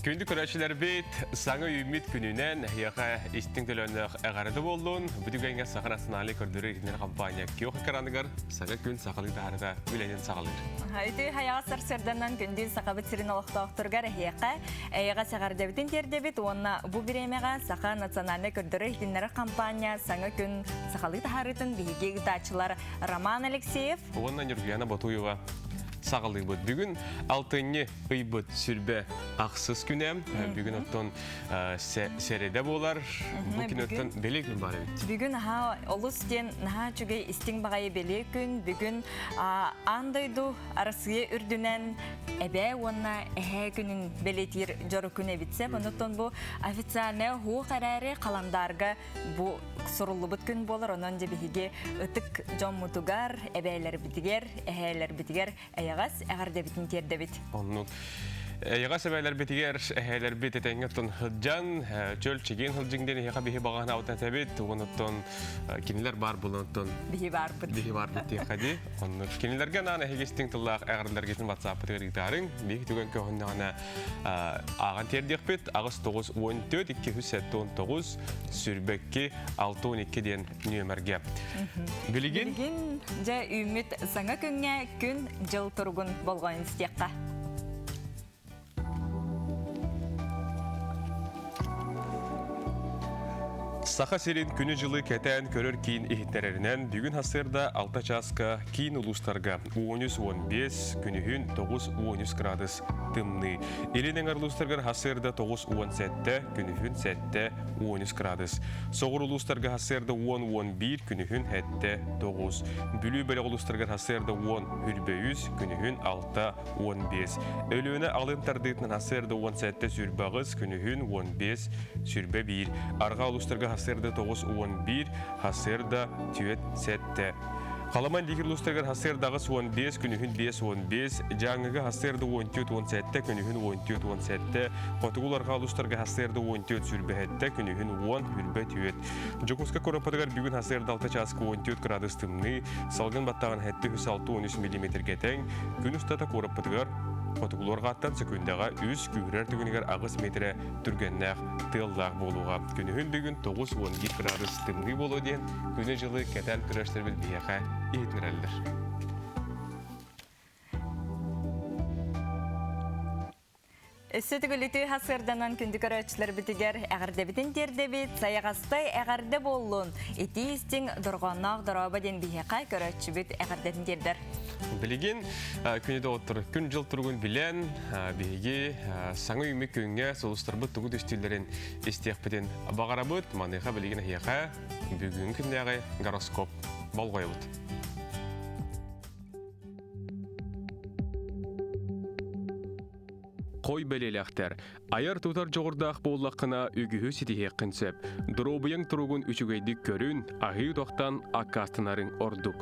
Күндік көрәшілер бет, саңы үміт күнінен яқа істің төлөнік әғарыды болуын, бүдігенге сақын астаналы көрдірі етінер компания кеуқы қаранығар саңы күн сақылықты арыға үленен сақалыр. Үйті хаяға сарсырданан күнден сақабыт сирин олықтауқтырғар әйеқа әйеға сағардабетін тердебет, онына бұ біремеға сақа национальны көрдірі етінер компания саңы күн сақалықты арытын бейге дачылар Роман Алексеев. Онына Нюргияна Батуева. Сағылы бұд. Бүгін алтыны ұйбыт сүрбе ақсыз күнем. Бүгін оттон сәреде болар. Бүгін оттон беле күн бар өт. Бүгін олыс ден жүгей істің бағайы беле күн. Бүгін андайду арасығы үрдінен әбе онына әе күнін белетер жоры күне бітсе. Оныттон бұл официальны хуқ әрәрі қаландарға бұл сұрылы бұд күн болар. Онын жебеге ұтық жон мұтуғар, әбәйлер бітігер, әәлер бітігер, әйағас әғарда бітін терді біт. Яға сәбәйлер бетігер әйелер бет етеңгіттін хыджан, чөл чеген хылжыңден еға бейі бағана аутан тәбет, оғыныттын кенілер бар бұлыныттын бейі бар бұд дейқади. Кенілерге наны әйгестің тұллақ әғырлар кетін WhatsApp-ы тегеріктарың, бейі түген көхінді ғана аған тердек бет, ағыз 9-14-219 сүрбекке 6-12 ден нөмерге. Білген жа үміт саңа күнге күн жыл тұрғын болған істеққа. Саха серин күні жылы кәтән көрір кейін ehitтерерінен бүгін хасырда 6 часка кейін ұлыстарға 10-15 күнігін 9-10 градус тымны. Елінен арлыстарғар хасырда 9-17 күнігін 7-10 градус. Соғыр ұлыстарға хасырда 10-11 күнігін 7-9. Бүлі бәрі ұлыстарғар хасырда 10-100 күнігін 6-15. Өліні алын тардығытын хасырда 17 сүрбағыз күнігін 15 сүрбе 1. Арға ұлыстарға хасырда 9-11, хасырда 7-7. Қаламан декер ұлыстарғар хасырдағы 15 күнігін 5-15, жаңығы хасырда 14-17 күнігін 14-17, қотығыларға ұлыстарға хасырда 14 сүрбәхетті күнігін 10-14. Жокуска коропадығар бүгін хасырда 6 часқа 14 градус тымны, салғын баттаған хәтті 6-13 мм кетен, күн ұстата коропадығар Қотығыларға аттан секундаға 3 күйрер түгінігер ағыз метрі түргеннәқ тыллақ болуға. Күнігін бүгін 9-12 градус тымны болу ден, күні жылы кәтәл күрештер біл бияқа етінірәлдір. Сөтігіліті хасырданан күнді көрәтшілер бітігер әғірді бітін терді біт, саяғастай әғірді болуын. Еті істің дұрғаннақ дұраба ден бияқа көрәтші біт әғірдетін тердір. Білеген күнеді отыры күн жыл тұрғын білен бейге саңы үймек күнге солыстар бұд тұғы түстілерін істеқ бітен бағара бұд, маныға білеген әйеға бүгін күндегі гороскоп болғай бұд. Қой бәлеләқтер. Айар тұтар жоғырдақ боллаққына үгігі сетіге қынсып. Дұробыяң тұрғын үшігейдік көрін, ағы тоқтан аққастынарын ордық.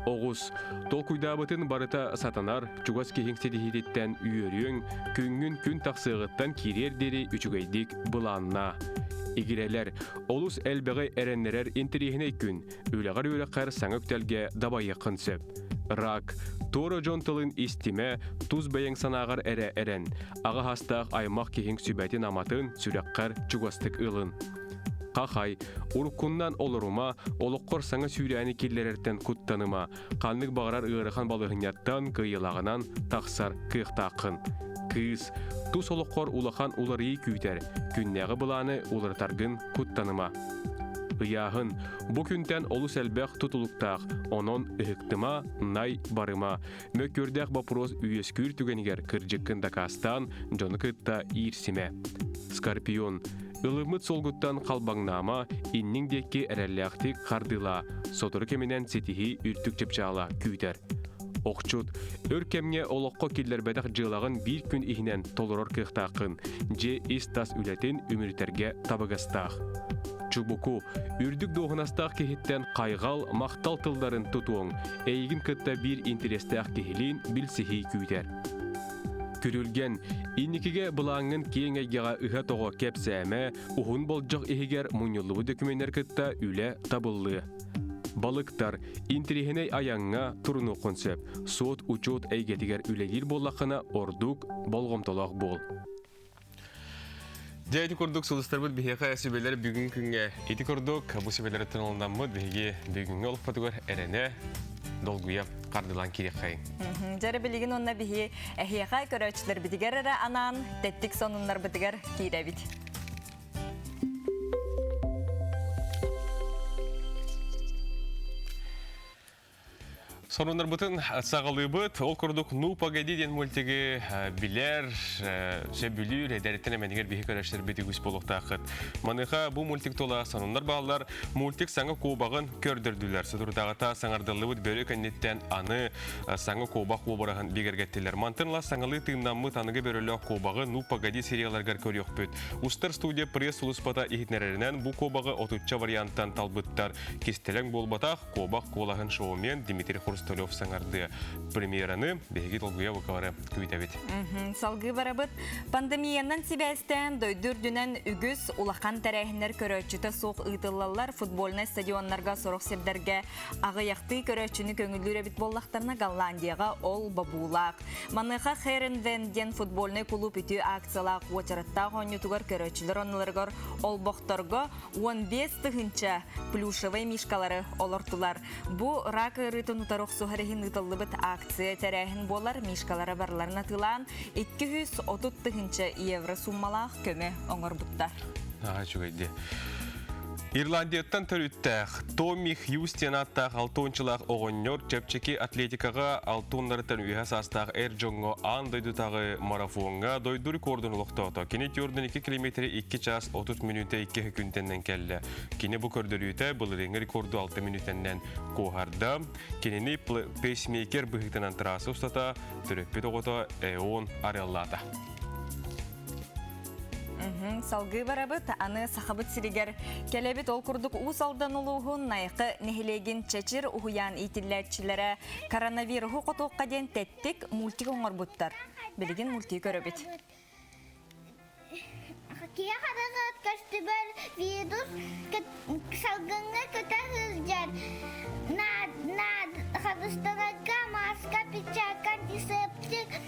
Оғыз, тол күйдабытын барыта сатанар, чугас кехен сетихететтен үйеріен, күнгін күн тақсығыттан керердері үшігейдік бұланна. Игерелер, олус әлбіғі әреннерер интерегіне күн, өліғар өліқар саңөктелге дабайы қынсып. Рак, торы жонтылын истиме, туз бәйін санағар әрі әрен, аға хастақ аймақ кехен сүбәтін аматын сүрәққар чугастық ылын. Қақай, ұрыққыннан олырума, олыққор саңа сүйрәні келлерерттен құттаныма, қанлық бағарар ұғырыған балығынияттан қиылағынан тақсар қиықтақын. Кыз, тұс олыққор улақан уларыйы күйтер, күннәғі бұланы улыртарғын құттаныма. Ұяғын, бұ күнтен олыс әлбәқ тұтылықтақ, онын ұхықтыма, най барыма. Мөккөрдәқ бапыроз үйескүр түгенігер кіржіккін дақастан, жоны күтта ирсіме. Скорпион, Илымыт солгуттан қалбаңнама, иннің декке әрәлләқтік қардыла, сотыры кеменен сетихи үртік чепчала күйтер. Оқчут, өр кемге олыққа келдер бәдіқ жылағын бір күн ихінен толырор қиқтақын, же истас үлетін өміртерге табығастақ. Чубуку, үрдік доғынастақ кехеттен қайғал мақтал тылдарын тұтуың, әйгін күтті бір интерестәқ кехілін білсихи күйтер. Күрілген, инникеге бұлаңын кейін әйгеға үхі тоғы кәпсәмі, ұхын болжық ехігер мұнылығы дөкіменер күтті үлі табылы. Балықтар, интерегіне аяңға тұрыны қонсеп, сот учет әйгетігер үлегер болақына ордук болғымтолақ бол. Дәйті көрдік сұлыстарбыд бігеға сөбелері бүгін күнге еті көрдік. Бұл сөбелері тұнылданмыд біге бүгінгі олық патығыр әріне долгуя қардылан керек қайын. Жары білеген онна біге әхияға көрәчілер бідігер әрі анан, тәттік сонынлар бідігер кейді біді. Сонундар бұтын сағалы бұт, ол көрдік «Ну, погоди» ден мультигі білер, сөбілер, әдәреттен әмәнігер бейі көрәшілер беті күс болуқта ақыт. Маныға бұл мультик тола сонундар бағалар мультик саңа қобағын көрдірділер. Сұдырдағыта саңардылы бұт бөлі кәнеттен аны саңа қобақ обырағын бегергеттілер. Мантынла саңалы тыымнан мұт анығы бөрілі қобағы «Ну, погоди» серияларғар көрек бұт. Устар студия пресс ұлыспата ехетнерерінен бұл қобағы отутча варианттан талбыттар. Кестелен болбатақ қобақ қолағын шоумен Дмитрий Хрусталев саңарды премьераны бәйгі толғыя бұқавары көйтәбет. Салғы барабыт, пандемиянан себәстен дойдүрдүнен үгіз улақан тәрәхінер көрөчіті соқ ұйтылалар футболны стадионларға сорық себдерге ағыяқты көрөчіні көңілдері бит боллақтарына Голландияға ол бабулақ. Маныға Херен Венден футболны клуб үті акциялақ уачаратта ғонютығар көрөчілер оныларғар ол боқтарға 15 тұхынча плюшевай мишкалары олортылар. Бұ рак ұрытын ұтарық суғарығын ұтылыбыт акция тәрәхін болар мишкалары барларына тылан 230 евро суммалақ көмі оңыр бұттар. Чугайды. Ирландияттан төріттәқ Томми Хьюстен аттақ 6-чылақ оғыннер чәпчеки атлетикаға 6-ларыттан үйе састақ әржоңғы андайдытағы марафонға дойду рекордын ұлықтауыта. Кені түрдің 2 километрі 2 час 30 минуты 2 күнтеннен кәлі. Кені бұ көрдірүйті бұлыреңі рекорду 6 минутеннен қоғарды. Кенені пейсмейкер бұхықтынан тұрасы ұстата түріппет оғыта әуін ареллата. Салғы барабыт, аны сақабыт сиригер келебет ол күрдік ұс алдан ұлуғын найқы нехилеген чәчір ұхуян итілләтчілері коронавируху қотуққа ден тәттік мультик оңыр бұттар. Білеген мультик көрібет. Кия қадағат көстібір вирус салғыңы көті хүзгер. Қадыстанаға маска, пичак, антисептик.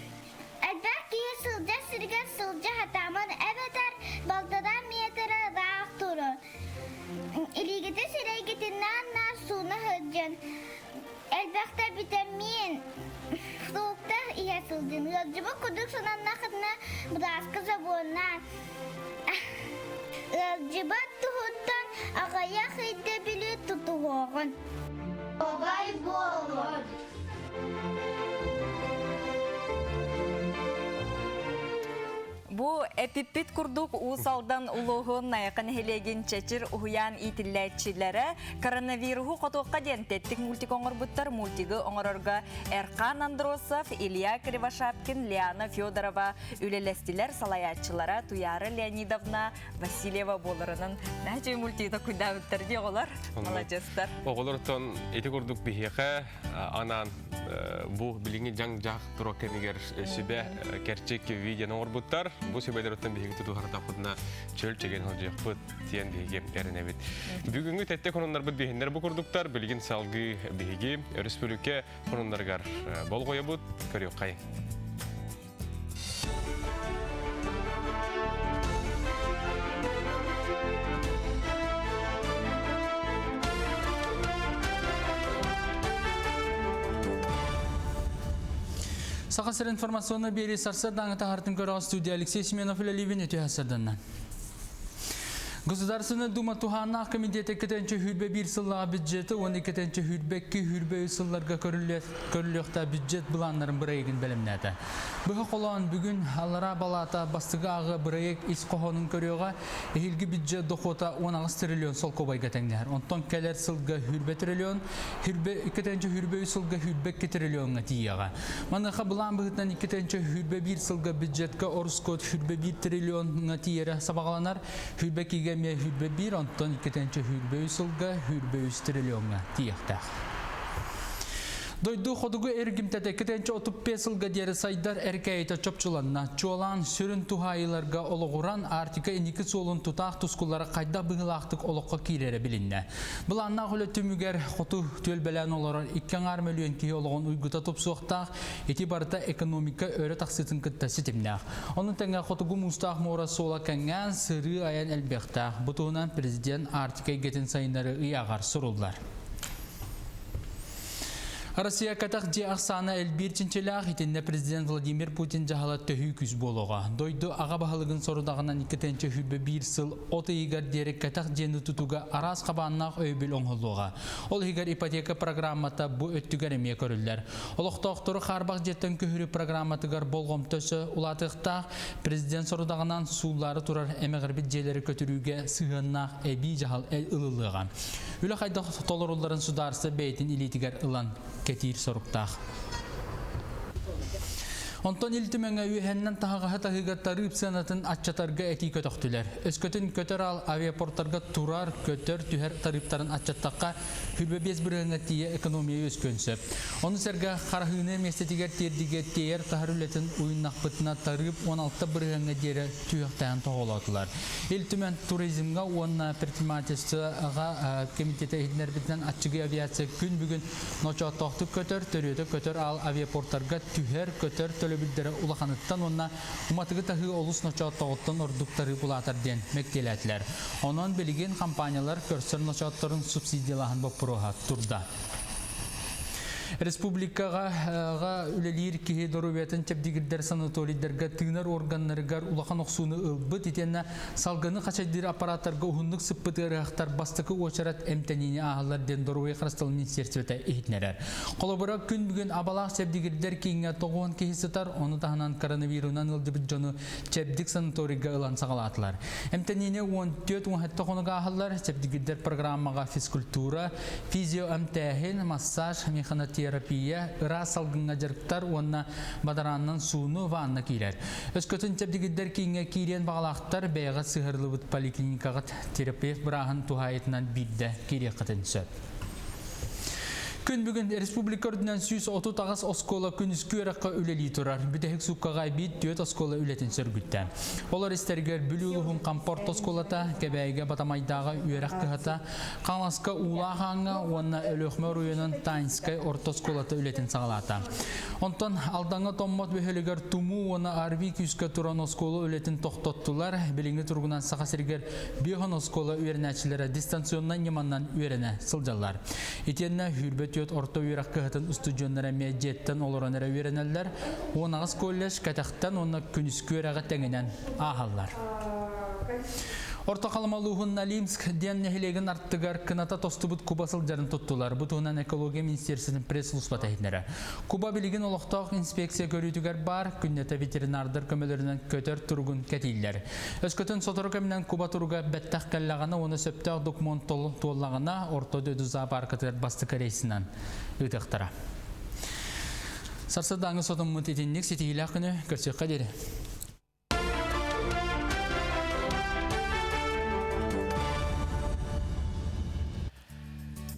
Әлбәк кие сылжа сіргер сылжа хатамын әбетер балтадан метрі рақ тұры. Илигеті сірегетіннен нар суны хүджін. Әлбәкті витамин суықта ие сылжын. Ғылжыбы күдік сонан нақытына бұдасқы забуынан. Ғылжыбы тұхыттан ағая қейді білі тұтуғығын. Оғай болыр. Бу эпиппит курдук усалдан улуғын найқын хелеген чәчір ұхуян итілләтчілері коронавируху қотуққа ден тәттік мультик оңыр бұттар мультигі оңырырға Эрқан Андросов, Илья Кривошапкин, Лиана Федорова үлелестілер салаятчылара Туяры Леонидовна Васильева болырының нәче мультигі күнда бүттір де олар. Молодецтар. Оғылыртын еті күрдік бігеқі анан бұл біліңі жаң-жақ тұру кәмегер сөбе кәрчек видеоны оңыр бұттар. Бұл сөбелер өттен бейгі тұту қарата құдына чөл чеген ғылжық бұд тиен бейге әріне бет. Бүгінгі тәтті қонынлар бұд бейгендер бұл күрдіктар, білген салғы бейге республике қонынларғар бол қойы бұд, көрек қай. Сақасыр информационны бері сарсырдан ағытын көріға студия Алексей Семенов үлі Ливен өте әсірдіннен. Государственный дума Туханна комитеті кетенче хүрбе бір сыллаға бюджеті, оны кетенче хүрбекки хүрбе сылларға көріліқта бюджет бұланларын бірайығын бәлімнәді. Бұғы қолуан бүгін аллара балата бастығы ағы бірайық ис қоғының көріға әйілгі бюджет доқота 16 триллион сол қобайға тәңдер. Онтон кәлер сылға хүрбе триллион, кетенче хүрбе сылға хүрбекки триллионға тияға. Маныға бұлан бұғытнан кетенче хүрбе бір сылға бюджетка орыс код хүрбе 1 триллионға тиері сабағаланар, хүрбеккиге Мен хүрбе бір, онтон кетенче хүрбе үсілға, хүрбе үс триллионға тияқтақ. Дойду ходугу эргимтете кетенче 35 сылга дері сайдар әркәйті чопчыланна. Чуалан сүрін тухайыларға олығыран артика иники солын тутақ тұскулары қайда бұғылақтық олыққа кейлері білінне. Бұл анна құлы түмігер қоту төлбәлән оларар 2 миллион кей олығын ұйғыта тұпсуқтақ, еті барыта экономика өрі тақсытын күтті сетімнәқ. Оның тәңі қотугу мұстақ мора сола кәңген сыры аян әлбектақ. Бұтуынан президент артика гетін сайындары ұяғар сұрулар. Россия катақ же ақсаны әлбір чинчелақ етінде президент Владимир Путин жағалат төхі күз болуға. Дойду аға бағалығын сорудағынан 2-тенче хүлбі 1 сыл оты егер дері катақ жені тұтуға арас қабаннақ өйбіл оңғылуға. Ол егер ипотека программата бұ өттігер әме көрілдер. Олықтақтыры қарбақ жеттен көхірі программатығар болғым төсі ұлатықтақ президент сорудағынан сулары тұрар әмеғірбет желері көтіруге сығыннақ әбей жағал ұлылыға. Үлі қайдақ толыруларын сударысы бәйтін илетігер ұлан кетир соруктах. Онтон илтімеңі үйәннен тағаға тағыға тарып сәнатын атчатарға әти көтіқтілер. Өскөтін көтір ал авиапорттарға турар көтір түхер тарыптарын атчаттаққа хүрбе 5 біріңі тие экономия өскөнсіп. Оны сәргі қарағыны местетігер тердіге тейер тағырулетін ойыннақ бұтына тарып 16 біріңі дері түйіқтайын тоғылатылар. Илтімен туризмға онына предпринимательствоға комитеті едінер бітінен атчығы авиация күн бүгін ноча тоқты көтір, төреді көтір ал авиапорттарға түхер көтір төлөбілдері улаханыттан онна уматығы тағы олыс ночаттағыттан ордуктары бұлатарден мектеләтілер. Онын білген компаниялар көрсір ночаттарын субсидиялағын бапыруға тұрда. Республикаға үлелер кеге дорубетін чәпдегілдер санаторийдерге тыңар органларығар улахан оқсуыны ұлбыт етені салғаны қачайдыр аппараттарға ұғындық сыппытығыр ақтар бастықы очарат әмтәніне ағылар ден дорубай қарасталы министерстветі ехетнерер. Қолабыра күн бүгін абалақ чәпдегілдер кейінге тоғуын кейсітар, оны тағынан коронавирунан ұлдыбыт жоны чәпдік санаторийға ұлан сағалатылар. Әмтәніне 14-17 қонуға ағылар, чәпдегілдер программаға физкультура, физио-әмтәхін, массаж, механотерапия, ыра салгынға жарықтар, онына бадараннан суыны ванна кейлер. Өскөтін тәбдігіддер кейінге кейрен бағалақтар бәйға сығырлы бұд поликлиникаға терапевт бірағын тухайетінен бидді кейре қытын сөп. Күн бүгін республика үрдінен сүйіс 30 тағыз оскола күн үскі өраққа үлелей тұрар. Бүдәхік сұққаға бейт 4 оскола үлетін сөргітті. Олар істергер бүлілуғын қампорт осколата, кәбәйге батамайдағы өрақ қығата, қамасқа улағаңа, онына өліқмөр ойының тайынскай орта осколата үлетін сағалата. Онтан алдаңа томмат бөхелігер туму, оны арви күскі тұран оскола үлетін тоқтоттылар, біліңі тұрғынан сақасыргер бейхон оскола үйернәчілері дистанционнан неманнан үйеріне сылжалар. Етеніне хүрбет орта үйрақ қығытын ұстудионлары мәджеттен олыранары үйренелер, онағыз коллеж кәтіқтен оны күніскі өрәғі тәңінен ағалар. Орта қалымалуғын Налимск ден нәхелеген арттығар кыната тостыбыт Куба сылдарын тұттылар. Бұтығынан экология министерсінің пресс-лұспат әйдінері. Куба білеген олықтақ инспекция көрітігер бар, күннеті ветеринардар көмелерінен көтер тұрғын кәтейлер. Өскөтін сотыры көмінен Куба тұрға бәттәқ кәллағына, оны сөптәқ документ толлағына орта дөді зоопаркатыр басты корейсінен өтіқтара. Сарсадаңы сотын мұт етіндік сетейлі ақыны көрсек қадері.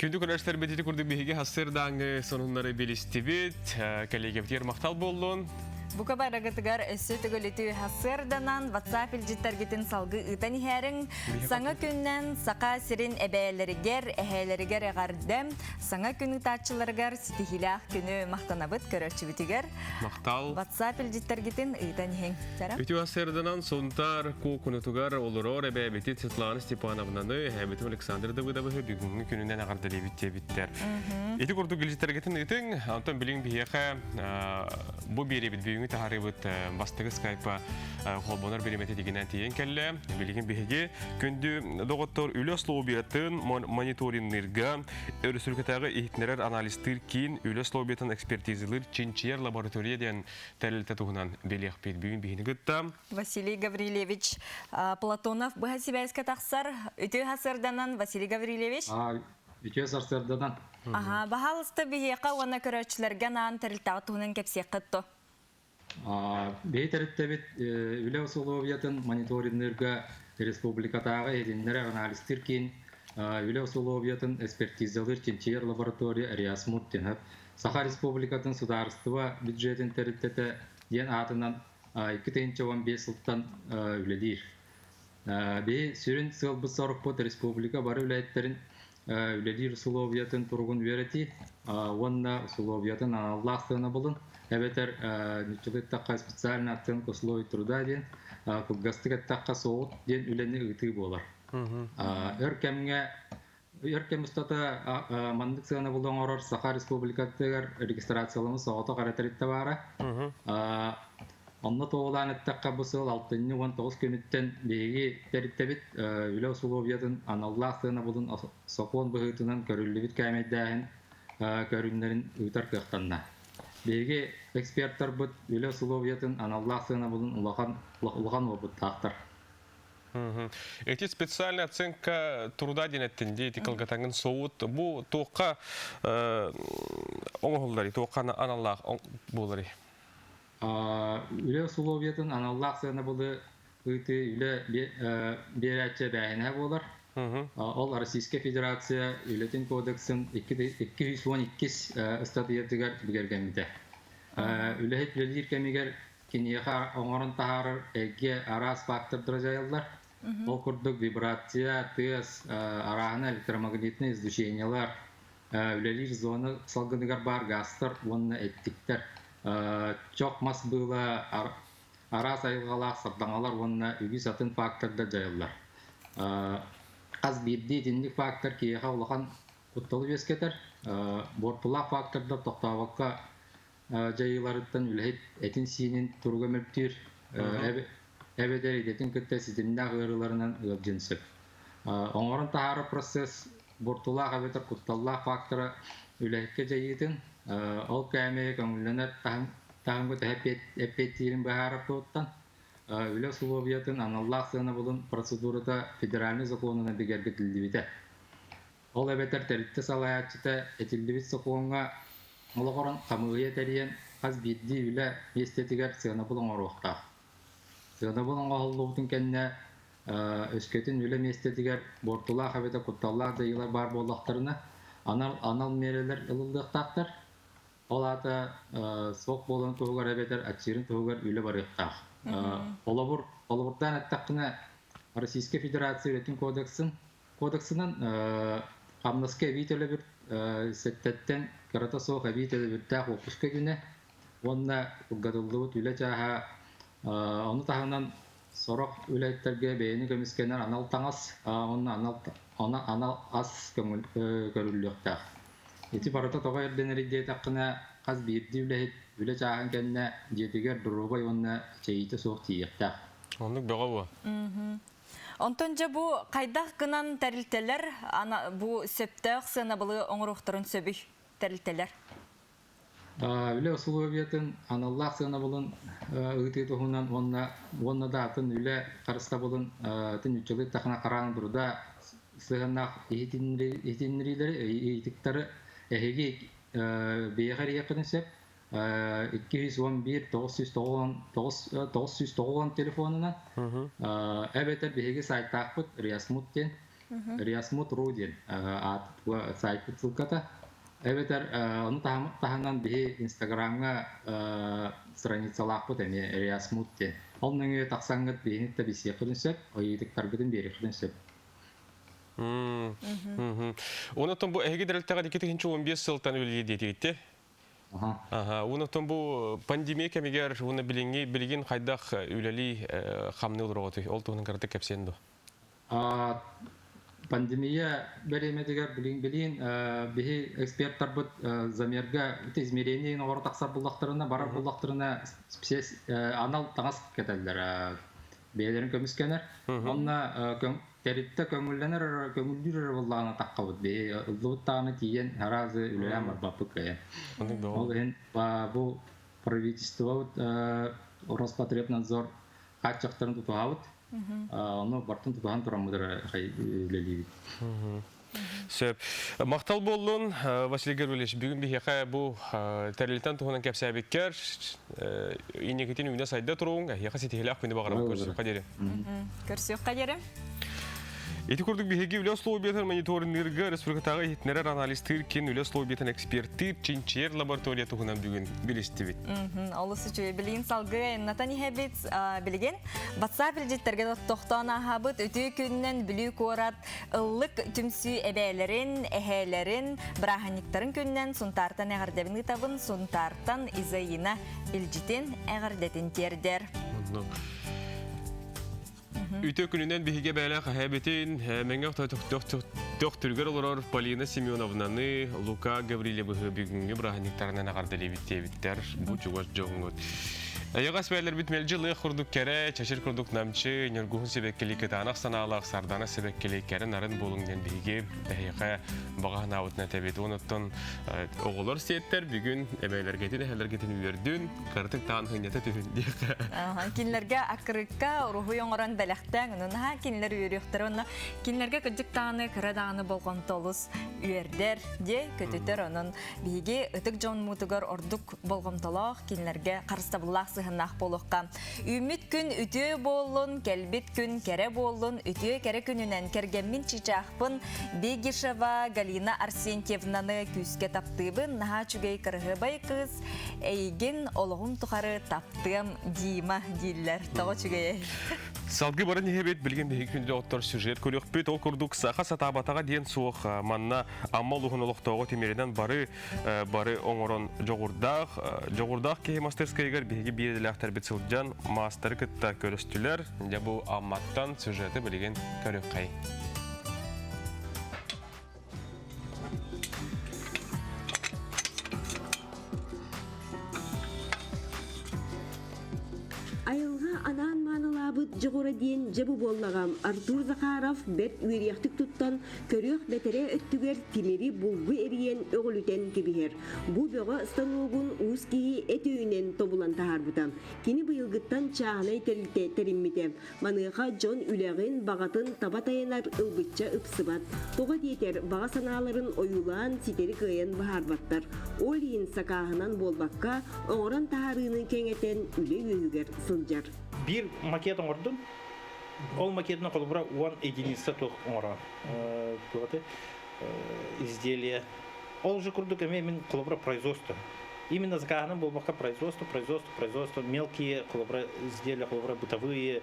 Күнді көрәштер бәтеті күрді бейге хасырдаңы сонынлары белістебет, кәлегептер мақтал болуын. Бука барагатыгар өссө төгөлөтү хасырданан WhatsApp илжиттергитин салгы ытан иһәрин саңа күннән сака сирин эбәләргәр әһәләргәр агардым саңа күнү тачыларгар ситихилах күнү мактанабыт көрөчүбүтүгәр Мактал WhatsApp илжиттергитин ытан иһен тара Үтү хасырданан сонтар ку күнүтүгәр олорор эбәбети Светлана Степановнаны һәм Александр Давыдовы бүгүнкү күнүнән агарды биттер. Эти курду илжиттергитин ытын антон билин бияха бу беребит тахарыбыт бастығы скайпа холбонар береметі дегенен тиен кәлі. Білген бейге күнді доғыттар үлі слоубиятын мониторингерға өрісілгітағы ихтінерер аналистер кейін үлі слоубиятын экспертизілер чинчияр лаборатория ден тәлілті тұғынан белек бейт бүгін бейіні күтті. Василий Гаврилевич Платонов бұға себәйскі тақсар өте хасырданан Василий Гаврилевич? Үте сарсырдадан. Бағалысты бейеқа оны көрөтшілерге наан тәрілтағы тұғынан кәпсек қытты. Бейтеріттебет үлі ұсылуовиятын мониторингерға республикатағы едіндері аналистер кейін үлі ұсылуовиятын экспертизалыр чинчияр лаборатория әриасмут деніп Саха Республикатын сударства бюджетин территтете ден атынан 2-15 сылттан үлелир. Бе сүрін сылбы сорықпыт республика бары үләйттерін үлелир условиятын тұрғын верети, онна условиятын аналлах сына болын. Әбетер нүчілеттаққа специально аттын условий труда ден, күлгастығаттаққа соғыт ден үләні ұйты болар. Өркем ұстата мандық сығаны болуын орыр Саха Республикаттығар регистрациялымыз соғыты қаратаритті бары. Онны тоғылан әттаққа бұсыл 6-19 күніттен бейгі тәріттебіт үлі условиятын аналлах сығаны болуын соқуын бұғытынан көрілі кәмейдәйін көрінлерін ұйтар қықтанна. Бейгі эксперттар бұд үлі условиятын аналлах сығаны болуын ұлған обыт тақтар. Эти специальная оценка труда денеттинде этикалгатангын соут бу тоққа оңғылдари, тоққа аналлах болари. Үлі условиятын аналлах сығаны болы ұйты үлі берәтче бәйіне болар. Ол Российская Федерация үлетін кодексын 212 статуятыгар бігергенмеді. Үліхет үлелер кемегер кенеға оңырын тағарыр әге арас фактордыр жайылдар. Ол күрдік вибрация, тез, арағына электромагнитный излучениялар, үлелер зоны салғыныгар бар гастар, онына әттіктер. Чоқ мас бұла арас айылғалақ сардаңалар, онына үгі сатын факторда жайылдар. Қаз бірді дендік фактор кейеға олаған құттылы бескетер. Бортылақ факторда тоқтаваққа жайыларыттан үләйт әтін сиенен тұрғы мөлптер. Әбедер едетін күтті сізімді ғырыларынан ұлжынсып. Оңырын тағары процесс бортылақ әбетер құттылақ факторы үләйтке жайытын. Ол кәмеге көңілінер тағын көті әппеттерін бағарып тұттан. Үлі условиятын аналлах сығына болын процедурада федеральный законына бігерге тілдібіті. Ол әбетер тәрітті салаятчыта әтілдібіт соқуынға олығырын қамығыя тәріен қаз бедді үлі естетігер сығына болын оруқтақ. Сығына болын оғылығытын кәнне өскетін үлі естетігер бортылақ әбеті құтталлақ дайылар бар болақтарына анал мерелер ұлылықтақтар. Ол аты соқ болын тұғығар әбетер әтшерін тұғығар үлі барықтақ. Олабұрдан әттаққына Российская Федерация үлетін кодексынан қамнасқа әбейтелі бір сәттеттен қарата соқ әбейтелі біртақ оқысқа күні онына ұлғадылығы үлі жаға оны тағынан сорық үләйттерге бейіні көміскенер анал таңас анал ас көріліқтақ. Еті барыта тоға ерденері дейтаққына қаз бірді үлі жағын кәніне жетігер дұрубай онына чейті соқ тиектақ. Ондық бөға бұ? Онтон жа бұ қайдақ гынан тәрілтелер, бұ сөптәқ сына бұлы оңырықтырын сөбі тәрілтелер? Үлі условиятын аналлах сына бұлын ұйты тұғынан онына да атын үлі қарыста бұлын түн үтчілі тақына қарағын дұруда сығынақ етінрилері, етіктері әйге бейғар еқінің сеп 211-990 телефонынан әбетер бейге сайттақ бұд Риасмут.ру ден сайт бұд сылқата. Әбетер оны тағынан бейге инстаграмға страницалақ бұд әме Риасмут ден. Ол нөңе тақсаңғыд бейінетті бейсе қылын сеп, ойетіктар бұдын бері қылын сеп. Онытын бұл әйге дәрілттіға 2015 сылтан өлі дейті? Онытын бұл пандемия кәмегер оны білген қайдақ өлі қамны олыр оғыты, ол тұғының қараты кәпсенді? Пандемия бәлемедігер білген бейі эксперттар бұд замерға измерениен оғыр тақсар бұллақтарына, барар бұллақтарына анал таңас кәтәлдер бәйелерін көміскенер. Онына тәрітті көңілдер болағына таққа бұд. Ұлдығыттағына тиен әразы үлелен бар бапы көйен. Ол ең бұл правительство Роспотребнадзор қатшақтарын тұтуға бұд. Оны бартын тұтуған тұрамыдыр үлелейді. Сөп. Мақтал болуын, Василий Гервелевич, бүгін бейхеқа бұл тәрілтен тұғынан кәпсі әбеккер, инекетін үйіне сайда тұруың, еқа сетігілі ақ күнді бағарам көрсі қадері. Көрсі қадері. Эти курдук биһиги үле условиятын мониторингерге республикатагы хитнерер аналистер кен үле условиятын экспертир чинчер лаборатория тугунан бүгүн билистибит. Олысы чуй билин салгы натани хебит билген батса билжеттерге тоқтана хабыт өтө күннен билүү корат ыллык түмсү эбелерин эхелерин браханиктарын күннен сунтартан эгардебин табын сунтартан изайына илжитен эгардетин тердер. Үтө күнүнен биһиге бәлә хәбетин меңгә доктор олорор Полина Семеновнаны Лука Гаврилевы бүгүнгү браханиктарынан агардалебиттер бу чугас жоңгот. Аяга сверлер битмел жылы курдук кере чашыр курдук намчы нергуун себеккели кетанак санаалак сардана себеккели кере нарын болуңден биге бәйга багана утна тебет оноттон оголор сеттер бүгүн эбелерге тилерге үрдүн картык таан хынята түндү. Кинлерге акырыкка руху yoңоран бәләхтәң уна кинлер үрүктөр уна кинлерге кыжык тааны кыра дааны болгон толус үрдер де көтөтөр онун биге ытык жон мутугар ордук болгон толох кинлерге карыстабыллак сыгынак болохка. Үмүт күн үтө боллун, келбит күн кере боллун, үтө кере күнүнен кергенмин чичахпын Бегишева Галина Арсентьевнаны күскө таптыбын, наха чугей кыргыбай кыз, эйген ологум тухары таптым Дима диллер. Того чугей. Салгы барын ехебет билген беги күндө оттор сюжет көрөкпүт ол курдук саха сатабатага ден суох манна аммал ухунолуктогу темеринен бары оңорон жогурдак ке мастерскайгар беги биеделактар битсылжан мастер кытта көрөстүлөр же бу амматтан сюжети билген көрөккай. Айылға анан манылабыт жоғыра дейін жабы боллағам Артур Захаров бет үйрияқтық тұттан көріқ бәтірі өттігер темері бұлғы әріен өғілітен кебігер. Бұ бөға стануғын ұз кейі әт өйінен тобылан тағар бұтам. Кені бұйылғыттан чағынай тәріммете. Маныға жон үләғін бағатын табат айынар ылбытча ұпсыбат. Тоға дейтер баға саналарын ойулан ситері қайын бағар баттар. Ол ең сақағынан болбаққа оңыран тағарыны кеңетен үлі өйігер сылжар. Bir maket оңырдым. Ол макетіне қолыбыра 10 единица тоқ оңыра. Изделие. Ол же күрдік мен қолыбыра производство. Именно заказанным был пока производство, мелкие қолыбыра изделия, қолыбыра бытовые.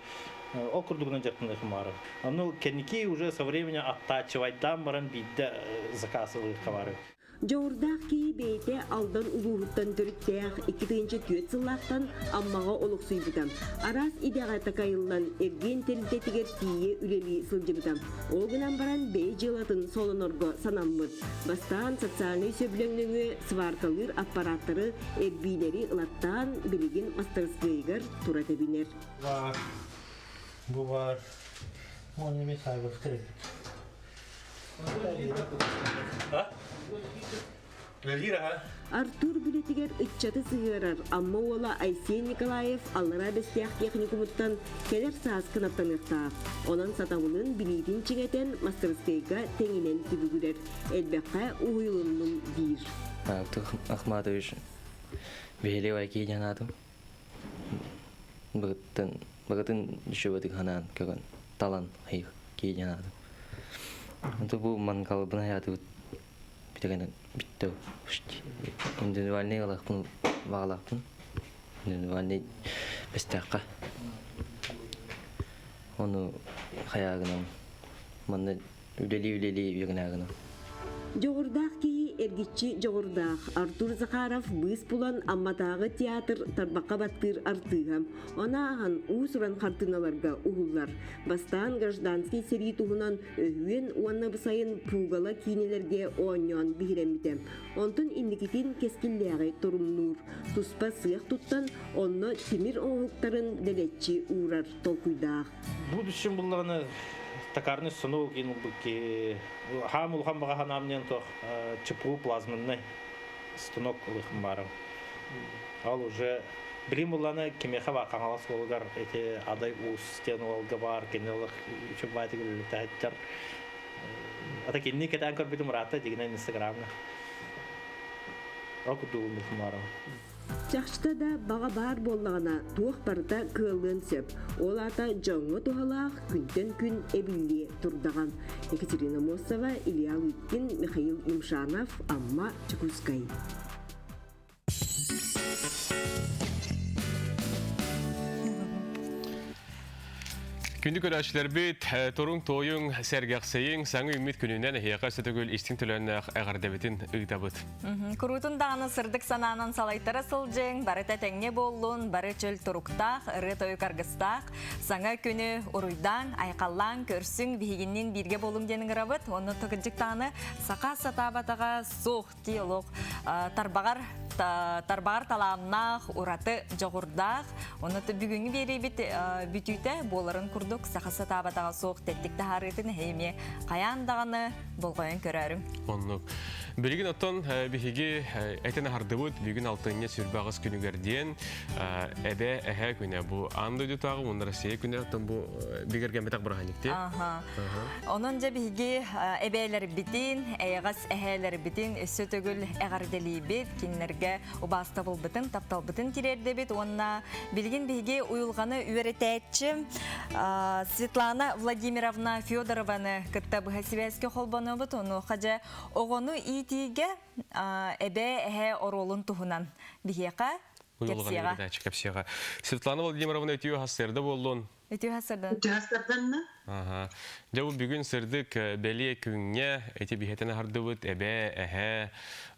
Ол күрдік надертных мары. Ну, керники уже со временем оттачивать дамбаран бидде заказывают товары. Жоғырдақ кейі бейте алдан ұлуғыттан түріттәяқ 2-ші түйет сыллақтан аммаға олық сұйбытам. Арас идеға тақайылдан ерген тәрілтетігер тие үлелі сылжыбытам. Олғынан баран бей жылатын солынорғы санаммыд. Бастан социальный сөбіліңніңі сварталыр аппараттары әрбейлері ұлаттан білеген мастерскайгар тұра тәбінер. Bu var. Onu bir sayfa kırık. Ha? Артур билетигер ытчаты сыгырар, амма ола Айсей Николаев аллара бестияқ техникумуттан келер саас кынаптанықтаақ. Онан сатавылын билетин чиңетен мастерскайга теңінен түбігірер. Элбекқа уйылынның дейір. Артур Ахматович бейелеу әйкей жанадым. Бұғытын үші ханан көрін талан қайық кей жанадым. Бұл манқалыбын аяты бітігені бітті. Индивидуальный ғалақпын бағалақпын. Индивидуальный бестіққа. Оны қаяғынам. Мұны үлелі үйгінағынам. Жоғырдақ кейі әргетші жоғырдақ. Артур Захаров бұз бұлан амматағы театр тарбаққа баттыр артыға. Она аған ұсыран қартыналарға ұғылар. Бастан гражданский сери тұғынан өйен уанна бұсайын пуғала кейнелерге оңнан бігіремді. Онтын индикетін кескілләғі тұрымнур. Туспа сыяқ тұттан онны темір оңықтарын дәлетші ұрар толкуйдақ. Будущем бұллағыны токарный станок хам улхан бага ханамнен то ЧПУ плазменный станок улхан барам. Ал уже билим буланы кемеха каңалас болгар эти адай ус стен олга бар кенелер үчү байды гылтаттар. Ата кенни кетен көрбүдүм рата дигенен инстаграмга. Акуту улхан барам. Чақшыта да баға бар боллағына туық барда кылын сөп. Ол ата жоңы туғалақ күнтен күн әбілі тұрдаған. Екатерина Мосова, Илья Лыткин, Михаил Имшанов, Амма Чекускай. Күнді көрәшілер бет, торың тойың, сәргәқсейің, саңы үміт күнінен хияқа сөтігіл істің түләнәқ әғардабетін ұйдабыт. Күрутун дағаны сырдық сананын салайтары сылжың, бары тәтәңне болуын, бары чөл тұруқтақ, ұры тойы қарғыстақ, саңа күні ұруйдан, айқаллан, көрсің, бейгіннен бірге болуң денің ұрабыт, оны тұғыджық тағаны сақа сатабатаға соқ диалог, тарбағар таламнақ, ұраты жоғырдақ, оны бүгінгі бері бүтүйті боларын күрдік, сақа сатабатаға соқ тәттікті харытын хейме қаяндағаны болғайын көрәрім. Онлық. Білген оттан бігеге әйтен ағардыбыт, бүгін алтынне сүрбағыз күнігерден әбә әхә күні. Бұл андойды тағы, оны Россия күні оттан бұл бігерген бетақ бұрғанекте. Onun da bigi ebeler bitin, eğaz eheler bitin, sötөгül eğardeli bit, kinlerge ubastabıl bitin, taptal bitin tirerde bit. Onna bilgin bigi uyulğanı üretçi Светлана Владимировна Федорованы кытта бухасибески холбаны бит. Onu хаja оғону итиге эбе эхе оролун тухунан бигеқа кепсиға. Светлана Владимировна өтеу хасырды болуын. Өтеу хасырды. Жау бүгін сырдық бәле күнне әйте бігетені харды бұд әбе әхе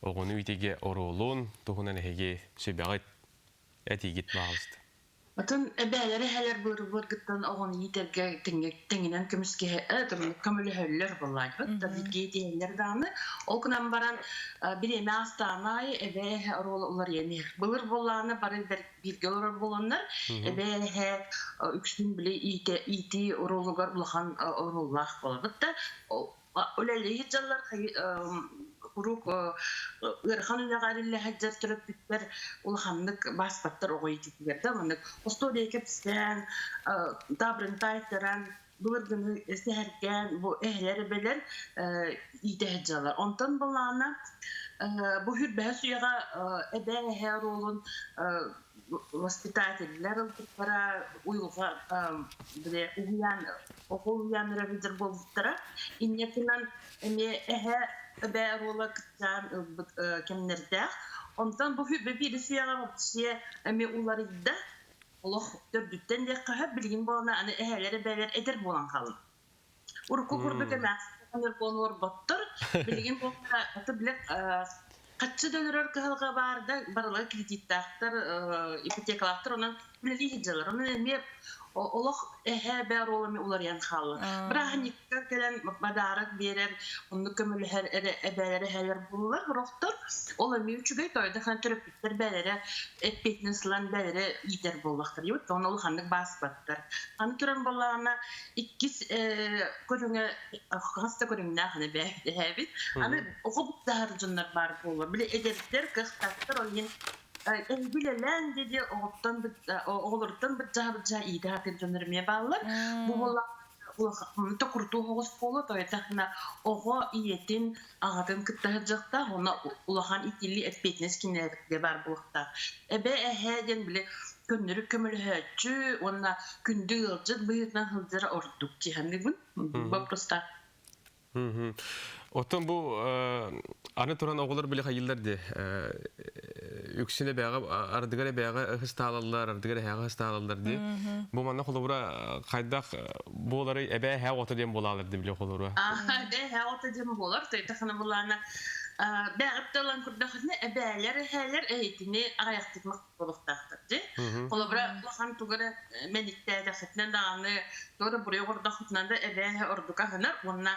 оғыны үйтеге оролун тұхынан әхеге сөйбәғыт әтегет бағылысты. Атын әбәлері әлер бұрғыттан оғын етерге теңінен көміске көмілі хөлілер болай. Бітке дейінлер дағыны. Ол күнан баран бір еме астағынай әбә олар енер. Бұлыр болағыны бары бірге олар боланlar. Әбә әхе үксін біле ити оролуғар бұлған ороллақ болар. Бітті өләлі етжалар Урuk ырхан үлагарилле хаджар төрөп биттер улханнык баспаттар огой типтерде мындык остодия кепстен дабрын тайттаран булыргыны эсерген бу эхлери белер ите хаджалар онтон булана бу хүрбэ суяга эбе херолун воспитательлер пара уйга биле уян равидер болуптара иннетинан эме эхе бәрола кыттан кемнердәк. Онтан бу хүбе бирisi яга бие эме уларыда Аллах төрдүттен дә кахап билгин баланы аны эхеләре бәләр эдер булган халык. Урку күрбекә мәсәләр конор баттыр. Билгин булса аты билек катчы дөнөрөр кылга барды, барлар кредиттактар, ипотекалактар онан билеги хиҗалар. Аны эме Олох эхе бәрола улар ян халы. Бірақ никка келен мадарак берер, онны көмөлөр эбелери хәлер булалар, рохтор. Ол эми үчүгөй тойда хан төрөптөр бәләре эппетнеслан бәләре идер булактыр. Юк, оны ханнык баспаттыр. Аны туран баланы иккис көрүнгө хаста көрүнгө ханы бәһде хәбит. Аны окуп даржыннар бар булар. Биле эдердер кыхтаттыр ойын Bileler dedi oğulurdan bir cahı iyi de dönermeye bağlı. Bu ola da kurduğu hoş bolu da yatağına oğu iyetin ağabeyim kıttahacakta ona ulahan itili etbetiniz kinlerinde var bu vakta. Ebe eheden bile Күндері көмілі әтчі, онына күнді ғылжыд бұйытынан ғылжыра ордық дегенде бұл вопроста. Оттан бұл аны тұран оғылар білі қайылдарды үксіне бәға, ардығары бәға ұхысталалар, ардығары әға ұхысталаларды. Бұл маңна қолуыра қайдақ болары әбә әға оты дем болаларды білі қолуыра? Әбә әға оты дем болар, тәйтіқіні бұларына бәғіпталан күрдіқіне әбәлер әхәлер әйтіне ағаяқтық мақты болықтақтыр. Қолуыра ұлған тұғыры мәдікті әдәқетінен дағаны тұғыры бұрай ғырдақытынан да әбә әға ұрдыға ғынар, онына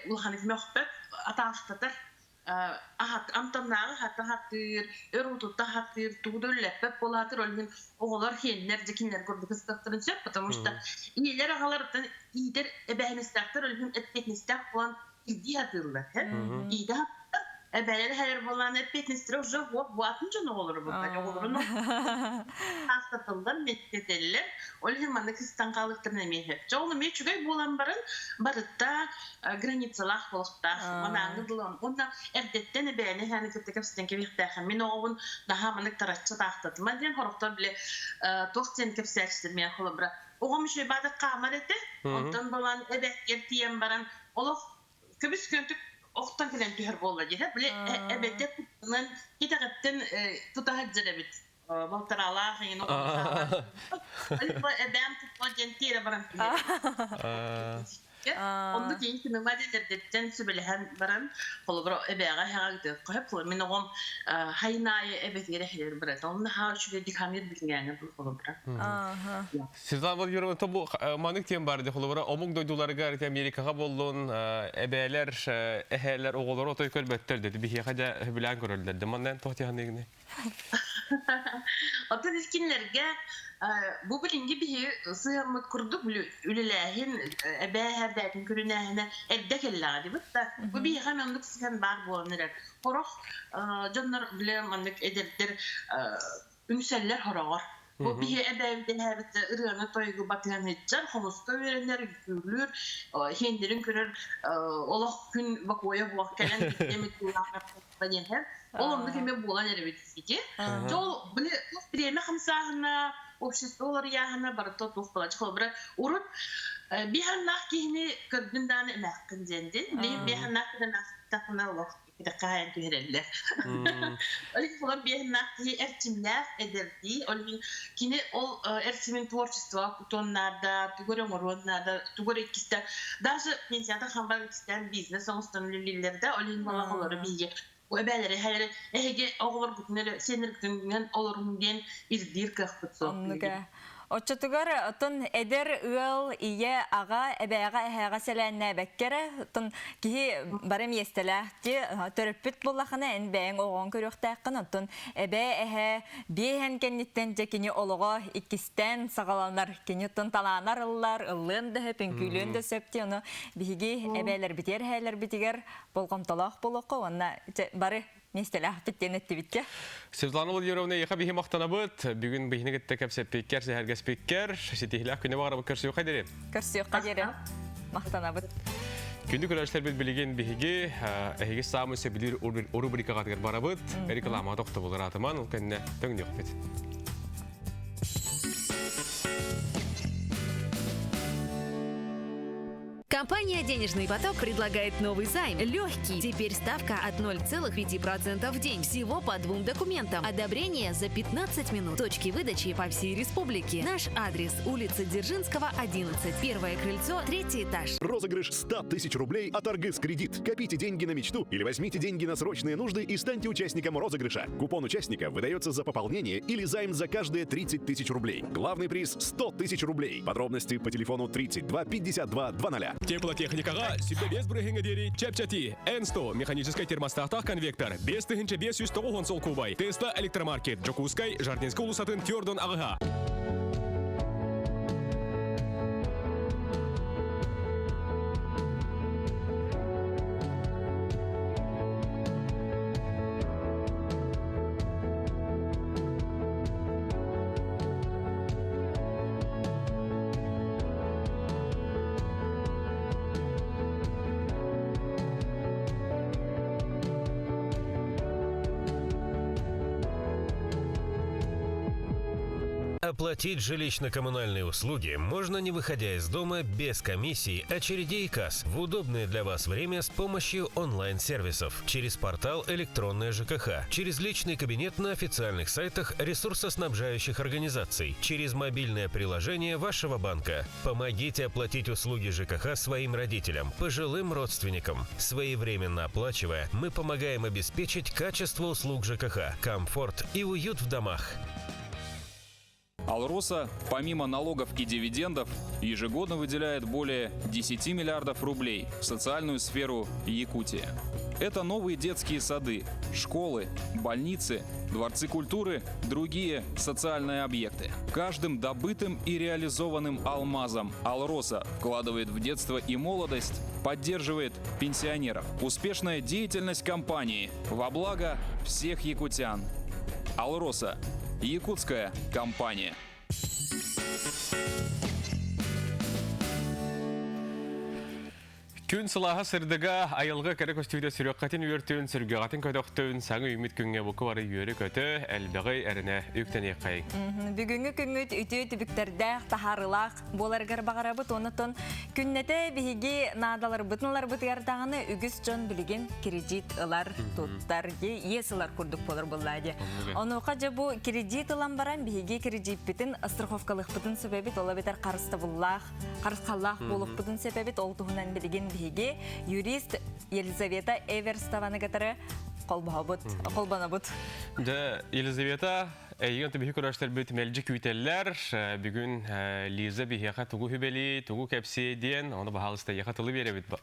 ұлған екіме ұқпәп атағықтатыр. Амтаннағы хатта хаттыр, өрутутта хаттыр, туғды өлләппәп болатыр, олмен оғылар хейінлер, жекінлер көрді қыстақтырын сөп, потому что инелер ағалардан идер әбәхіністақтыр, олмен әтпетіністақ болан иди хатырлар. Иди хаттыр, Эбелер хайр болан эпетнистре уже вот атын olur bu. Olurunu haftatıllar mettedeller. Olhin manı kistan kalıktırına mehep. Çoğunu meçugay bolan barıtta granitsalах bolukta. Mana angıdılan. Onda erdetten ebeli hani kıptıkapsıdan kebihtäxen. Men oğun daha manık taratçı taxtadım. Ben diyen horukta bile toğsen kepsəçtirmeye kolubra. Oğum şey badı kamar eti. Ondan bolan ebek ertiyen baran. Oluq köbüs köntük Oktan kilen tüher bolla diye. Bile ebette tuttuğundan kitaqetten tutahacıra bit. Baltaralar yine o. Ali bu ebem tutma gentire baran. Onda keyin ki madelerden sübelehen baran kolubra ebege hagdı. Hep men oğum haynayı ebetire heler barat. Onda ha şu dikamir bilgeni bu kolubra. Sizler bu yorumu tabu manik diyen bardı kolubra. Omuk doyduları garip Amerika'ya bollun ebeler eheler oğulları otoy kölbetler dedi. Bir hikaye bilen görüldü. Demandan tohtihan ne? Ata diskinlerge bu bilingi bir sığınmak kurduk ülelehin ebe her dertin kürünehine eddekelladı. Bu bir hemenlik sıkan var bu anılar. Horok canlar bile manlık ederdir ünseller horor. Bu bir ebevde her ırığına toygu bakılan etçer. Homusta verenler yükülür. Henderin kürür Allah gün bakoya bu akkelen demet kulağına patlayan her. Oğlum da kime bulan erebetisi. Çoğu bunu bireme hamsahına общество олар яһана барыта тухпалач холбра урут биханнах кихни кырдындан эмаккын зенди биханнах кыдынах тахна лох каен түһереллер олин холар биханнах ки эрчимнах эдерди олин кини ол эрчимин творчество тоннарда тугоремороннарда тугореккисте даже пенсияда хамбаркистен бизнес оңстанлыллерде олин балалары бие Bu ebeleri her ehge oğullar bütünleri senirgünden olurun gen irdir kahpıtsı. Oçatugar otun eder ıal iye ağa ebeğe eheğe selenne bekkere otun ki barem yestele ki törpüt bollakına en beğen oğun körüktəqqin otun ebe ehe bihen kennitten cekini oluğa ikisten sağalanlar keni otun talanar ıllar ıllığın da hepin küylüğün de söpti onu bihigi ebeler biter heler bitiger bolqamtalaq boluqı onna bari Nestelah bitten etti bitti. Sırtlanı ol yorumuna yıka bihi maqtana bıt. Bugün bihine gitti kapsep pekker, seherge spekker. Sitihlah günü bağırı bu kırsı yok kaderi. Kırsı yok kaderi. Maqtana bıt. Günlük öğrenciler bilbilgen bihigi. Ehigi sağımı sebilir o rubrika kadar bara bıt. Erikalama doktor olur atıman. O kendine dön yok bit. Компания «Денежный поток» предлагает новый займ. Легкий. Теперь ставка от 0,5% в день. Всего по 2 документам. Одобрение за 15 минут. Точки выдачи по всей республике. Наш адрес – улица Дзержинского, 11. Первое крыльцо, 3-й этаж. Розыгрыш 100 тысяч рублей от Аргыс Кредит. Копите деньги на мечту или возьмите деньги на срочные нужды и станьте участником розыгрыша. Купон участника выдается за пополнение или займ за каждые 30 тысяч рублей. Главный приз – 100 тысяч рублей. Подробности по телефону 32 52 20. Теплотехникаға сүпті без бірігіңі дері чәпчәті. N100 механическай термостақтақ конвектор. 5-509 сол кубай. Тесла электромаркет. Джокускай Жардинскі ұлысатын Тёрдон ағыға. Оплатить жилищно-коммунальные услуги можно, не выходя из дома, без комиссий, очередей и касс, в удобное для вас время с помощью онлайн-сервисов, через портал «Электронная ЖКХ», через личный кабинет на официальных сайтах ресурсоснабжающих организаций, через мобильное приложение вашего банка. Помогите оплатить услуги ЖКХ своим родителям, пожилым родственникам. Своевременно оплачивая, мы помогаем обеспечить качество услуг ЖКХ, комфорт и уют в домах. «Алроса» помимо налогов и дивидендов ежегодно выделяет более 10 миллиардов рублей в социальную сферу Якутии. Это новые детские сады, школы, больницы, дворцы культуры, другие социальные объекты. Каждым добытым и реализованным алмазом «Алроса» вкладывает в детство и молодость, поддерживает пенсионеров. Успешная деятельность компании во благо всех якутян. «Алроса» – якутская компания. Күн сылаға сырдыға айылғы кәрі көстүйді сүріққатын үйертін, сүргіғатын көдіқтін, саңы үміт күнге бұқы бары үйері көті, әлбіғай әріне үктен еққайын. Бүгінгі күнгіт үті түбіктердәқ, тахарылақ, боларғар бағарабыт, онытын күннеті бігі надалар бұтынлар бұтыярдағыны үгіз жон білген кредит ылар тұттар, есілар күрдік болар болады. Оны қажа бұл кредит ылан баран бігі кредит бітін, страховкалық бітін сөбәбіт, ола бітер қарыстабыллақ, қарысқаллақ болып бітін сөбәбіт, ол тұғынан білген юрист Елизавета Эверставаны қатары қолбанабыт. Елизавета, әйген түбі көрәштер бүт мәлжі күйтелер. Бүгін Лиза бейхеқа тұғу хүбелі, тұғу кәпсе ден, оны бағалысты еқа тұлы бере бүт ба?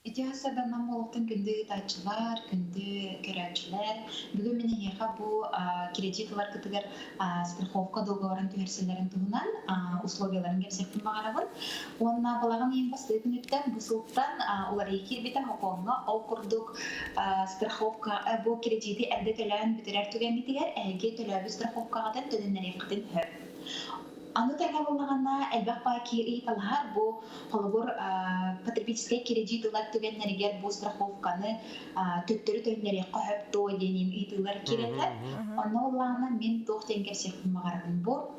Идеясыдан намолықтың күнді тачылар, күнді көрәтшілер. Бүгін мене еқа бұл кредитлар күтігер страховка договорын түйерселерін тұғынан условияларын кепсектің бағарабын. Онына балағын ең басты өтінеттен бұсылттан олар екі біті хоқонға ол құрдық страховка бұл кредиті әлді төләуін бітірер түгенметігер әйге төләуі страховкаға төлінер еқітін хөп. Аны тәңә болмағанна әлбәқ бай кері талғар бұл қолығыр потребительский кредит ұлар түгеннергер бұл страховканы төттірі төлінері қойып той денем үйтілер керетер. Оны олағына мен тоқтен керсектің мағарабын бұл.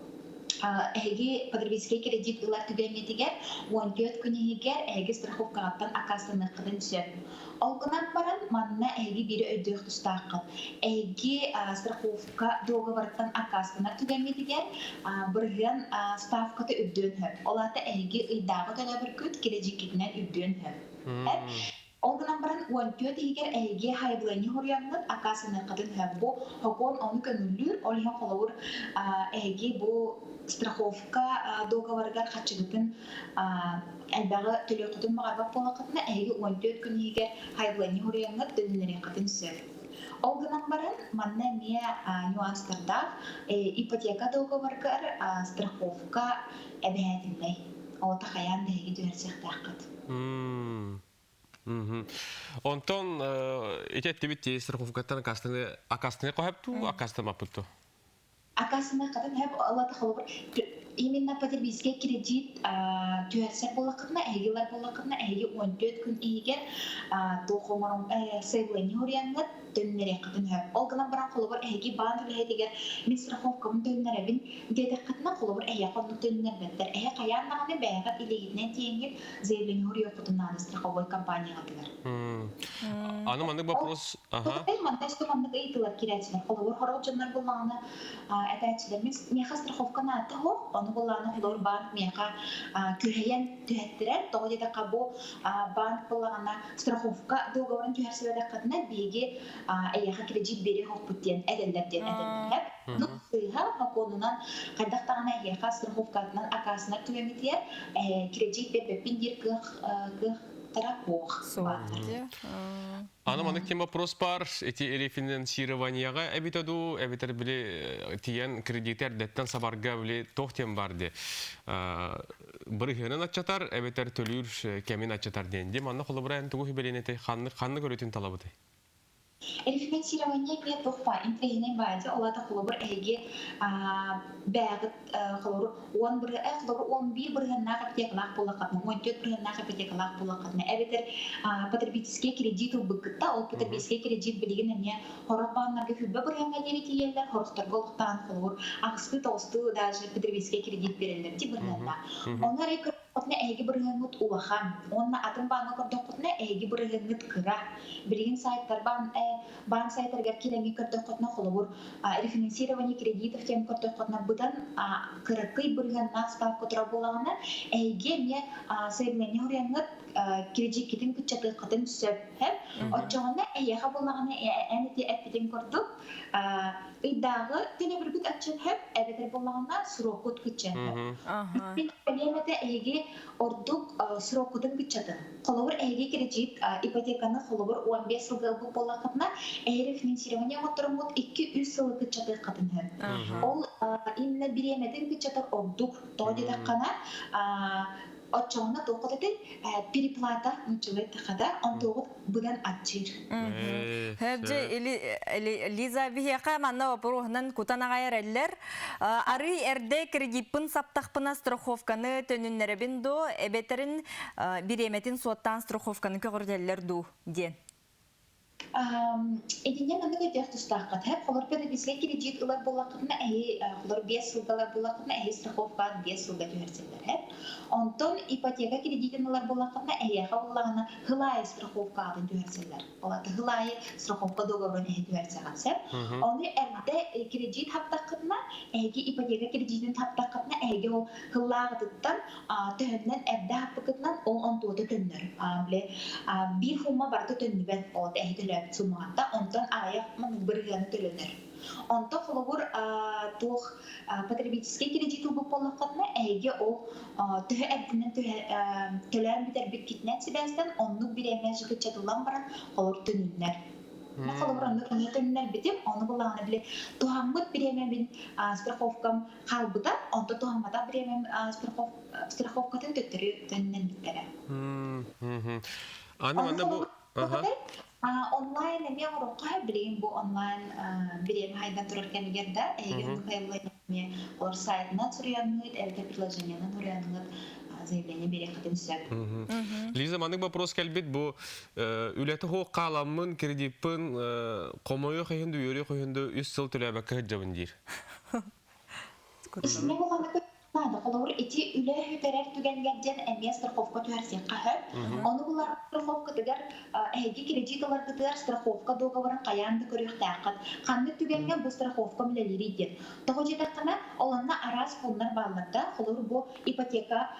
Әйге потребительский кредит ұлар түгенметігер 14 күнегер әйге страховкағаттан акастаны қыдын сөп. Олғынан баран манна әйге бері өйдөк тұстақын. Әйге страховка договорттан акастына түгенметігер бірген ставкаты өйдөн хөп. Олаты әйге ұйдағы төлі бір күт кредикетінен өйдөн хөп. Олғынан баран 14 егер әйге хайблайны хорянлық акасыны қыдын хөп. Бұл хоқон оны көнілір, олыған қолауыр әйге бұл страховка договоргар қатшығытын әлбәғы төлі құтын мағарбақ болақытына әйге 14 күн егер хайблайны хорянлық дөнілері қытын сөп. Олғынан баран манна не нюанстарда ипотека договоргар страховка әбәйтіндей. Олата қаян дәйге дөрсеқті ақыт. Онтон итетті бітті страховкаттан акастыны қойыпту, акастыны мапытту? Акасына қатын әп алаты қолыбыр. Именно потребительский кредит түйерсер болақытына, әйгелер болақытына, әйге 14 күн егер тоқымырым сәйгілені орянлар дөннері қатын әп. Олғынан баран қолыбыр әйге баған төлі әйдегер мен страховкамын дөннер әбін деді қытына қолыбыр әйе қонды дөннер бәттер. Әйе қаяннағаны бәйіғат илегетінен теңгер зәйгілені ория құтынады страховой компания ғатылар. Анымандық вопрос... Мандық ейтілер керәтілер. Қолыбыр хорал жонлар болмағаны әтәтілер. Меха страховканы аты хоқ, оны болағаны қолыбыр банк меха көрейен түйәттірер. Тоғы деді қабу банк болағына страховка договорын түйәрсілерді қатына бейге әйеға кредит бері хоқ бүттен әдәлдерден әдәлдер. Нұқ сыйға қонынан қайдақтағына әйеға страховкатынан акасына түйәметер кредит бәппендер күх Анамандық тем вопрос бар. Эти рефинансированияға әбитаду, әбитар біле тиян кредитер дәттен сабарға біле тоқтен барды. Бір ғынан атчатар, әбитар төлір кәмін атчатар денде. Манна қолы бұрайын тұғы хүбеленеті қанны көретін талабыды? Рефинансирование бе тоқпа, интрегінен бәді, олады қолыбыр әйге бәғыт қолыбыр 11 бірғанна қапетекалақ болақатына, 14 бірғанна қапетекалақ болақатына. Әбетер потребительский кредит бұқытта, ол потребительский кредит білеген әне қорық бағынларға хүбі бірғанға дереті елдер, қорықтарға олықтан қолыбыр, ақысты тоғысты даже потребительский кредит берелерді бірғанна. Онар әйгі әйге бірғанғыт улахан, онына атын бағына көрді құтына кытта эги бурыгынгыт кыра. Билигин сайттар бан сайттаргар киленги көртөккотна холобур рефинансирование кредитов тем көртөккотна бытан кырыкый бурыгынна ставка тура болагана эги мне заявление урянгыт кредит китин кытчаты кытын сөп хеп отчогона эяха болагана энити эпиден көрдүк ыйдагы тене бир бүт ачын хеп эбетер болагана срокут кытчан хеп проблемада эги ордук срокутун кытчаты колобур эги кредит ипотеканы колобур 15 жылга бу болакытна рефинансирование моторумут 2-3 жыл кытчаты кытын хеп ол именно биремеден кытчатар ордук тоодидаккана отчоғына тоқыдады переплата мүчілет тақада он тоғыд бұдан атчыр. Хөбжі Лиза бихеқа манна опырухынан кутанағайыр әлілер. Ары әрде кредитпін саптақпына страховканы төніннеребін до, әбетерін биреметін суаттан страховканы көгірделер ду ден. Эдинен аны көтөк тустакка тап холор перебизге кредит улар болакытна холор 5 жылдалар болакытна страховка 5 жылда төһәрселәр хәп онтон ипотека кредитин улар болакытна ха буллагына хылай страховка атын төһәрселәр олар хылай страховка договорын төһәрсәгән сәп аны әрдә кредит хаптакытна ипотека кредитин хаптакытна ул хыллагыттан төһәрнән әрдә хапкытнан ол онтоды төннәр бле бир хума барды төннән ол суммата онтон аяк мыңбырганы төлөнөр. Онтон холобур тух потребительский кредит улуп болакатна эге ол төһө эрдинен төлөр битер бит китнен сибестен онну биреме жыгычатылан баран холор төнүннөр. Холобур онну төнүннөр битип оны булаганы биле тухаммыт биреме бин страховкам халбыта онто тухаммата биреме страховкатын төттөрү төнүннен биттере. Аны бу онлайн мен урукка билем бу онлайн билем хайдан тураркен герда эгер кайбылайме ор сайтына турянмыт элде приложениянан турянмыт заявление берекатын сөп. Лиза, манык вопрос келбит бу үлети хо каламын кредитпин комойо хыйынды үйөрү хыйынды 3 жыл төлөбөккө жабын дир. Исне болганы да холор эти үле хөтөрөр түгенгенден эмес страховка төһәрсен кахып оны булар страховка дигәр эги кредитлар дигәр страховка договорын каянды көрүктәкыт канны түгенген бу страховка милелери дит тогыжыдакына олонна арас пулнар балларда холор бу ипотека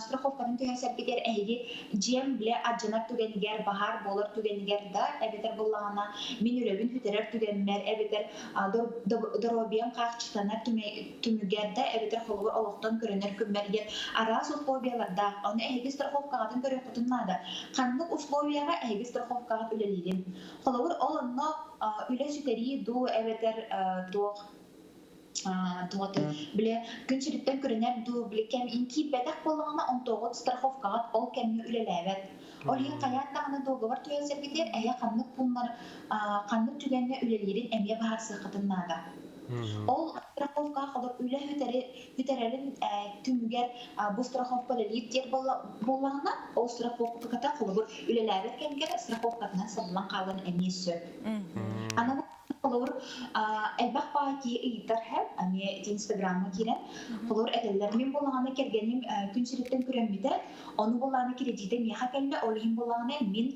страховканы төһәрсен битер эги жем биле аҗынак түгенгер бахар болор түгенгер да эбетер буллагана мин үлебин хөтөрөр түгенмер эбетер доробиям кахчытанар түмүгәрдә эбетер холор оқтан көрінер көммерген арас условияларда, оны әйгі страховкағатын көрі құтыннады. Қанлық условияға әйгі страховкағат үлелерін. Қолауыр ол онно үле сүтері ду әветер туғаты. Біле күншіліктен көрінер ду біле кәм инки бәдәк болғана он тоғыт страховкағат ол кәмі үлеләвет. Ол ең қаяттағаны доғывар түйәсергедер әйе қанлық бұлнар қанлық түгенне үлелерін әме бағарсы құтыннады. Ол страховка холор үле хөтәрәрен түмүгәр бу страховка лип дер боллагына ол страховката холор үлеләр кенгәр страховкадан сылган калган эмиссө. Аны холор элбак баки ыйтар һәм аны Инстаграмга кирен холор әдәлләр мен боллаганы кергәнем күнчелектән күрәммидә аны боллаганы кредиты миха кәлдә ол һин боллаганы мин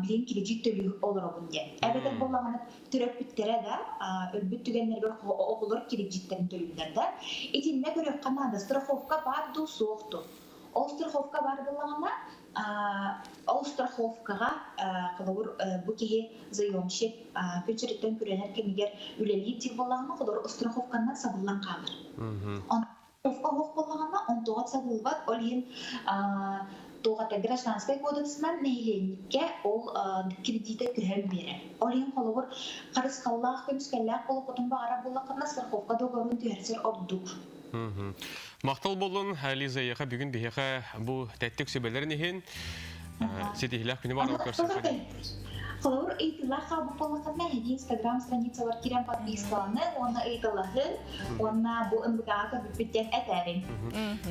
билен кредит төлү олар бунда. Әбәдән боллаганы төрөп биттерә дә өлбүт түгәннәр олар кредиттерин төлүләрдә. Итинне көрөк канада страховка бар ду сокту. Ол страховка бар булганда, ол страховкага кылыр бу кеге заемщик күчерден күренер кемигер үлели дип булганда, кылыр страховкадан сабылган калыр. Он страховка булганда, он тоғат сабылбат, ол ен тоғата гражданский кодексынан нейленникке ол кредиты күрәм бере. Ол ен кылыр карыскаллах көмскәлләр болуп отынба ара булганда страховка договорын төһәрсер ордук. Мақтал болын, Лиза, яқа бүгін бейеқа бұл тәттік сөбелерін ехен сетихилақ күні бар көрсеткен. Қолауыр ыйтылаға бұл болықына Инстаграм страницалар керен подпискаланы, оны ыйтылағы, оны бұл ұнбығаға бүттен әтәрін.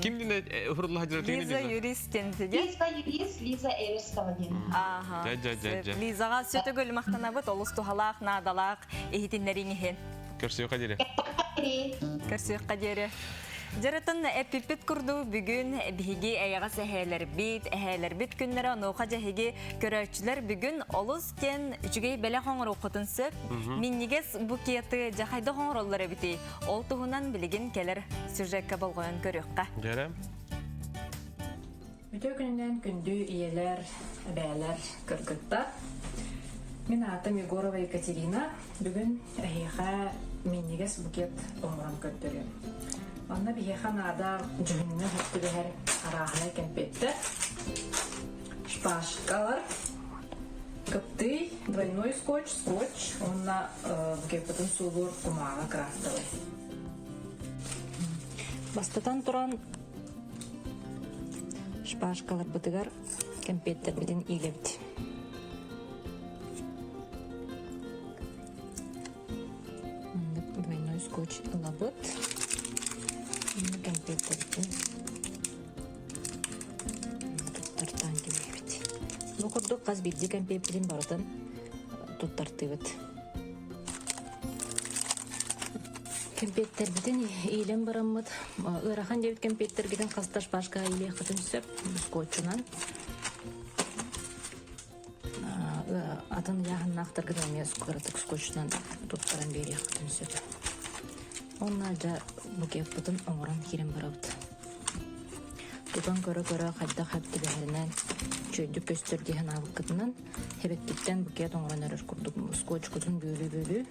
Кімден ұфырылыға жүретігін? Лиза юристен деді? Лиза юрист, Лиза Эверскава деді. Лизаға сөті көлі мақтана бұд, олыс тұхалақ, надалақ, ехетінлерін ехен. Көрсеуға дере. Көрсеуға дере. Жаратын эппипит курду бүгүн биһиги аяга сэхэлер бит күннәре нуха жаһиги көрөчүлөр бүгүн олус кен үчүгей беле хоңор окутун сөп миннигес букеты жахайда хоңороллар бити ол туһунан билигин келер сюжетке болгон көрөккө. Жарам. Өтө күнүнөн күндү иелер, бәлер кыргыттар. Мен атым Егорова Екатерина. Бүгүн эхиха миннигес букет омурам көттөрөм. Анна бихиха нада жүгүнүнө хөттүбэхэр арахана кемпетте. Шпажкалар, кыпты, двойной скотч, онна букеттин суулур кумага крафтылы. Бастатан туран шпажкалар бытыгар кемпеттер биден илебит. Двойной скотч лабыт. Кемпеттер биден туттартан келебит. Нукурдук каз бидди кемпеттерин барытын туттартыбыт. Кемпеттер биден илем бараммыт. Ырахан дебит кемпеттер биден касташ башка иле кытын сөп скотчунан. Атын яһын нактыргыда эмес кыртык скотчунан туттаран бери кытын сөп. Онна жа букет бутун оңорон кирен барабыт. Тутан көрө кайда хатты бәренен чөйдүк көстөр деген алып кытынан хебеттиктен букет оңорон өрөш курдук скотч кутун бөлү.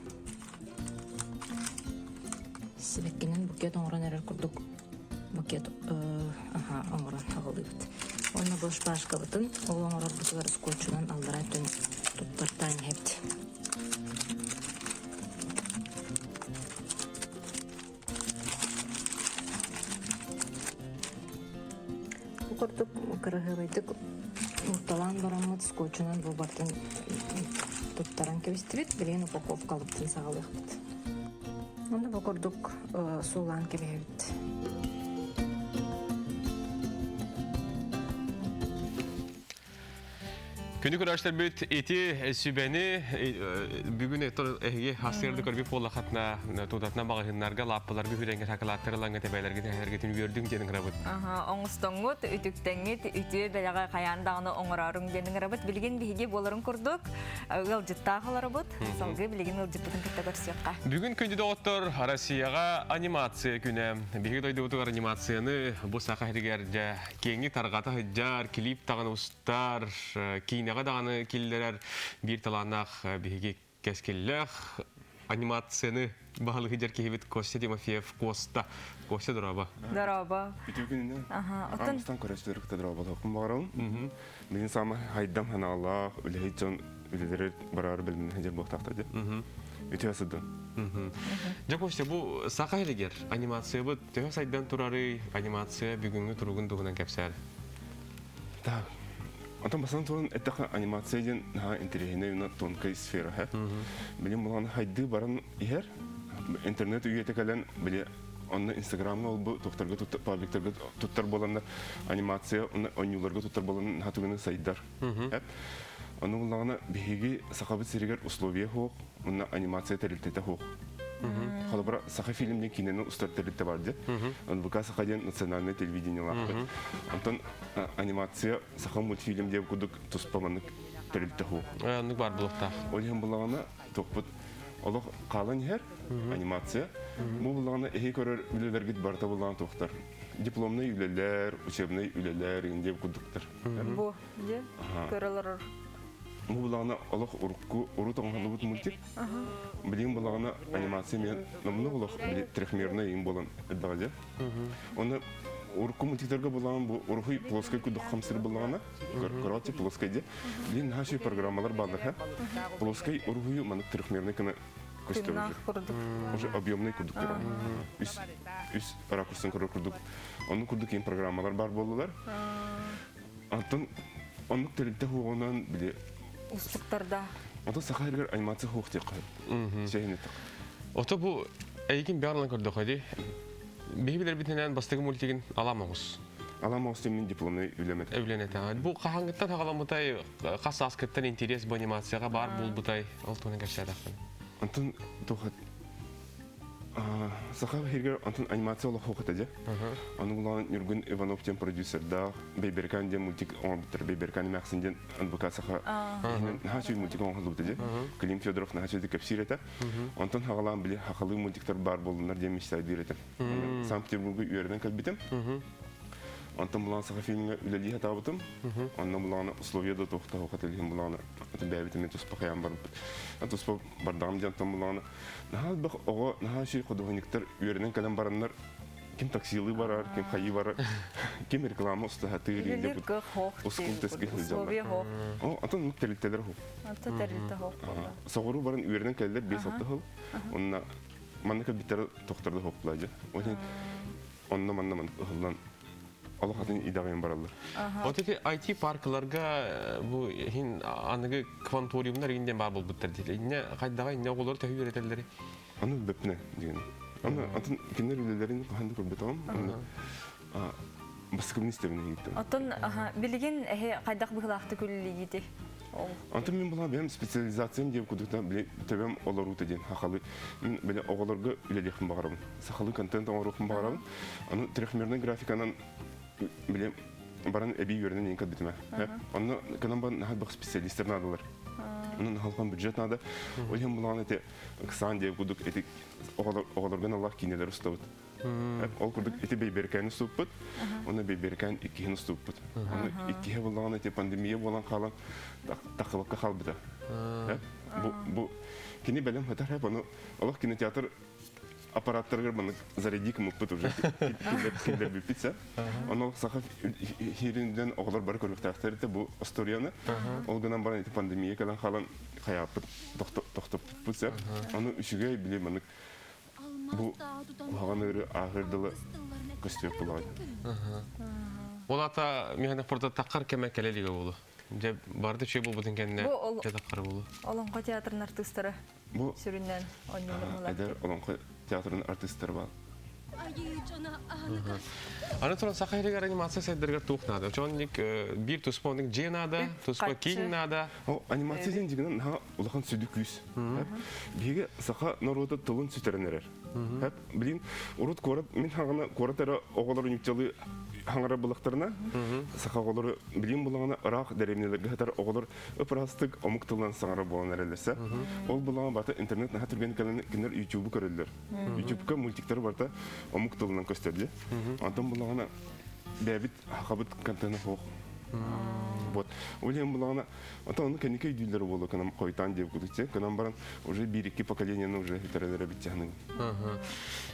Себеккенен букет оңорон эрер курдук букет оңорон агылыбыт. Онна бош башка бутун ол оңорор бутугар скотчунан алдыра түн туттартан хепти. Курдук кырыгыбайдык урталан барамыт скотчунан бу бартын туттаран кебистибит билен упаковка алыптын сагалыхпыт. Онда бокордук суулан кебебит. Күнү көрөштөр бүт эти сүбени бүгүн эге хасырды көрбүп боллакатна тудатна багыннарга лаппалар бүһүреңге такалаттырыланга тебелерге тегергетин көрдүң денин рабыт. Оңустоңут үтүктеңит үтү белага каяндагыны оңорорун денин рабыт билген биһиги болорун курдук. Ылжыттагылар рабыт. Салгы билген ылжыттын кытта көрсөккө. Бүгүн күндү доктор Россияга анимация күнү. Биги дойду утугар анимацияны бу сахаригерде кеңи таргата хыжар, клип тагын устар, Нага даганы киллерер бир таланах биги кескиллех анимацияны баһалыгы жеркебит Костя Тимофеев Костя дораба. Дораба. Бүтүгүнү. Астан көрөчтөр дораба токун барам. Мен сама хайдам ханалла үлейчон үлелер барар билмин жер боктактады. Үтөсөдү. Жакоште бу сакайлыгер анимация бу төһө сайдан турары анимация бүгүнгү туругун дугунан кепсер. Так. Антон басан тон это анимация интересная тонкая сфера. Билим булган хайды баран ихер интернет үйете калан биле онны инстаграмна ол бу токторго пабликтерге туттар болгандар анимация онюларга туттар болгон хатыгыны сайдар. Аны булганы биги сахабы сиригер условия хок, онна анимация терилтете хок. Халбара саха фильмден киненин устаттырыты барды. Он бука сахаден национальное телевидение лапты. Антон анимация саха мультфильм деп кудук туспаманык терилте ху. Аны бар булыкта. Олем булагана топпут. Олох калан хер анимация. Бу булагана эхи көрөр үлелерге барта булаган токтар. Дипломный үлелер, учебный үлелер деп кудуктар. Бу де көрөлөр. Бу булагана олох уру тоңган бут мультик. Билим булагана анимация мен намны олох трехмерный им болон эдбаде. Оны урку мультиктерге булаган бу урухи плоской кудук хамсыр булагана. Короче, плоской де. Билин наши программалар бардыр. Плоской урухи маны трехмерный кына костюм. Уже объемный кудук. Үс ракурсын кудук. Onun kurduk in programmalar бар болдылар. Антон onun терилте хугонан биле устуктарда. Ото сахайгер анимация хук деп кой. Шейнет. Ото бу эйгин барлыгын көрдүк хadi. Бейбилер битенен бастыгы мультигин аламагыз. Аламагыз мен дипломный үлемет. Эвленет. Бу кахаңгыттан тагаламытай касаскыттан интерес бу анимацияга бар булбутай алтын кашадакын. Антон тохат Сахав хергер антон анимация олох хохот эже. Аны булан Юрген Иванов тем продюсер да Бейберкан дем мультик он битер Бейберкан максинден адвокат саха. Хачу мультик он халып эже. Клим Федоров на хачу капсирета. Антон хагалан биле хакылы мультиктер бар болдулар дем мечтай дирете. Санкт-Петербургу үйренен калбитем. Антон булан саха фильмге үлели хатабытым. Анна булан условияда тохта хохот элген булан бәбитеме туспахаян бар. Туспа бардам жантан булан. Нахал бах ого нахал ши художниктер үйренен калан бараннар ким таксилы барар, ким хайы барар, ким реклама устахаты ринде бут. Ускунтески хылжалар. О, антон телителер хо. Антон телите хо. Согору баран үйренен каллер 5 атты хыл. Онна манныкы битер тохтарды хоплажы. Онна хылдан Аллахатын идагын баралар. Вот эти IT паркларга бу хин аныгы кванториумнар инден бар болбуттар дейли. Инне кайдагы инне оголор төгүп беретелери. Аны бепне деген. Аны атын кинер үлелерин ханды көрбөтөм. Баскымнистевне гиттем. Атын билген кайдак быгылакты күллигити. Антон мен була бем специализациям деп кудукта биле төбем олорут деген хакалы. Мен биле оголорга үлелехим багарам. Сахалы контент оңорухым багарам. Аны трехмерный графиканан биле баран эби үйренен энка битме. Аны канан бан хабак специалисттер надылар. Onun halkın büdjet nada. Oyun bulan ete kısan diye kuduk ete oğlargan Allah kineler ustavut. Ol kuduk ete beyberken ustavut. Onu beyberken ikihin ustavut. Onu ikihe bulan ete pandemiye bulan kalan takılakka kalbıda. Bu kini belim hatar hep onu Allah kine tiyatr аппараттарга баны зарядик мукпут уже килдер бипитсе. Оны сахав хиринден оглар бар көрүктәктәрдә бу историяны олганан бар пандемия калан халан хаяпыт токтоп бутса. Аны үчүгә биле маны бу хаганыры ахырдылы көстөк булган. Олата механа порта таккар кеме келелиге болу. Же барды чөй болбутун кенне жадаккар болу. Олонко театрдын артисттары сүрүнөн ойнолор. Адер олонко театрдын артисттары бар. Аны туран сахайрыгар анимация сайдыргар тухнады. Очонник бир туспондик женада, туспа киннада. О, анимация дегенен на улахан сүдүк күз. Биге саха народа тылын сүтеренер. Хеп, билин, урут корат, мен хагына коратара оголор нүктелы хаңара булактарына, саха оголор билин булагына рах деревнелерге хатар оголор ыпрастык омуктылан саңара болан элесе. Ол булаган бата интернетне хатырген кинер YouTube көрөлөр. YouTube'ка мультиктер барта омуктылынан көстөрдү. Антон булагына бәбит хабыт контент хок. Вот. Уильям булагына антон кенеке үйдүлөр болду, канам койтан деп кудуче, канам баран уже 1-2 поколенияны уже итерелер битчаны.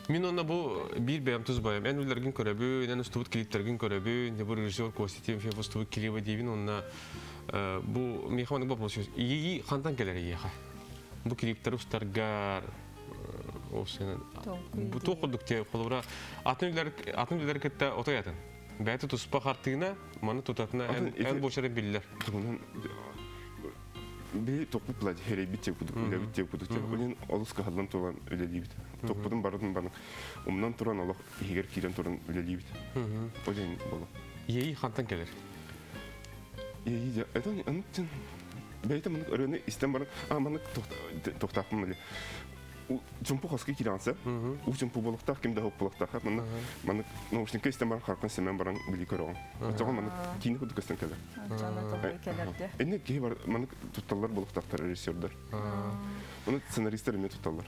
Мен онда бу бир бәм туз баям. Эн үлләргән көрәбү, эн устубут клиптерген көрәбү, не бу режиссер Коститин фе устубут клипы дивин онна бу механик вопрос. Ии хантан келер ияха. Бу клиптер устаргар осен. Бу токудук те холора атын үлләр кетте отоятын. Бәйті тұспа қартығына, маны тұтатына ән бошары білілер. Бей тоқпы бұлады, хәрей біттеп күдік, үлі біттеп күдік. Олен олысқа қалдан тұрған үлелей біт. Тоқпыдың барудың барның. Умнан тұран олық егер кейден тұран үлелей біт. Олен болу. Ейі қантан келер? Ейі де, әйтон, әніктен бәйті мұнық өрені істен барың, маңық тоқтақпын мүлі. Чумпу хаски киранса, у чумпу болуктак кимде хоп болуктак. Мен наушники истемар харкан семен баран били көрөм. Ачага мен кийини кудук көстөн келе. Эне ки бар мен тутталар болуктактар режиссерлер. Муну сценаристтер эме тутталар.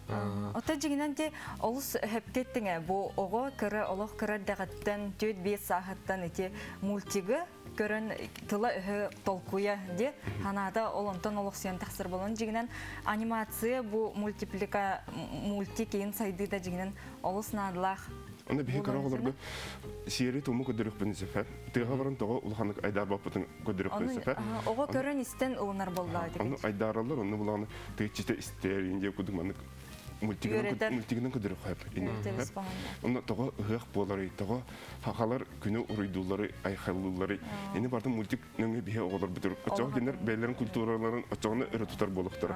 Ата жигинен де олус хептеттиңе бу ого кыра олох кыра дагаттан 4-5 сааттан эти мультиги көрөн тыла толкуя де ханада олонтон олоксен тахсыр болон жигинен анимация бу мультикин сайды да жигинен олуснадылах. Аны бие караголорду сири тому көдөрүк бензефе. Тыга баран тога улханык айдар бапытын көдөрүк бензефе. Ого көрөн истен улунар болду деген. Аны айдарлар аны буланы тыгчите истер инде кудуманы мультигинен көдөрүк хайп. Аны тога хык болары, тога хакалар күнү уруйдулары, айхаллулары. Эни бардым мультик нөңө бие оголор битер. Ачак кинер бейлерин культураларын ачагына өрөтүтөр болуктар.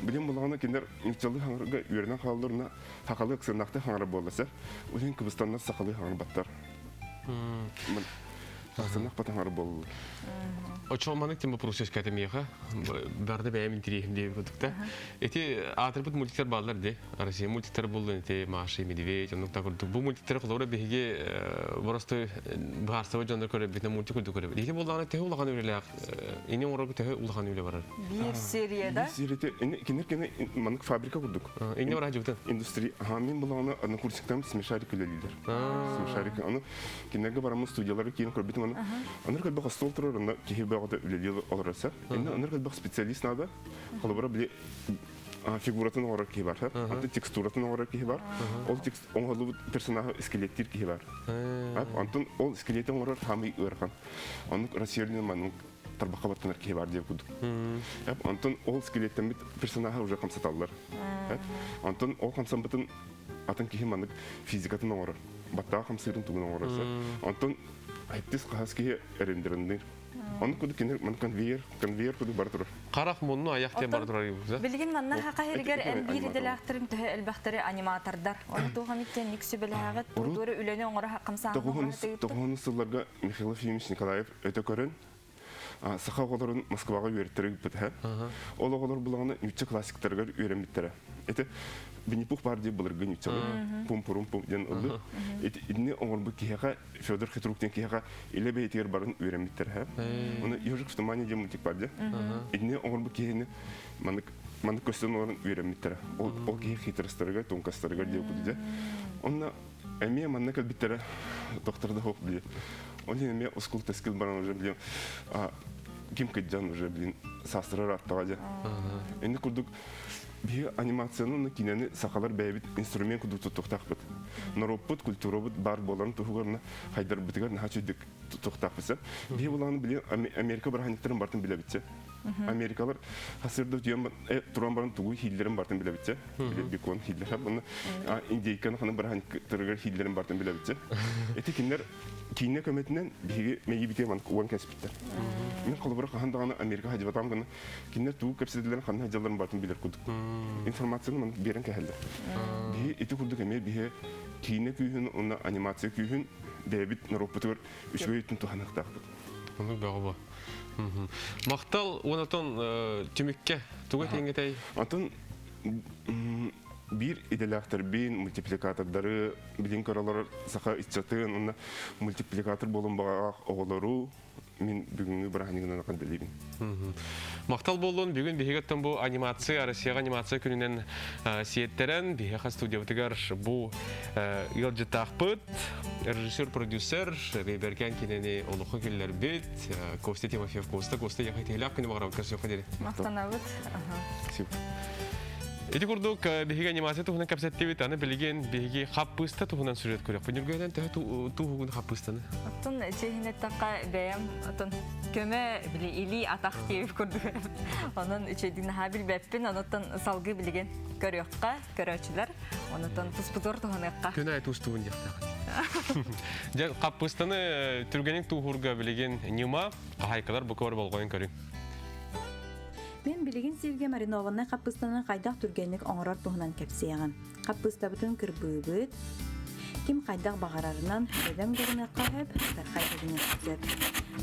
Билим буланы кинер ничалы хаңырга үйрөнөн халларына хакалы ксынакты хаңыр болса, улен Кыргызстандан сакалы хаңыр баттар. Тасынақ батаңар болу. Очолманык тем вопрос катемеха. Барды бәйем интерьем деп көтүктә. Эти атрибут мультиктер баллар де. Россия мультиктер булды те Маша Медведь, нукта көрдүк. Бу мультиктер кылары беге просто барсава жандар көрөп битне мультик көрдүк көрөп. Эти булганы те улаган үлеләк. Ине орып те улаган үле бар. Bir seriyada. Серите кинер манык фабрика курдук. Ине бар жуктан. Индустрия. Мен булганы однокурсниктан смешарик үлелилер. Смешарик. Аны кинерге барамыз студиялары кийин көрбүт аны. Аныр көлбөк стол турар, анда кихи багыта үлелил оларса. Аныр көлбөк специалист нада. Холобара биле фигуратын орак ки бар, анда текстуратын орак ки бар. Ол текст оңголу персонажы скелеттер ки бар. Антон ол скелеттен орак хамы өркан. Аны Россиянын манын тарбака баттанар ки бар деп күдүк. Антон ол скелеттен бит персонажы уже камсаталлар. Антон ол камсамбытын атын ки манын физикатын орак. Баттаа камсырын тугун ораса. Антон айтыс каски эрендерендер. Аны күдүк кинер мен конвейер күдүк бар турар. Карак мунну аяктан бар турар юза. Билген манна хака хергер элбири делактерин төһө элбахтары аниматордар. Оны туган иттен никсе белагат турдуры үлөнө оңора хакымсан. Тогон сылларга Михаил Ефимович Николаев өтө көрөн. Саха голорун Москвага үйрөттөрүп битә. Ол голор булаганы үчө классиктарга үйрөнмиттер. Эте Винни-Пух бар деп булырга нүчө. Пум-пум ден олду. Эти инне оңорбу киһага Федор Хитруктен киһага иле бейтер барын үйрөнмиттер. Уну Ёжик в тумане деп мультик бар. Инне оңорбу киһини маны көстөн орун үйрөнмиттер. Ол киһи хитрастарга, тонкастарга деп кудде. Онна эме манна калбиттер докторда хоп били. Он эме оскул тескил баран уже били. Ким кыджан уже блин састрар аттага. Энди курдук би анимацияны кинени сакалар бәйбит инструмент куду токтакпыт. Нароппут культуробут бар боларын тугурна хайдар битигер нахачыдык токтакпыса. Би буланы биле Америка барханиктарын бартын биле битсе. Америкалар хасырды дүйөн туран барын тугу хиллерин бартын биле битсе. Биле бикон хиллер хап буны индейканы ханы барханиктарга хиллерин бартын биле битсе. Эти кинер кине көмөтүнөн биги меги бите ман уан каспиттер. Мен колбора хандаганы Америка хажыбатам гына кинер тугу кепседилерин ханы хажаларын бартын билер кудук. Информацияны мен берен кәһәлдер. Би ите курдук эме би кине күйүн, уна анимация күйүн дебит нароппутур үчөйүтүн туханактак. Аны багыба. Мактал онотон түмүккө тугу теңгетей. Антон бир иделактар бин мультипликатордары билин көрөлөр саха иччатын уна мультипликатор болонбага оголору мен бүгүнгү браханигынан акан билебин. Мактал болдун бүгүн бигеттен бу анимация, Россия анимация күнүнөн сиеттерен биха студиябытыгар бу йолжытакпыт, режиссер, продюсер, Рейберген кинени олуху келлер бит, Костя Тимофеев Костя яхайтелак күнү багырап көрсөк кадери. Мактанабыт. Эти курдук биһиге анимация тухунан капсеттебит, аны билген биһиге хаппыста тухунан сүрөт көрөк. Бунюргенен тухугун хаппыстаны. Аттын чехинеттакка бәям, аттын көмө били или атак деп көрдүк. Анын үчөйдүн хабил бәппин, анаттан салгы билген көрөккө, көрөчүлөр. Анаттан туспутор тухунакка. Күнай тустуун жактагы. Жа хаппыстаны түргенин тухурга билген нима, кайкалар бу көр болгон көрүн. Мен билеген Сергей Маринованы қаппыстанын қайдақ түргенлік оңырар тұғынан кәпсейған. Қаппыстабытын кірбөбіт, кем қайдақ бағарарынан өдем көріне қағып, тарқай көріне күзет.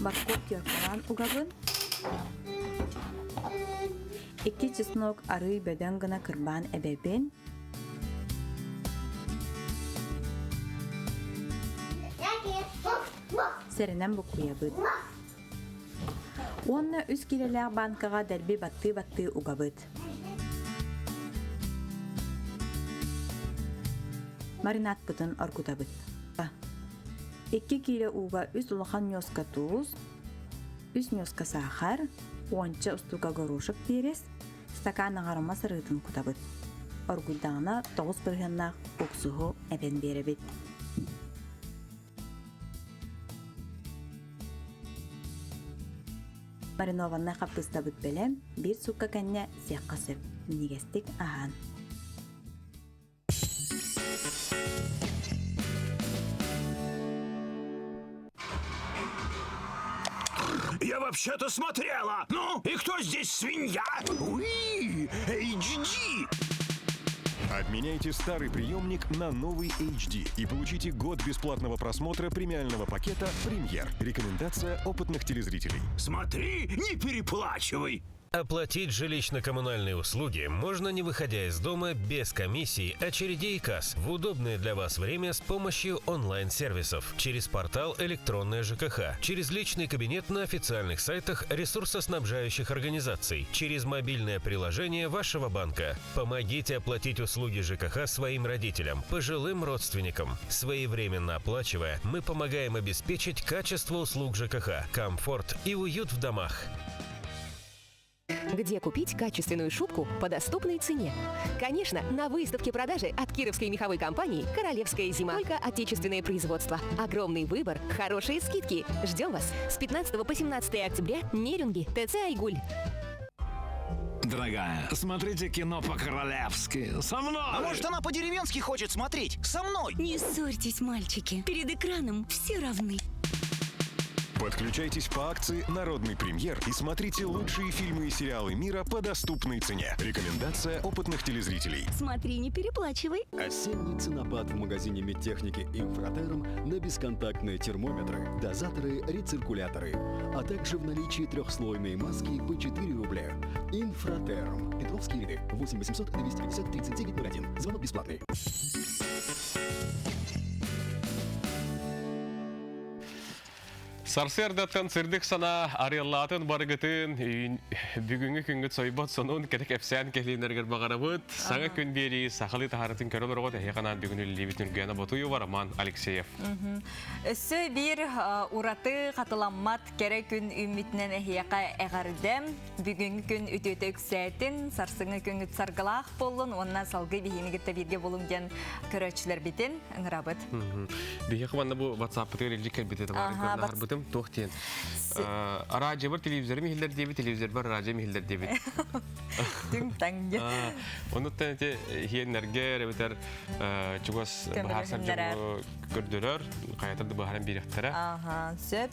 Баркоп керкалан ұғабын. 2 чеснок ары бөден гына кірбан әбәбін. Сәрінен бұқуябыд. Онна үз келелер банкаға дәрбі батты уғабыд. Маринат бұтын оргутабыд. 2 келе уға үз улахан мёска туз, үз мёска сахар, 10 устуга горошек перес, стакан ағарыма сырытын кутабыд. Оргудағына 9 біргеннақ ұқсуғу әбен беребід. Маринованна қапыстабыт бөлем, бір сукка кәнне сек қасып, мінегестік аған. Я вообще-то смотрела! Ну, и кто здесь свинья? Уи, HD! Меняйте старый приемник на новый HD и получите год бесплатного просмотра премиального пакета «Премьер». Рекомендация опытных телезрителей. Смотри, не переплачивай! Оплатить жилищно-коммунальные услуги можно, не выходя из дома, без комиссий, очередей и касс, в удобное для вас время с помощью онлайн-сервисов, через портал «Электронная ЖКХ», через личный кабинет на официальных сайтах ресурсоснабжающих организаций, через мобильное приложение вашего банка. Помогите оплатить услуги ЖКХ своим родителям, пожилым родственникам. Своевременно оплачивая, мы помогаем обеспечить качество услуг ЖКХ, комфорт и уют в домах. Где купить качественную шубку по доступной цене? Конечно, на выставке продажи от Кировской меховой компании «Королевская зима». Только отечественное производство. Огромный выбор, хорошие скидки. Ждем вас с 15 по 17 октября. Нерюнги, ТЦ «Айгуль». Дорогая, смотрите кино по-королевски. Со мной! А может, она по-деревенски хочет смотреть? Со мной! Не ссорьтесь, мальчики. Перед экраном все равны. Подключайтесь по акции «Народный премьер» и смотрите лучшие фильмы и сериалы мира по доступной цене. Рекомендация опытных телезрителей. Смотри, не переплачивай. Осенний ценопад в магазине медтехники «Инфратерм» на бесконтактные термометры, дозаторы, рециркуляторы, а также в наличии трехслойные маски по 4 рубля. «Инфратерм». Петровские ряды. 8 800 250 3901. Звонок бесплатный. Сарсердаттан сырдык сана арыяллатын барыгытын бүгүнгү күнгү сойбот сонун кетек эпсен келинергер багарабыт саңа күн бери сахалы тахарытын көрө борго тахыканан бүгүн либит нүргөна ботуй бар Роман Алексеев. Өссө бир ураты катыламмат керек күн үмүтүнөн эхияка эгардем бүгүнгү күн үтөтөк сәтин сарсыңы күнгү саргалах болун онна салгы бихинигитте бирге болунган көрөчүлөр битин ыңырабыт. Бихи кванда бу WhatsApp тегелик битет бар бутым тохтен. Радио бар телевизор михилдер дебит телевизор бар радио михилдер дебит. Дүң таңга. Онуттан те хиеннерге ребетер чугас бахарсам жоо көрдөлөр каятырды бахаран биректера. Сөп.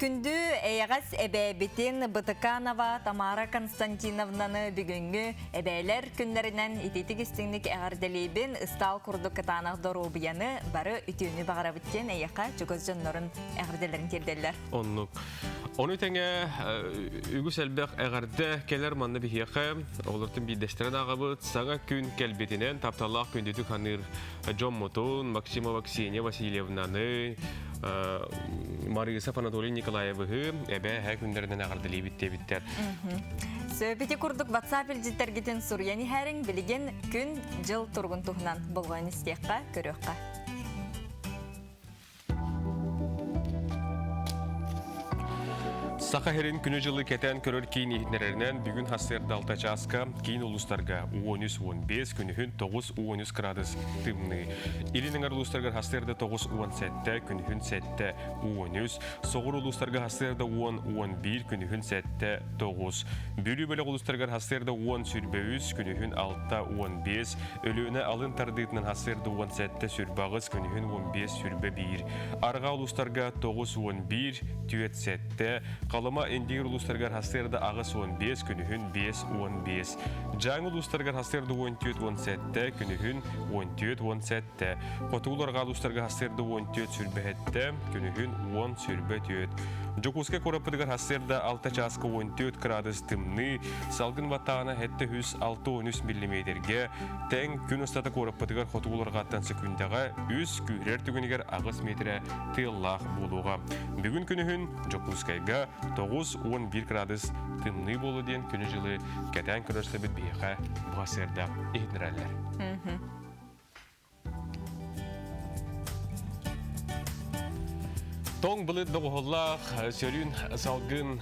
Күндү эягас эбебитин Бытыканова Тамара Константиновнаны бүгүнгү эбелер күннәреннән итетик истиңник әгәрделебин ыстал курдук катанак доробияны бары үтүнү багарабыттен эяка чугас жоннорун әгәрделерин терделләр. Оннук. Onu tenge ügüs elbək əğərdə kelər manna bihiyəqə, olurtun birdəşdirən ağabıt, sana gün kəlbetinen taptalaq gündüdük hanır John Motun, Maksimova Kseniya Vasilyevnanı, Marisa Anatoliy Nikolayevı, əbə hər günlərdən əğərdəliyi bittər. Сөбеті күрдік WhatsApp елжеттер кетен Сурьяни әрің білген күн жыл тұрғын тұғынан болғайын істеққа көріққа. Сақахерин күні жылы кетен көрір кейін ехінерерінен бүгін хасырды 6 часка кейін ұлыстарға 13-15 күнігін 9-13 градус тымны. Илінің ұлыстарға хасырды 9-17 күнігін 7-13, соғыр ұлыстарға хасырды 10-11 күнігін 7-9, бөлі бөлі ұлыстарға хасырды 10-13 күнігін 6-15, өліні алын тардығынан хасырды 17 сүрбағыз күнігін 15-1, арға ұлыстарға 9-11 түйет-7, Қалыма эндигер улустаргар хастерді ағыс 15 күнігін 5-15. Жаң улустаргар хастерді 14-17 күнігін 14-17. Қотуыларға улустаргар хастерді 14 сүрбәхетті күнігін 10 сүрбәтет. Жокуска корапыдыгар хастерді 6 часка 14 градус тымны, салгын ваттағына хетті 6-13 миллиметрге, тәң күн ұстаты корапыдыгар қотуыларға аттансы күндаға 3 күйрер түгінігер ағыс метрі тыллақ болуға. Бүгін күнігін Жокускайға 9-11 градус тымны болу ден күні жылы кәтән көрірсі біт бейіға бұғасырда ехінірәлер. Тоң бұлыт бұғылақ, сөрін салғын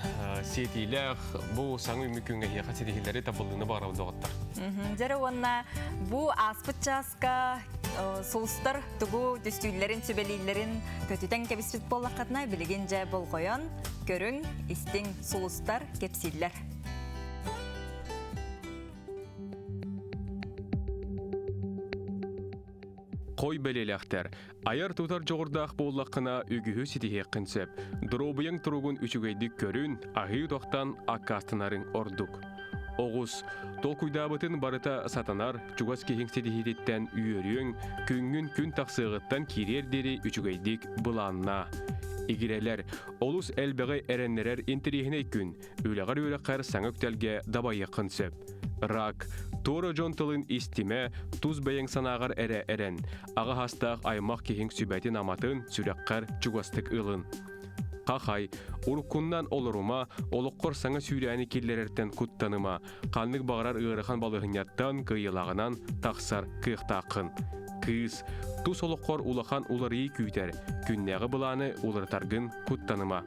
сетейләқ, бұл саңы үмікінгі еқа сетейлері табылыны бағырауды оғыттар. Жәрі онна бұл аспыт жасқа соғыстар тұғу дүстүйлерін, сөбелейлерін көтітен кәбіспет болаққатына білген жай бол қойын, көрің, істің соғыстар кепсейлер. Қой бәлеләқтер. Аяр тұтар жоғырдақ болаққына үгігі сетеге қынсеп. Дұробыяң тұрғын үшігейдік көрін, ағы доқтан аққастынарын ордық. Оғыз, толкуйдабытын барыта сатанар, чугас кехеңседихететтен үйеріен, күнгін күн тақсығыттан кирердері үчігейдік бұланна. Игирелер, олус әлбәғі әрәннерер интерегіне күн, өліғар өліқар саңөктелге дабайы қынсып. Рак, торы жонтылын истиме, туз бәйін санағар әрі әрін, аға хастақ аймақ кехең сүбәтін аматын сүрәққар чугастық ылын. Қақай, ұрыққыннан олырума, олыққор саңа сүйрәні келлерерттен құттаныма, қанлық бағарар ұғырыған балығыняттан күйелағынан тақсар қиықтақын. Кыз, тұс олыққор улахан уларыйы күйтер, күннәғы бұланы улыртарғын құттаныма.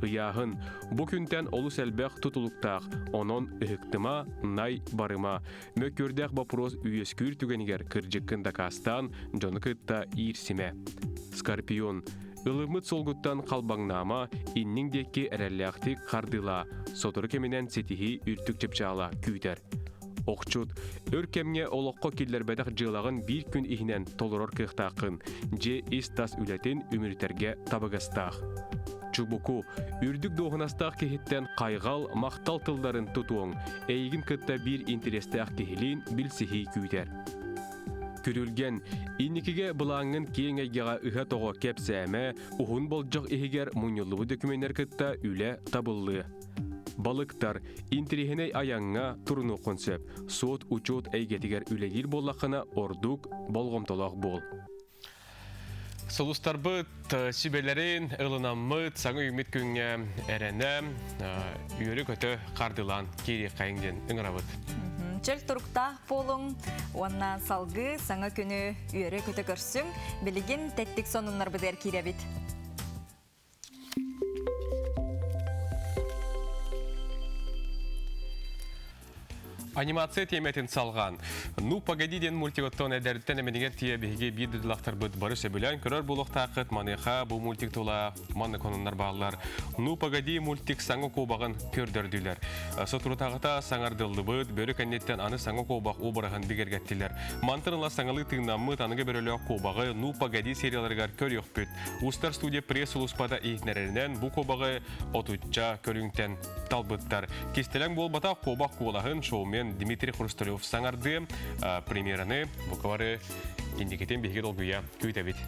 Ұяғын, бұ күнтен олыс әлбәқ тұтылықтақ, онын ұхықтыма, най барыма. Мөккөрдәқ бапыроз үйескүр түгенігер кіржіккін дакастан, жоны кытта ирсіме. Скорпион, ылымыт солгуттан қалбаңнама, иннің декке әрәлләқтік қардыла, сотыры кеменен сетихи үртік чепчала күйтер. Оқчут, өркемне олыққа келдер бәдіқ жылағын бір күн ихінен толырор қиқтақын, же истас үләтін өміртерге табығастақ. Чубуку, үрдік доғынастақ кехеттен қайғал мақтал тылдарын тұтуың, әйгін кытта бір интерестақ кехілін білсихи күйтер. Күрілген, инникіге бұлаңын кейін әйгеға ұға тоғы кәпсәмі, ұғын болжық егер мұнылығы документер кытта үлі табылы. Балықтар, интерегіне аяңға тұрыны қонсеп, сот учет әйгетігер үлегер болақына ордук болғымтолақ бол. Солустар бұд, сүбелерін, ылынамыд, саңы үміт күнге әрәні, үйері көті қардылан керек қайыңден үңірабыд. Чөл тұрықтақ болың, онна салғы саңа күні үйері көті көрсің, білген тәттік сонынлар бұдер керебет. Анимация теметін салған. Ну, погоди ден мультикоттон әдәріттен әменегер тие беге бейдіділақтар бұд бары сөбілен көрір бұлық тақыт, маныға бұл мультик тула, маны конынлар бағылар. Ну, погоди мультик саңы қобағын көрдірділер. Сотыру тағыта саңардылды бұд, бөрі кәнеттен аны саңы қобақ обырағын бігергеттілер. Мантырынла саңылы тыңнамы танығы бөрілі қобағы Ну, погоди серияларғар көр еқ бүт. Устар студия пресс ұлыспада ехнерінен бұл қобағы отуча көріңтен талбыттар. Кестелен бол бата қобақ қолағын шоумен Дмитрий Хрусталев саңарды премьераны бұқывары индикетен бейге долгуя көйтәбет.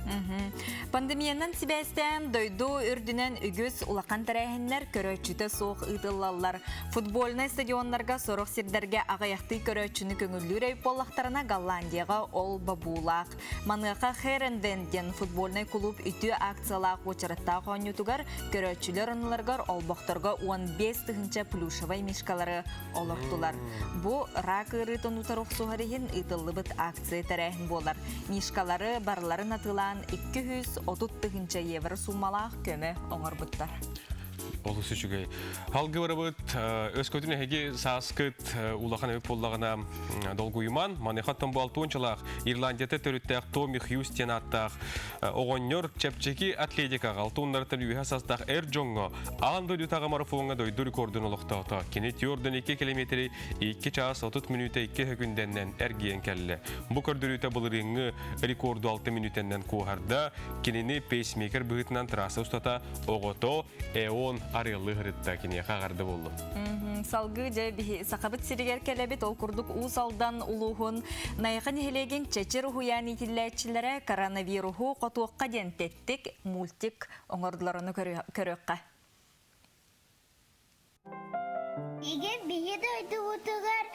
Пандемиянан сибәстен дойду үрдінен үгіз улақан тәрәхінлер көрөчіті соқ ұйтылалар. Футбольный стадионларға сорық сирдерге ағаяқты көрөчіні көңілдер өйп болақтарына Голландияға ол бабулақ. Манғақа Херенден футбольный клуб үті акциялақ очараттақ ойнютугар көрөчілер оныларғар олбақтарға 15 плюшевай мешкалары олықтылар. Бұ рак ұрытын ұтаруқ суғарығын ұйтылы бұд акция тәрәхін болар. Мишкалары барларын атылан 230 евро суммалақ көмі оңыр бұттар. Олысы жүгей. Халғы бары бұд, өз көтіне әге саскыт улақан өп болағына долгуйман. Манехаттан бұл алтуынчылақ Ирландияты төріттәқ Томи Хьюстен аттақ оғыннер чәпчеки атлетикаға алтуынларытын үйе састақ әр жоңға ағанды дютаға марафонға дойды рекордын олықтаута. Кенет йордын 2 километрі 2 час 30 минута 2 хүнденнен әргейен кәлі. Бұ көрдіріті бұлырыңы рекорду 6 минутеннен қуғарда кенені пейсмейкер бұғытынан трасса ұстата оғото әон арылы ғырытта кене қағарды болды. Салғы жай сақабыт сиригер кәләбет ол күрдік ұсалдан ұлуғын найқан елеген чәчір ұхуян етіләтшілері коронавируху қотуыққа ден теттік мультик оңырдыларыны көріққа. Егер бейді өйді ұтығар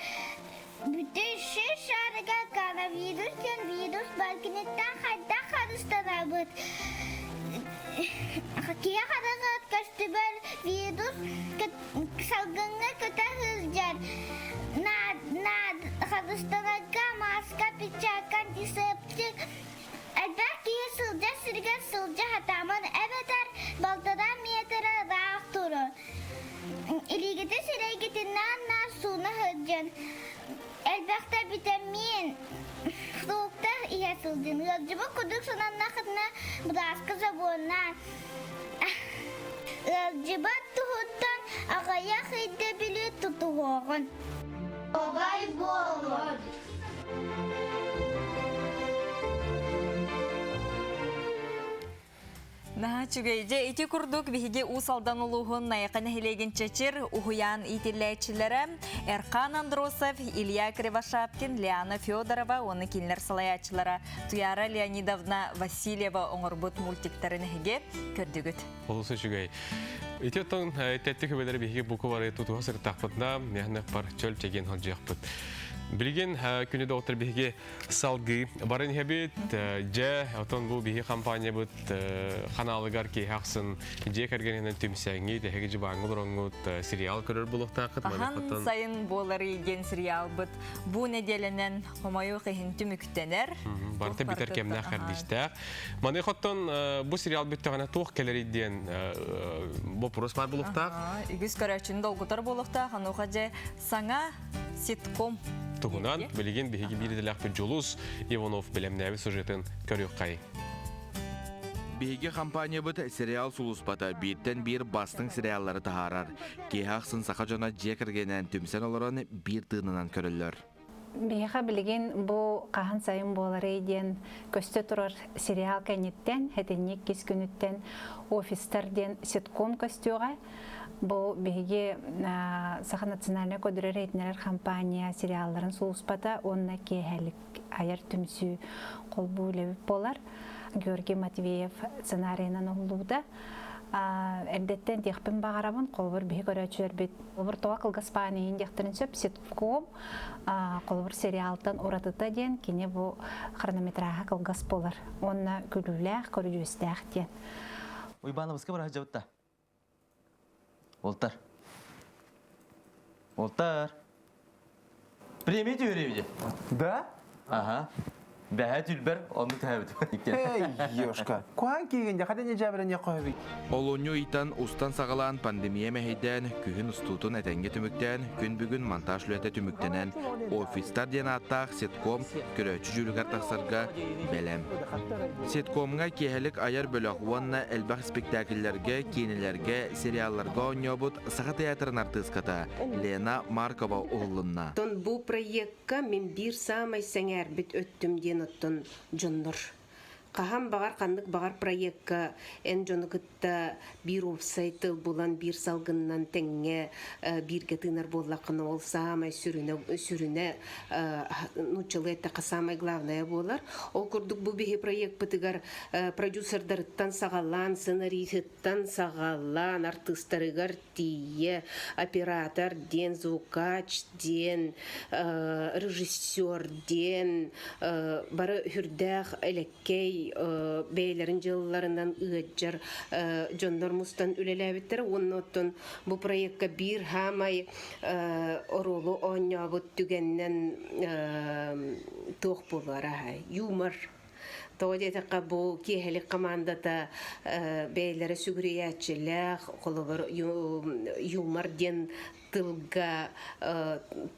бүтін шеш шарыға коронавирус кен вирус балкінеттен қайда қарыстана бұд. Кия қарағат көстібір вирус салғыңға көті ғызжар. Қарыстанаға маска, пичак, антисептик. Әлбәк кие сылжа сірген сылжа хатамын әбетер балтада метрі рақ тұры. Илигеті сірегетінен суны ғызжан. Әлбәқті витамин соқта ия сылжын. Ғызжыбы күдік сонан нақытына бұдасқы забуынан. Ғызжыбы тұғыттан ағая қиді білі тұтуғығын. Оғай болғын. Нахачугайже ити курдук биһиги усалдан улуғын найқаны хилеген чечир ухуян итилләчиләре Эркан Андросов, Илья Кривошапкин, Лиана Федорова, оны кинлер салаячылары Туяра Леонидовна Васильева оңырбут мультиктарын хиге көрдігіт. Олысы жүгей. Ити оттан тәтті көбелері биһиги буку бары тутуға сырттақпытна, мәхіне бар чөл чеген хол жақпыт. Билген күні доктор биһиги салгы барын хебит, же отон бу биһи компания бут ханалыгар ки хақсын же кергенен түмсәңги дәһеге жибаңы бұрыңгут сериал көрөр булуқтақыт. Ахан сайын болары еген сериал бут бу неделенен хомайу қиһин түмүктенер. Барты битер кемнә хәрдиштә. Маны хоттон бу сериал биттәгәнә тух келер иден бупрос бар булуқтақ. Игіз көрәчүн долгутар булуқтақ, ануға же саңа ситком. Тугунан билген биһиги бирделәк бу Жулус Иванов белемнәби сюжетын көрүк кай. Биһиги компания бут сериал сулуспата биттен бир бастың сериаллары тахарар. Кехаксын саха жана жекергенен түмсен олорон бир тыынынан көрөллөр. Биһига билген бу кахан сайын болары иден көстө турар сериал кенеттен хетенник кис күнүттен офистарден ситком көстөга. Бу биһиги Саха национальный көдүрөр рейтинер компания сериалларын сулуспата онна кехелик аяр түмсү колбу лебип болар. Георгий Матвеев сценарийнан улууда. Элдеттен техпин багарабын колбур биһи көрөчүлөр бит. Колбур тоğa кылгаспаны индектерин сөп ситком колбур сериалтан уратыта ден кине бу хронометрага кылгас болар. Онна күлүләк көрүжүстәк ден. Уйбановска бара жабытта. Волтар. Волтар. Примите время. Да? Ага. Бәһәт үлбәр, оны тәбит. Эй, ёшка. Куан кигенде хаден жабырын якойбит. Олоньо итан устан сагалан пандемия мәһидән күһүн устутун этенге түмүктән күн бүгүн монтаж лөтә түмүктәнән офистар ден аттак ситком көрөчү жүлүгәр тахсарга белем. Ситкомга кехелик аяр бөлөгүнна элбах спектакльләргә, кинеләргә, сериалларга ойнобут саха театрын артистката Лена Маркова уллунна. Тон бу проектка мен бир самай сәңәр бит өттүм ден оттон жоннор. Кахам багар кандык багар проектка эн жонукытта бир офсайты булан бир салгыннан теңге бирге тынар боллакына ол самай сүрүнө нучылетта самай главное болар. Ол курдук бу биһи проект бытыгар продюсердерттан сагалан, сценаристтан сагалан, артисттарыгар тие, оператор ден, звукач ден, режиссер ден, бары хүрдәх элеккей бейлерин жылларынан ыджар жондар мустан үлеләбиттер. Оннотон бу проектка бир хамай оролу ойнабыт түгеннен тох болара. Юмор. Тоодетака бу кехелик командата бейлери сүгүриячилер, колобор юмор ден тылга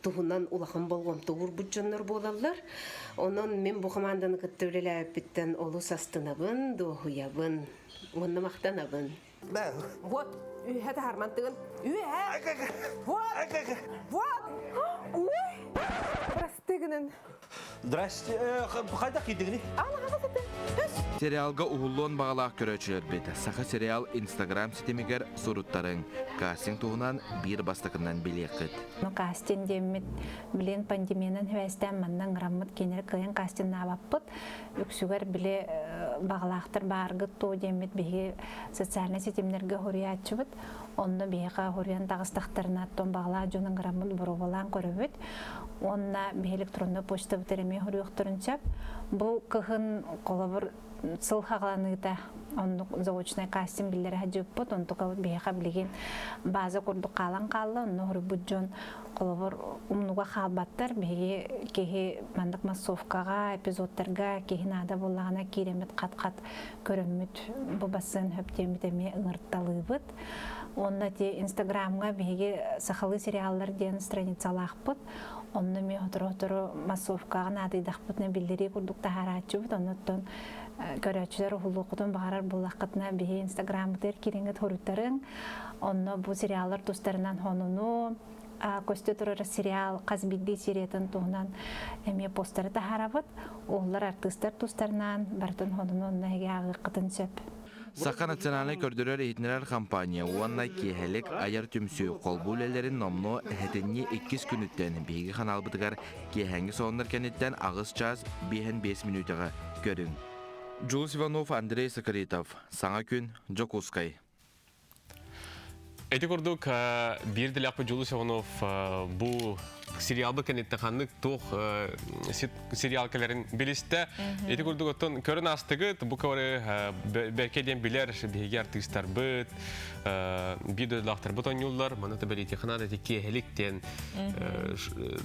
туһунан улахан болгон тугур бутжоннор болалар. Онон мен бу команданы кыттылеләп биттен олу састынабын, дохуябын, онна мактанабын. Вот, это хармантын. Вот. Простыгнен. Здрасте. Кайда кидигини? Сериалга угуллон багалаак көрөчүлөр бит. Саха сериал Instagram ситемигер суруттарын кастинг тугунан бир бастакынан билекет. Ну кастинг демит билен пандемиянын хвестен мандан граммат кенер кыйын кастинг набаппыт. Үксүгөр биле багалаактар баргыт то демит биги социальный сетемлерге хориячыбыт. Онда бига хориян тагыстактарына тон багала жонун граммат боробалан көрөбүт. Онна би электронный почта битереме хориоктурунчап бу кыгын колобур сылхагланыта он заочный кастинг билер хаджыппыт он тока бига билген база курдук калан калла он хорбут жон колобур умнуга хабаттар биги кеги мандык массовкага эпизодтарга кегинада боллагана киремет кат-кат көрөмүт бу басын хөптемитеме ыңыртталыбыт. Онна те Инстаграмга биги сахалы сериаллар ден страницалакпыт. Онна ми отро массовкага надыйдакпытны билдери курдук тахарачыбыт. Оннотон көрөчүлөр хулукутун багарар булакытна биги Инстаграмдер кириңет хоруттарын. Онно бу сериаллар тустарынан хонуну көстө турар сериал Казбидди сериятын тугунан эме постары тахарабыт. Олар артисттар тустарынан бартын хонуну неге агыкытын сөп. Саха национальный көрдөрөр эйтнерер компания уанна киехелик аяр түмсүү колбулелерин номно хетенни 2 күнүттен биги ханалбытыгар киехенги соннар кенеттен агыс час 5 минутага көрүн. Джулс Иванов, Андрей Соколитов. Саңа күн, Жокускай. Эти курдук бир делякпы Джулс Иванов бу сериалды кенеттеханнык тух сериал келерин билисте. Эти курдук оттон көрүн астыгыт бу көрө беркеден билер биги артисттар быт видеолактар бутон юллар мана табелити ханада киехеликтен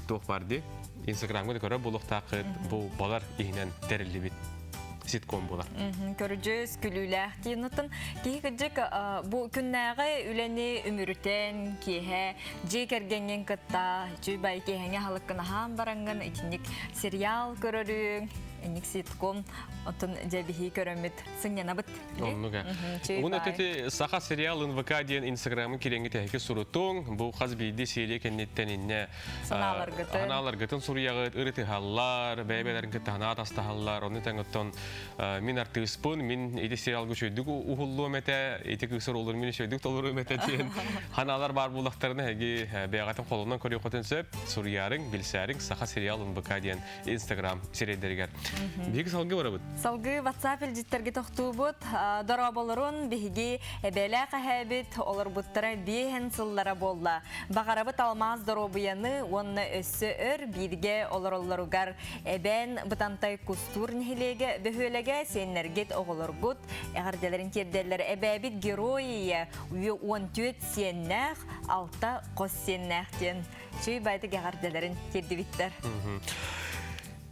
тух барды. Инстаграмга көрө булуктакыт бу балар ихнен терилди бит. Ситком булар. Көрүжөс күлүләх тиенутун кийгежек бу күннәгы үләне өмүрүтен кие жекергенген кытта жүйбай киһәңе халыккына һам баранган итник сериал көрөрүң эник ситком отун жабихи көрөмүт сыңнанабыт. Оннуга. Уна тети саха сериал НВК ден Инстаграмын киреңге тәһәке сурутуң бу хазбиди серия кеннеттен инне аналар гытын сурыягыт ырыты халлар бәйбәләрен кытана тастахаллар оны тәңоттон мин артыспын мин эти сериал гүшөйдүк ухуллу мете эти кысыр олор мин шөйдүк толору мете ден ханалар бар булактарны һәги бәягатын колуннан көрү котенсеп сурыярың билсәрің саха сериал НВК ден Инстаграм сериялдергер. Биг салгы барабыт. Салгы WhatsApp илҗиттерге тохтубут, дораболорун биги эбелә кахабит олар буттара биһен сыллара болла. Багарабыт алмаз доробыяны онны өссөр бирге оларларугар эбен бутантай кустур нихилеге бөхөлеге сеннергет оголоргут эгерделерин керделер эбебит героия уй 14 сеннах алта кос сеннахтен чүй байды эгерделерин кердибиттер.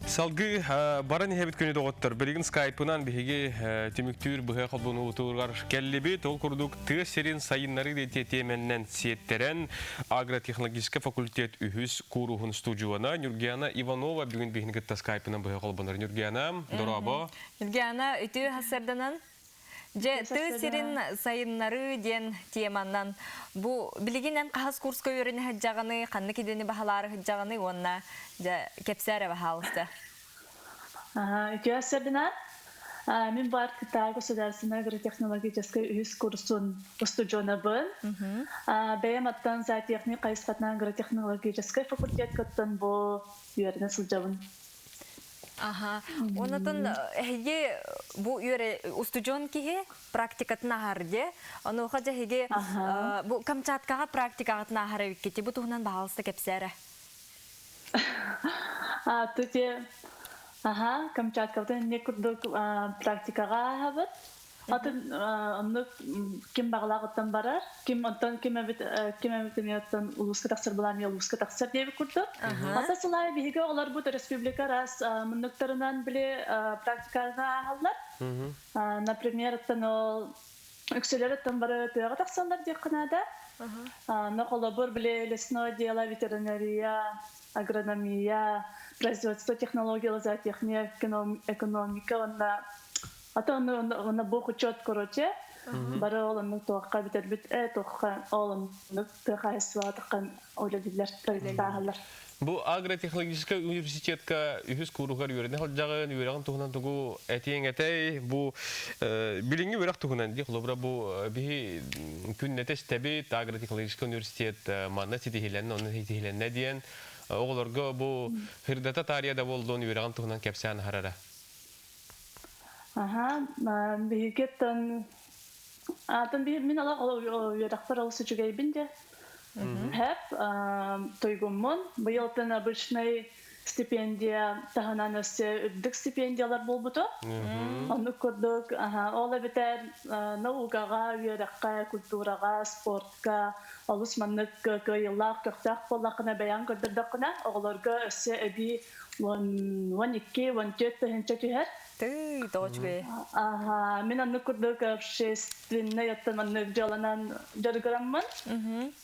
Салгы баран хебит көне доготтор. Билигин скайпынан биги тимиктүр быга колбуну утургар келлебит ол курдук тыгы серин сайыннары де теменнен сиеттерен агротехнологический факультет үһүс курухун студияна Нургияна Иванова бүгүн бигин гытта скайпынан быга колбунар. Нургияна дорабо. Нургияна үтү хасарданан же тыгы серин сайыннары ден теманнан бу билигинен кахас курска үйрөнө хаджаганы канны кидени бахалары хаджаганы онна же кепсәре бахалысты. Үтү хасарданан мен бар Кытай государственный агротехнологический үһүс курсын студионабын. Бәйматтан зоотехник кайсытынан агротехнологический факультет кыттан бу үйрөнө сылжабын. Онотон хеге бу юре устуджон кихе практикатна харде. Ону хажа хеге бу Камчаткага практикатна харып кетти. Бу тугунан баалысты кепсәре. Туте Камчаткадан не курдук практикага хабыт. Атын онны ким баглагыттан барар, ким онтан кимебитен улуска таксыр булам, я улуска таксыр деп курдук. Ата сылай биге олар бу республика рас мындыктарынан биле практикага алар. Например, тано үкселерден бары тыга таксандар деп канада. Ноколобур биле лесное дело, ветеринария, агрономия, производство технологий, зоотехния, экономика, ата она бог учет короче бары олонун тоокка битербит тоокка олонун тыгайсыва такан ойлодулар тагылар. Бу агротехнологический университетка үһүс куругар үйрөнө халжагын үйрөгөн тугунан тугу этиң этей бу билинги үрак тугунан ди клубра бу би күннетес тебит агротехнологический университет манна титиһилен оны титиһиленне диен оголорго бу хирдата тарияда болдон үйрөгөн тугунан кепсән харара. Бигеттен атын би мен ала уйрактар алысы жүгейбинде. Хеп тойгуммун быйылтын обычный стипендия таханан өсө үддүк стипендиялар болбуту. Аны көрдүк, ола битер наукага, уйракка, культурага, спортка, алыс маннык кыйыллак, көктак боллакына баян көрдүрдүкүнө оголорго өсө эби 12-14 тыгынча түһәр. Ты точка. Мен аны көрдүк общественный яттан жаланан жаргыраммын.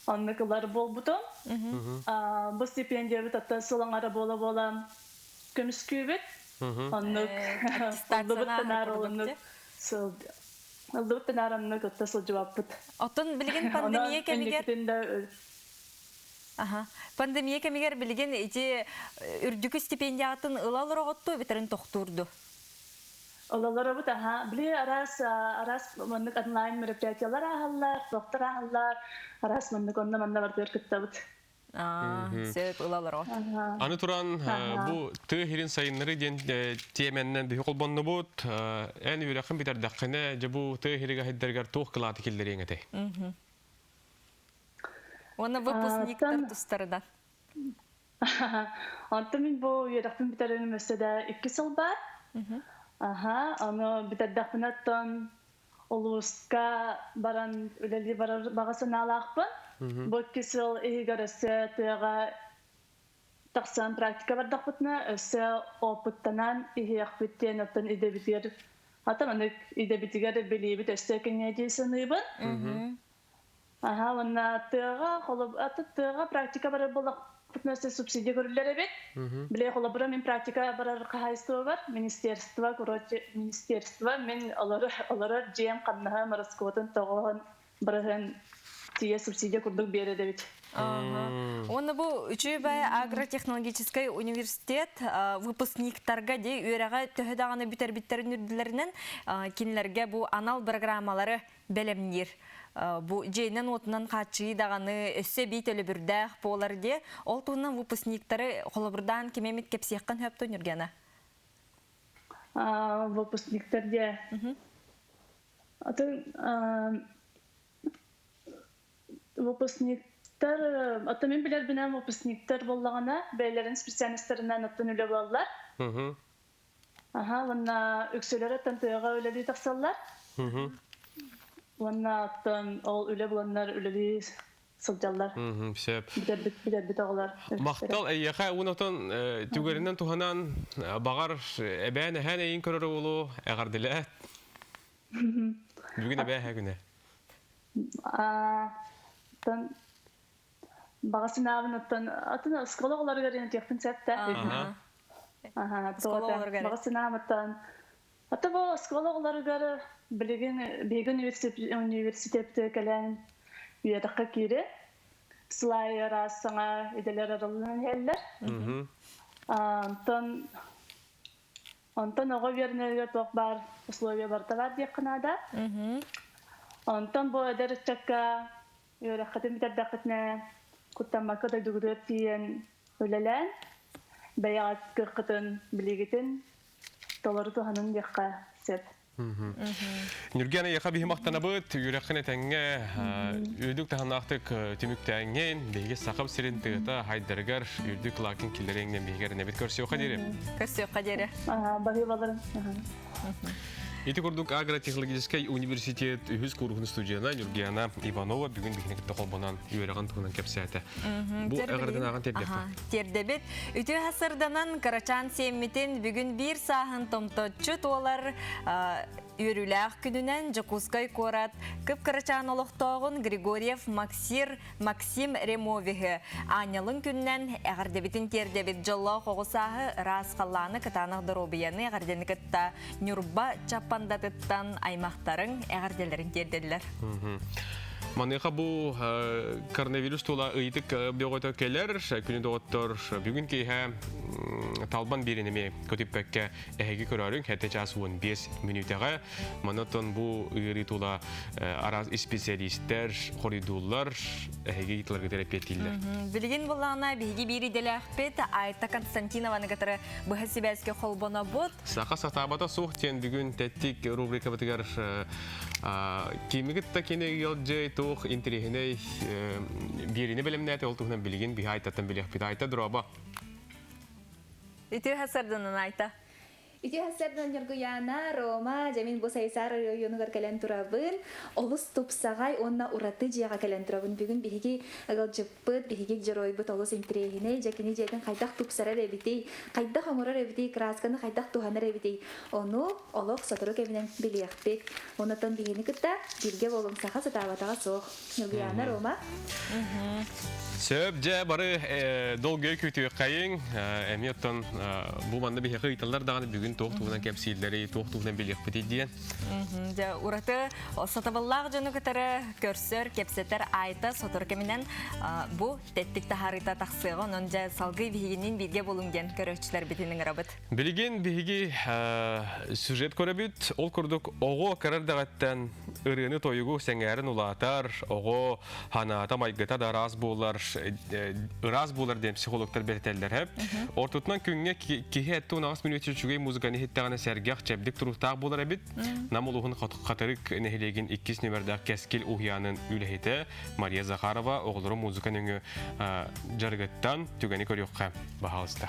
Аны кылар болбуту. Бу стипендия бит ата сылаңара бола көмүскүбүт. Аны Алдыттан аранны кытта сылжыбаппыт. Отон билген пандемия кемигер. Пандемия кемигер билген эти үрдүкү стипендиятын ылалыр оготту битерин тохтурду. Олалары бут били арас маннык онлайн мероприятиялар ахаллар, доктор ахаллар, арас маннык онна бардыр кыттабыт. Сөп ылалар. Аны туран бу тыһирин сайыннары ден теменнен бихи колбонну бут. Эн үрәхин битердәккене же бу тыһирига хеддергер тух кылаты килдереңете. Оны выпускниктар тустарыдан. Антон мин бу үрәхин битерен мәсәдә 2 ел бар. Аны битердәкнәттан Олуска баран үлели багасын алакпын. Бу 2 ел игәрәсе тыга таксан практика бардакпытны, өсә опыттанан ихяк биттен аттан идебитер. Атаманы идебитигәр билебит өстәкене дисеныбын. Ванна тыга холып тыга практика бар булак Путнасы субсидия көрүлөр бит. Биле холобра мен практика барар кайсты бар. Министерство, короче, министерство мен алар жем каннага мараскотын тогон барган тие субсидия көрдүк береде бит. Оны бу Үчөбай агротехнологический университет выпускниктарга де үйрәгә төһәдәгәне битербиттерин үрдүләреннән кинләргә бу анал программалары белемнир. Бу жейнен отунан качы даганы өссө бит өлө бүрдәх болар де ол туунан выпускниктары холобурдан кемемит кепсияккан хөп төнүргәне. Выпускниктар де. Выпускниктар, мен билер бинен выпускниктар боллагана, бәйләрен специалистларынан аттан үле булалар. Ванна үксөлөр тантыга үле тахсаллар. Ванна аттан ол үле буланнар үле сылжаллар. Билер бит оглар. Мактал әйяха унотон түгәреннән туханан багар әбәне һәне ин көрөр улу әгәрдилә. Бүген әбә һәгүнә. Багасынабын аттан скологларга генә техник сәттә. Багасынабын ата бу скологларга билеген университетте калән уядакка кире. Слайер асыңа иделәр аралынан хәлләр. Антон ого вернергә ток бар, условия бар тавар якынада. Антон бу дәрәҗәккә юрахатын битәрдәкетне куттамакка да дугырып тиен үләлән. Бәягат кыркытын билегетен толары туһанын якка сеп. Нургана яха бихи мактана бут, юрахын тәңгә үдүк таханактык түмүктәңген, беге сакып сирен тыгыта хайдергар үрдүк лакин килереңнән бегер нәбит көрсө кадире. Көрсө кадире. Багы балар. Ити курдук агротехнологический университет үз кургын студияна Нургана Иванова бүгүн бихнекте колбонан юраган туган кепсәте. Бу агрдан аган тедлекте. Тердебет үтө хасырданан Карачан семмитен бүгүн бир саһын томточу толар Үрүләх күнүнен Жакускай корат кып Карачан олохтогун Григорьев Максим Ремовиһе Анялын күннен әгәрдебитин тердебит жолла когусаһы рас калланы кытанак доробияны әгәрденекетта Нюрба чапандатыттан аймактарын әгәрделерин терделер. Манеха бу коронавирус тула ыйтык бөгөтө келер, күнү доктор бүгүн кейһә талбан беренеме көтүпкәккә әһәге көрөрүң хәтта часуын 5 минутага монотон бу ыйры тула араз специалисттер коридуллар әһәге итләргә терапиятилләр. Билген булгана биги бири деләхпет Айта Константинова нагатары бу хәсибәскә холбона бот. Сака сатабата сухтен бүгүн тәттик рубрика битгәр кимигит такене йолҗай тух интерехне бирине белемнәте ул тухнан билген би айтаттан билек бит айта дроба. Ити хасардан айта. Ити хасардан Нургуяна Рома Жамин Босайсар районугар кален турабын олус тупсагай онна ураты жыга кален турабын бүгүн биһиги агылжыппыт биһиги жоройбут олус интерехне жакини жеген кайдак тупсара ребити кайдак хамура ребити красканы кайдак тухана ребити ону олох сатыры кебинен билиякпек онотон бигини кытта бирге болум саха сатабатага сох Нургуяна Рома. Сөп же бары долгой күтү кайын эмиеттон бу манда бихи кыйталар дагы бүгүн Билигин тоқтуынан кепсилдері, тоқтуынан билек бітеден. Ураты сатабаллақ жөні кітері көрсөр, кепсеттер айта сотыр кемінен бұ теттікті харыта тақсыға, оның жа салғы бігінен бірге болынген көрөкчілер бітінің рабыт. Билигин биги сюжет көрөбүт, ол көрдік оғы карардағаттан ырыны тойугу сәңәрін улатар, оғы ханата майгыта да раз болар дем психологтар бертелдер хеп. Ортутынан күнге кихе әтті 16 минут жүрчүгей музыканы хеттағаны сәргеқ чәбдік тұруқтақ болар әбіт. Намылуғын қатырық нәхилеген 2 нөмірдақ кәскел ұхиянын үліхеті Мария Захарова оғылыры музыканың жарғыттан түгені көріққа бағалысты.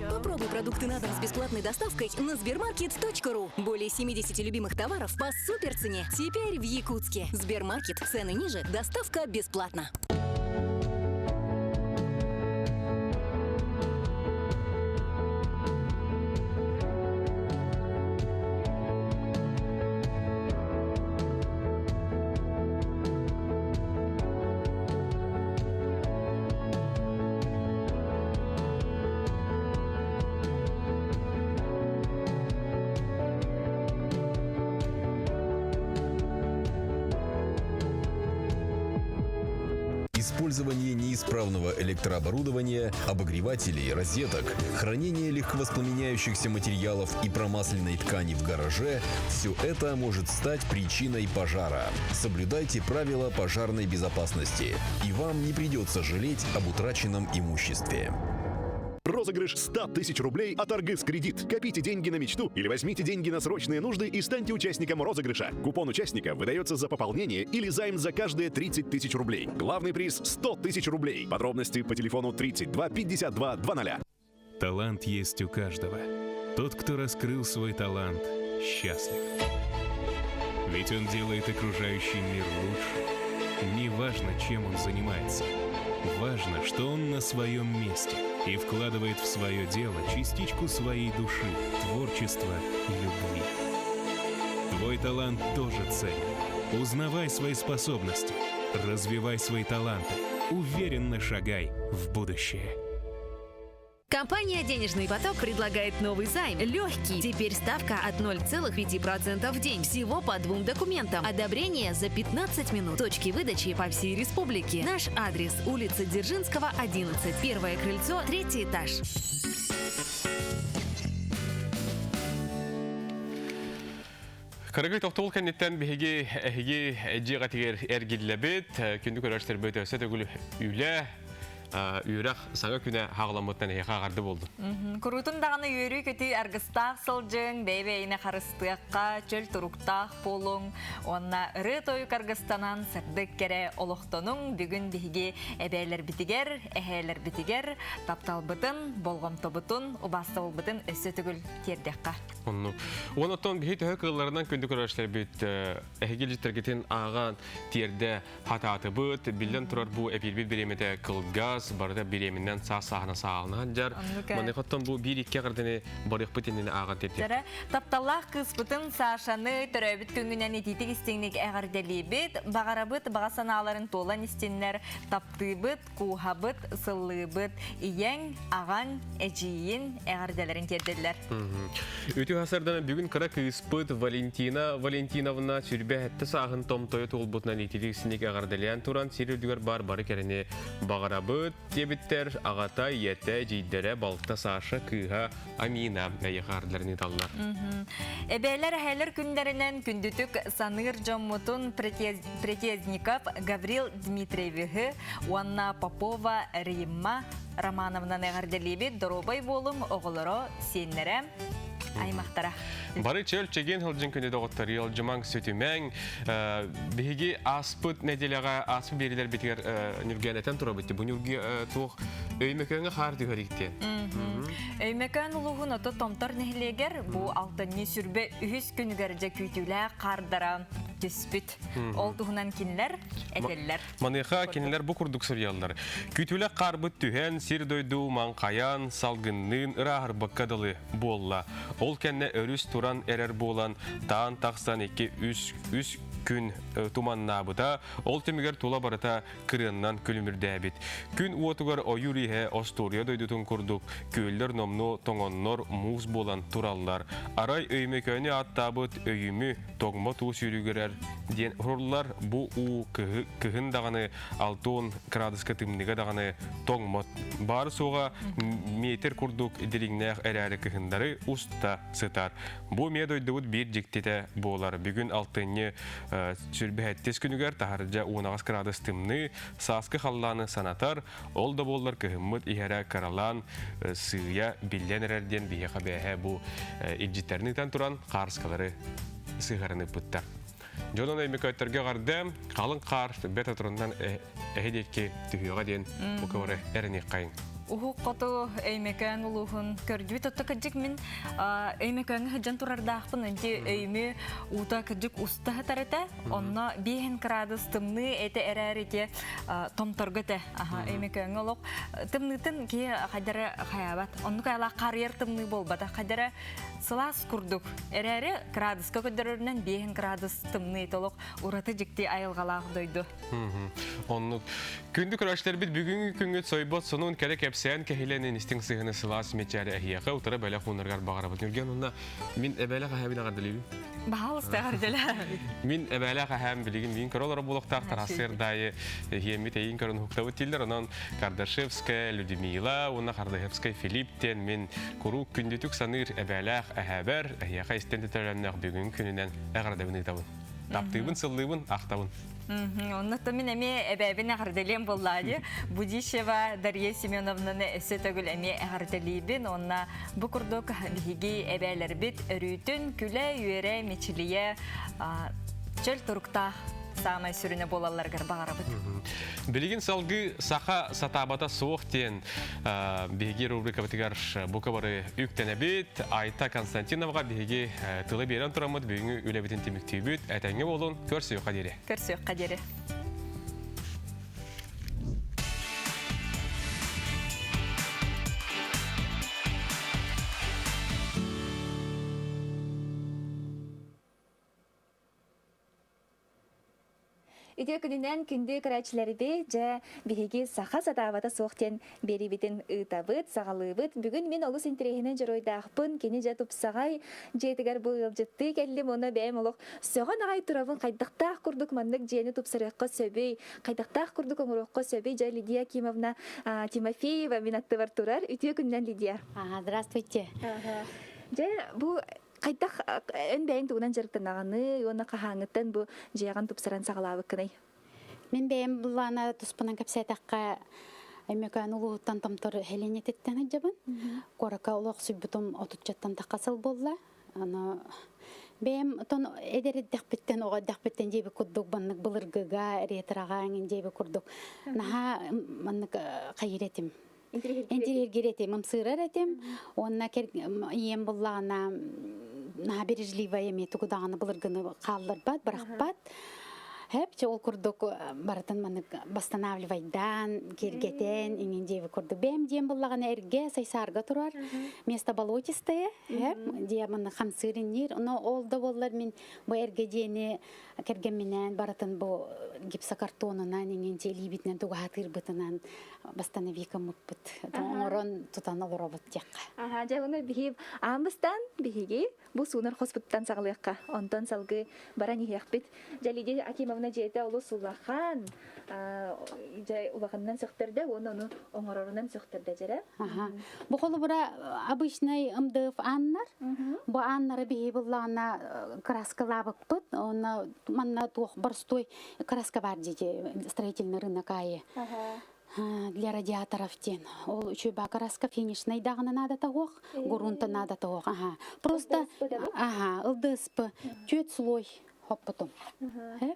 Попробуй продукты на дом с бесплатной доставкой на sbermarket.ru. Более 70 любимых товаров по суперцене. Теперь в Якутске. Сбермаркет. Цены ниже. Доставка бесплатна. использование неисправного электрооборудования, обогревателей, розеток, хранение легковоспламеняющихся материалов и промасленной ткани в гараже – все это может стать причиной пожара. Соблюдайте правила пожарной безопасности, и вам не придется жалеть об утраченном имуществе. Розыгрыш 100 тысяч рублей от Аргыс Кредит. Копите деньги на мечту или возьмите деньги на срочные нужды и станьте участником розыгрыша. Купон участника выдается за пополнение или займ за каждые 30 тысяч рублей. Главный приз – 100 тысяч рублей. Подробности по телефону 32 52 00. Талант есть у каждого. Тот, кто раскрыл свой талант, счастлив. Ведь он делает окружающий мир лучше. Неважно, чем он занимается. Важно, что он на своем месте и вкладывает в свое дело частичку своей души, творчества и любви. Твой талант тоже ценен. Узнавай свои способности, развивай свои таланты, уверенно шагай в будущее. Компания «Денежный поток» предлагает новый займ. Легкий. Теперь ставка от 0,5% в день. Всего по 2 документам. Одобрение за 15 минут. Точки выдачи по всей республике. Наш адрес – улица Дзержинского, 11. Первое крыльцо, 3-й этаж. Карагы тоқтол кәнеттен бігі әжіға тегер әргелләбет, күнді көрәштер бөті өсет өгілі үйлі, үйрақ саңа күні хағыламыттан еқа ағарды болды. Күрутын дағаны үйері көті әргістақ сылжың, бәйбәйіне қарыстыққа, чөл тұруқтақ болың, онна ұры тойы қарғыстанан сырдық кере олықтының бүгін бігі әбәйлер бітігер, әхәйлер бітігер, таптал бұтын, болғым тобытын, ұбастыл бұтын өсі түгіл тердеққа. Онаттан бігі төхі қығыларынан күнді көрәштер бөт әхегел жеттергетін аған терді хататы бұт, білден тұрар бұл әпелбет беремеді қылғаз, барыда беремінен сағына сағалына жар. Маны қоттан бұл бір-екі қырдыны барық бұтеніне аған терді. Тапталлақ қыз бұтын сашаны түрәбіт күнгінен ететік істеңнік әғарделі бет, бағара бұт, бағасан аларын толан істенлер, тапты бұт, қуға бұт, сылы бұт, иен, аған, әжейін әғарделерін терділер. Өті ғасырдан бүгін қыра күйіспыт Валентиновна сүрбе әтті сағын томтойы тұғылбұтынан етелігісінек ағардалиян тұран серілдігер бар-бары кәріне бағара бұт, дебіттер, ағата, еті, жейдері, балықта сашы, күйға, амина әйіғардыларын еталылар. Әбәйлер әйелер күндерінен күндітік Саныр Жоммутун Претезников, Гаврил Дмитриеві, Уанна Попова, Римма Романовна әғарделебет, Доробай болым, оғылыро, сенлері, аймақтара. Бары чөл чеген хылжын күнде доғыттар, елжымаң сөтімәң, бігі аспыт нәделеға аспы берілер бетігер нүргенетен тұра бітті. Бұл нүрге тұқ өймекеңі қарды көріктен. Өймекең ұлығын оты томтар нәхілегер, бұл алтынны сүрбе үхіс күнігерде күйтілі қардара түспіт. Ол тұғынан кенілер, әделілер. Манеға кенілер бұл күрдік сұрялдар. Күйтілі қарбыт түхен, сир дойду, маңқаян, салғынның, ұрағыр баққадылы болла. Ол кәнне өріс туран әрер болан, таан тақсан еке үс күн туманнабыда, ол темігер тула барыта кырыннан күлімірді әбет. Күн уотугар ойюрихе остория дойдутун күрдік, көйлер номну тоңоннор муз болан тураллар. Арай өймекөне аттабыт өйімі тоғма туу сүйрігерер. Ден ұрлар бұ у кығын дағаны алтон градуска тымныға дағаны тоңмот. Бары соға метр күрдік дерігнәқ әрәрі кығындары уста сытар. Бұ медойдығыт бір жектеті болар. Бүгін алтынны сүрбәттес күнігер тахаржа 10 градус тымны саскы халланы санатар. Ол да болар кығымыт ихәрі каралан сыя білден әрерден бейеға бәйе бұ иджиттерінен тұран қарскалары сығарыны бұттар. Жонан өймекөттерге қарды, қалың қар бет атырындан әхедетке түхіға ден бұқывары әрінек қайын. Уху қоту өймекән ұлығын көрдіби тұтты кәджік мен өймекән ғыджан тұрардақпын өнде өйме ұта кәджік ұстығы тарыта, онна 5 градус тымны әті әрәрете томторгыты өймекән ұлық. Тымнытын ке қадары қаябат, онны қайла қарьер тымны болбада қадары сылас күрдік. Әрәрі градусқа көдірірінен 5 градус тымны етілік ұраты жікте айылғалағы дойды. Күнді күрәштер біт бүгінгі күнгі сойбот сұнуын кәрі кепсен кехиленин истин сыгыны сылас мечаре ахияка утара бәлә хунаргар багарабыт нурген онна мин эбәлә хәбин агардылыйбы. Баалыстагар деле. Мин эбәлә хәм билигин мин королар булыктак тарасыр дайы хемми тейин корон хуктабы тилдер онан Кардашевская, Людмила, онна Кардашевская, Филипптен мен курук күндүтүк саныр эбәлә хәбәр ахияка истен тәрәннәк бүгүн күнүнән агардабыны табын. Таптыбын сыллыбын актабын. Оннотто мен эме эбәбин агырделен боллады. Будищева Дарья Семеновнаны эсе төгүл эме агырделибин. Онна бу курдук биги эбәләр бит өрүтүн күлә юере мечилие чөл турукта самай сүрүнө болаларгар багарабыт. Билигин салгы саха сатабата суохтен биги рубрика битигар букабары үктенебит Айта Константиновга биги тылы берен турамыт бүгүнгү үлебитин темиктибит этеңге болун көрсөй кадире. Көрсөй кадире. Үдө күнүнен күндү карачыларыбы жа биһиги саха сатабата соқтен берибитин ытабыт, сагалыбыт. Бүгүн мен олус интерехинен жоройдақпын, кені жа тупсағай жетігер бұл жытты келдім, оны бәйім олық. Соған ағай тұрабын қайдақтақ күрдік маннық жені тупсарыққа сөбей, қайдақтақ күрдік оңырыққа сөбей, жа Лидия Кимовна Тимофеева минатты бар тұрар. Үдө күнүнен Лидия. Здравствуйте. Жа бұл Қайдақ өн бәйін туғынан жарықтанағаны, оны қағаңыттан бұл жайған тұпсаран сағалауы кінай? Мен бәйім бұлана тұспынан кәпсәтаққа әмекән ұлуғыттан тамтыр әленететтен әджабын. Қорақа ұлық сүббітім отутчаттан тақасыл болла. Бәйім әдереттіқ біттен, оғаддық біттен жейбі күрдік баннық бұлырғыға, ретіраға әңін жейбі күрдік. Наға маннық қайыретім. Интерьер геретем, мамсырар этем, онна ем буллана на бережливая мету кудаганы булыргыны каллар бат, барахпат. Хепче ол курдук баратын маны восстанавливайдан, кергетен, ингенжеви курдук. Бем дем буллаганы эрге сайсарга турар. Место болотистое, хеп, диаманы хамсыриннер. Но олда боллар мен бу эрге дени кергенменен баратын бу гипсокартонунан ингенже либитнен тугатыр бытынан восстановика мукпыт. Оңорон тутан олоробот жакка. Ага, жагына бихип амбыстан бихиги бу сунар хоспиттан сагалыкка. Онтон салгы баран ихяппит. Жалиде Акимовна жете олу сулахан. Жай улаханнан сөктөрдө, оны оңорорунан сөктөрдө жара. Ага. Бу холу бура обычный ымдыв аннар. Бу аннары бихибуллана краскалабыкпыт. Оны манна тух барстой краска бар дети строительный рынок ае. Для радиаторов тен. Ол учуба краска финишный дагына надо того, грунта надо того. Ага. Просто ага, ылдыспы, чуть слой. Хоп потом. Ага.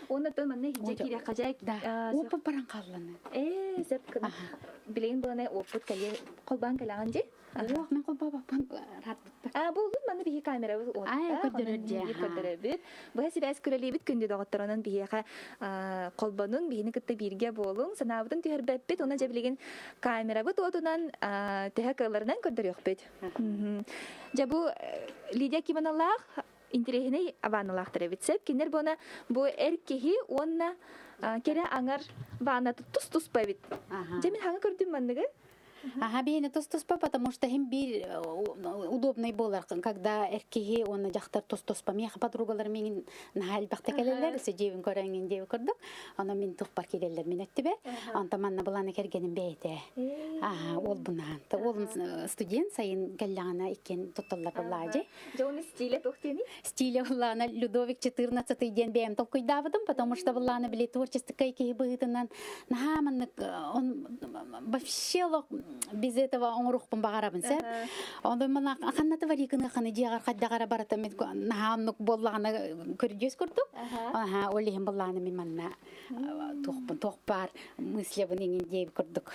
Оны то манне хиже кире кажай. Да. Опы паранкалланы. Сеп билеген буланы опыт кале колбан калаган же. Ох, мен колба бапан рат. Булды манны бихи камера бу. Көдөрөбүт. Бу себес көрөлөбүт күндү доготторунан бихига колбанын бихини кытта бирге болуң. Санабытын түһөрбөппүт, оны же билеген камера бу тотунан тэхакаларынан көдөрөкпүт. Жа бу Лидия Кимоналлах интересный аваналах требитсеп. Кинер бона бу эркехи онна кере аңар вана тус павит. Жемин хаңа көрдүм мандыгы? Ага, бейне тус-туспа, потому что им бир удобный болар, когда эркеги он жақтар тус-туспа. Меха подругалар менин нахал бақтакелелер, сөжевін көрәңін жеві көрдік. Она мен тұқпар келелер мен өттібе. Анта манна бұланы кергенім бейте. Ага, ол бұнан. Ол студент сайын кәллағана екен тұтталар бұлады. Жоны стиле тоқтені? Стиле бұланы Людовик 14 ден бейм толкуйдавыдым, потому что бұланы біле творчество кайки бұғытынан. Наха, манны, он вообще без этого он рух помбагарабын сәп. Онда мана ханнаты варикыны ханы жиғар қаддағара барата мен наханнық боллағына көрдес көрдік. Ага, олейін боллағына мен манна тоқпар мыслебін еңін дейіп көрдік.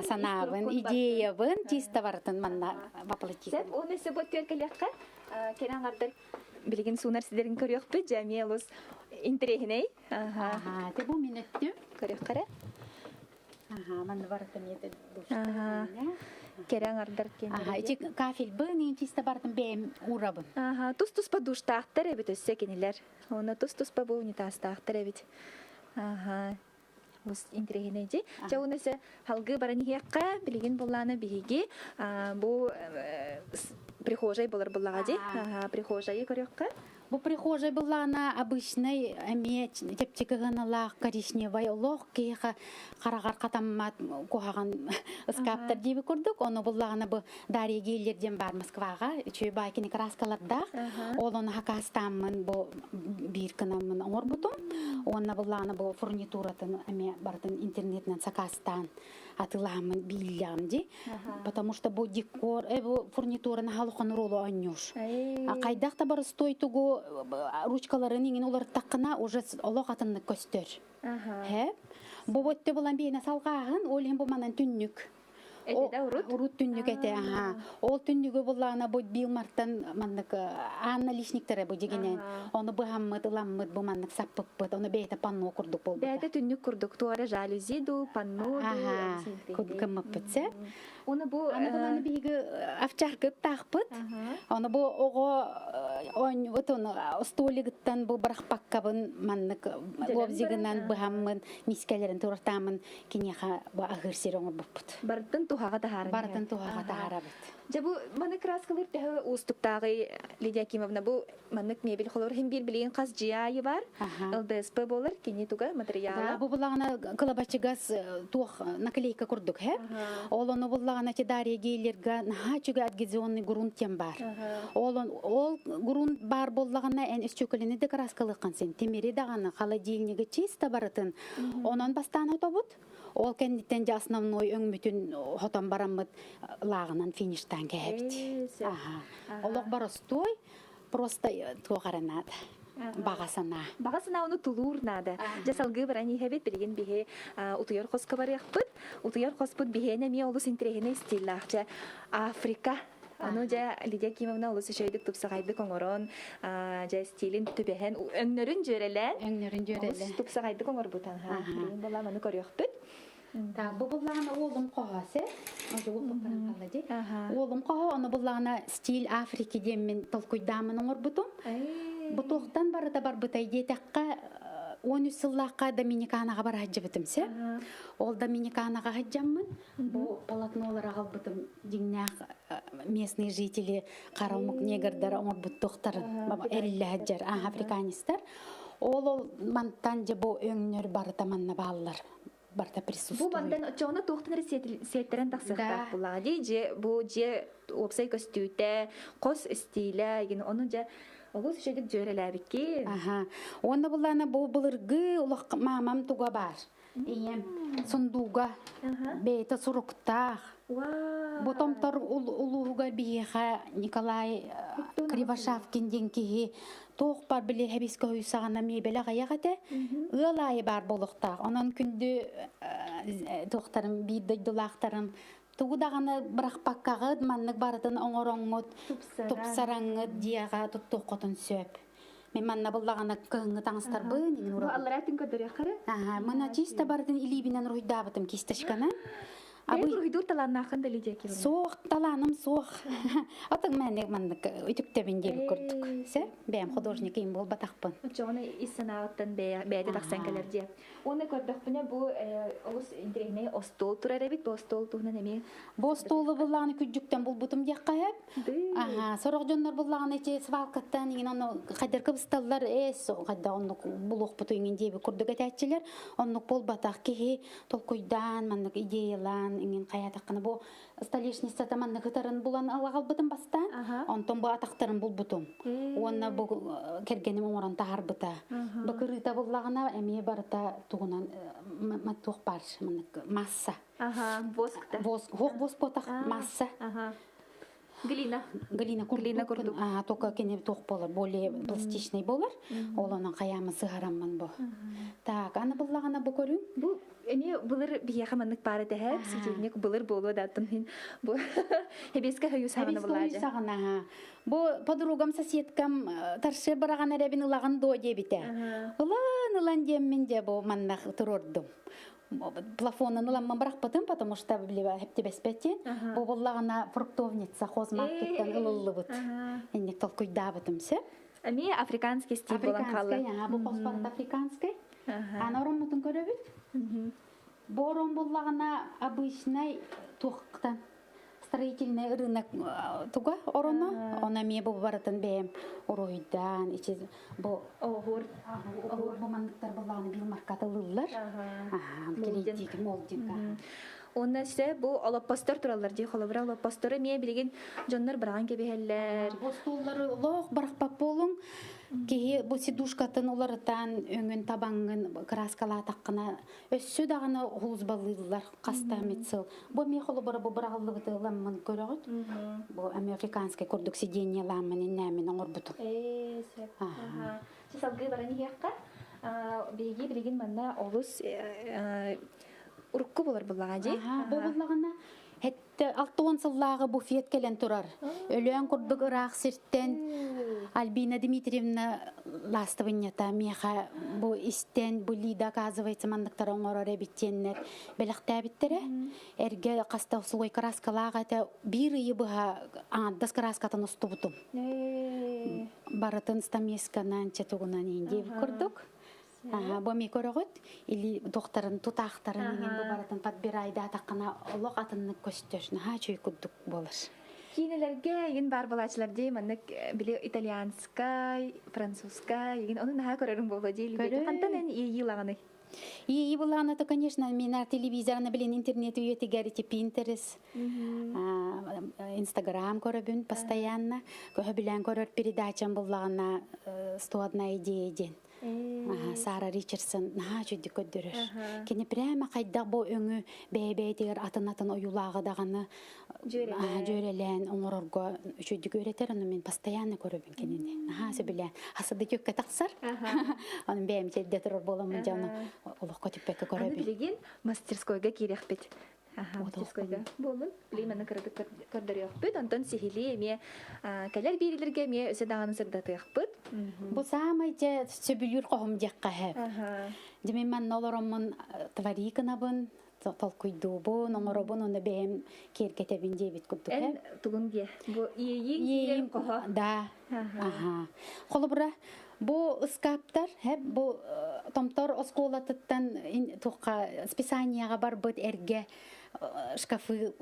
Санабын, идеябын, чисто баратын манна воплотизм. Сәп, оны сөбот көркелеққа керен ғардар білген сунар сіздерін көрек бі, жәмиелус интерехіней. Ага, те бұл мен өттім. Көрек қара? Ага, манна баратын еді дұшты. Керен ардар кендерге. Ага, ичи кафель бын, чисто бартын бәйім урабын. Ага, тус-туспа душтақтыр әбіт өссе кенелер. Оны тус-туспа бұл унитастақтыр әбіт. Ага. Лус интригенеди. Жаунасы халгы баранихиякка билеген болланы биги бу прихожей болар боллагади. Прихожей көрөккө. Бу прихожей была она обычной, иметь тептикаганалах коричневой легких, карагар катаммат кухаган скаптар диби курдук. Оны была она бу Дарья Гейлерден бар Москвага, чүй байкини краскаларда. Олон хакастаммын бу бирканаммын оңорбутум. Оны была она бу фурнитуратын эме бартын интернетнен сакастан атыламын билямди. Потому что бу декор, бу фурнитураны халухан ролу анюш. А кайдакта бар стойтугу ручкаларын иңин олар тақына уже олоқ атынны көстер. Бу бөтті болан бейіне салғағын, ол ең болманан түннік. Урут түннік әте. Ол түннігі болана бұл бил марттан Анна лишниктері бұл дегенен. Оны бұғаммыд, ыламмыд, бұл маннық саппып бұд. Оны бейті панну күрдік бол. Бейті түннік күрдік. Туары жалюзи ду, панну ду. Кымып бұтсе. Оны бұл... Аны бұланы бейгі авчаркы тақпыд. Оны бұл оғы столигіттен бұл бірақ паққабын маннық лобзигінен бұғаммын, мискелерін тұрыртамын кенеға бұл ағыр сері оңыр бұппыд. Бартын тухаға тахарын. Бартын тухаға тахарабыд. Жабу маны краскалар тәһә устуктагы Лидия Кимовна бу маннык мебель холор һәм бир билген каз җыя бар. ЛДСП булыр кини туга материалы. Бу булагына кылабачыгас тух наклейка курдук, һә? Олоны булагына те Дарья Гейлерга нахачыга адгезионный грунт тем бар. Ол грунт бар буллагына эн өчөкөлүнө дә краскалыккан сен. Темери даганы холодильниги чисто баратын. Онан бастан отобут. Ол кендиттен же основной өңмүтүн хотон барамыт лагынан фиништан кебит. Олог баростой просто тугаранат. Багасана. Багасана оны тулур нада. Жасалгы барани хебет билген бихе утуяр хоска барыппыт. Утуяр хоспут бихене ми олус интрегене стиллахча Африка. Аны жа Лидия Кимовна олус шөйдүк тупсагайды коңорон, жа стилин түбехен өңнөрүн жөреле. Тупсагайды коңор бутан ха. Билген бола маны көрөкпүт. Так, бу булланы олым кагасы. Ожо бу калады. Олым кага аны булланы стиль Африки демин толкуйдамын оңорбутум. Бу токтан барыта бар бутай детакка 13 сыллакка Доминиканага бар хаҗыбытымсы. Ол Доминиканага хаҗаммын. Бу полотнолар албытым дигнәк местные жители карамык негрдар оңорбут токтар. Элле хаҗар африканистар. Ол мантан же бу өңнөр барыта манна баллар. Барта присутствует. Бу бандан чоңна тохтын сеттерен таксыктак булагы же бу же опсай костюте, кос стиле, ген оны же олус шедик жөреләбикки. Оны булана бу булыргы улак мамам туга бар. Ием сундуга, бейте суруктах. Бу томтор улуга биеха Николай Кривошавкин денкиги тоқ бар біле хәбиске үйсағана мебелі ғаяғаты ұлайы бар болуқта. Онан күнді тоқтарым, бейді дұлақтарым туғудағаны бірақ паққағыд маннық барытын оңыр-оңғыд тұпсараңғыд дияға тұттық қотын сөп. Мен манна болағаны кыңғы таңыстар бұл. Бұл алларатын көдірі қыры? Мұна чиста барытын илибінен рұйдабытым кестішканы. Бен рухидур таланнахын да Лидия Кимовна. Соқ, таланым соқ. Отың мәне мандык үтіктебін дел көрдік. Сә? Бәм художник ең бол батақпын. Оны иссанағыттан бәйді тақсан кәлерде. Оны көрдіқпіне бұл олыс интерегіне остол тұрар әбет, бұл остол тұғынан әме? Бұл остолы бұллағаны күджіктен бұл бұтым дек қайып. Сорық жонлар бұллағаны әте свалқаттан еген оны қайдар кыбысталар әс, қайда онық бұл оқ бұты еңін дебі күрдік әтәтчілер. Онық бол батақ кеге толқойдан, мандық идеялан, ingen kaya takana bu stolishnica tamanna gıtarın bulan alağal bıtım basta. Ondan bu ataqtarın bul butum. Onna bu kergenim oran tahar bıta. Bakırıta bullağına emiye barıta tuğunan matuq bar massa. Voskta. Vosk potaq massa. Глина курдук. Только кене тоқ болар, более пластичный болар. Ол оның қаямы сығарамын бұл. Так, аны бұллағына бұл көрің? Бұл эми булыр бияха маннык бары дәһәп, сиденек булыр болу даттым. Бу хебеске хәю сагына булажы. Бу подругам соседкам таршы бараган әрәбин ылаган до дебите. Улан деммен де бу маннак турордум. Плафонын ыламман барак потым, потому что билеба хепте беспетен. Бу буллагана фруктовница хозмаркеттен ылылы бут. Энек толкуйда бутымсы. Эми африканский стиль булан калды. Бу паспорт африканский. Ана оромутун көрөбүт. Борон боллагана обычный туктан строительный рынок туга ороно. Она мне бу баратын бем оройдан ичи бу огур бу мандыктар боллаганы бил маркатылылар. Келейдик молдинга. Онна се бу олоппостор туралар ди холобра олоппосторы ме билген жоннор барган кебехеллер. Бу стуллары лох баракпап болуң. Кеһи бу сидушкатын уларытан өңүн табаңын краскала таккына өссү даганы хулузбаллылар кастамитсыл. Бу ме холобра бу бараллыгы ламмын көрөгөт. Бу американский курдук сиденье ламмын нәмен оңорбуту. Сеп. Сисалгы барани хакка. Биги билген манна олус урукку болар буллага жи. Бу буллагана хетте 6 сыллагы буфет келен турар. Өлөң курдук ырак сирттен Альбина Дмитриевна Ластовынята меха бу истен бу лида оказывается мандыктар оңорор эбиттеннер белектебиттере. Эрге кастау сулой краскалага та бир ыйбыга андас краскатын устубутум. Баратын стамесканан четугунан инде курдук. Бу ми көрөгөт или доктарын тутактарын деген бу баратын подбирайда такына олок атынны көстөшүн ха чөй кудук болор. Кинелерге ген бар балачылар дей маннык биле итальянскай, французскай, ген оны наха көрөрүң болду дейли. Кантан эн ийилаганы. И буланы то, конечно, меня телевизорна билен интернет үйөтү гарите Pinterest, Instagram көрөбүн постоянно. Кө билен көрөр передачам буллагына 101 идея ден. Сара Ричардсон наха чөйдү көддөрөр. Кени прямо кайда бу өңү бейбейтер атын оюлагы даганы жөрелен оңорорго чөйдү көрөтөр, аны мен постоянно көрөбүн кенени. Наха сөбүлө асады көккө таксар. Аны бем чедде турар боламын жаны. Олох көтүппекке көрөбүн. Аны билген мастерскойга кирекпит. Мастерскойга болун. Билемени көрдөрөкпүт. Онтон сихили эме келер бирилерге эме өсө даганы сырдатыякпыт. Бу самый же сөбүлүр кохум жакка хеп. Демен мен нолоромун твариканабын, толкуйдубун, оңоробун, оны бем кергетебин дебит куддук. Эн тугун ге. Бу ийин кохо. Да. Холобура бу скаптар хеп бу томтор осколатыттан тука списанияга бар быт эрге шкафы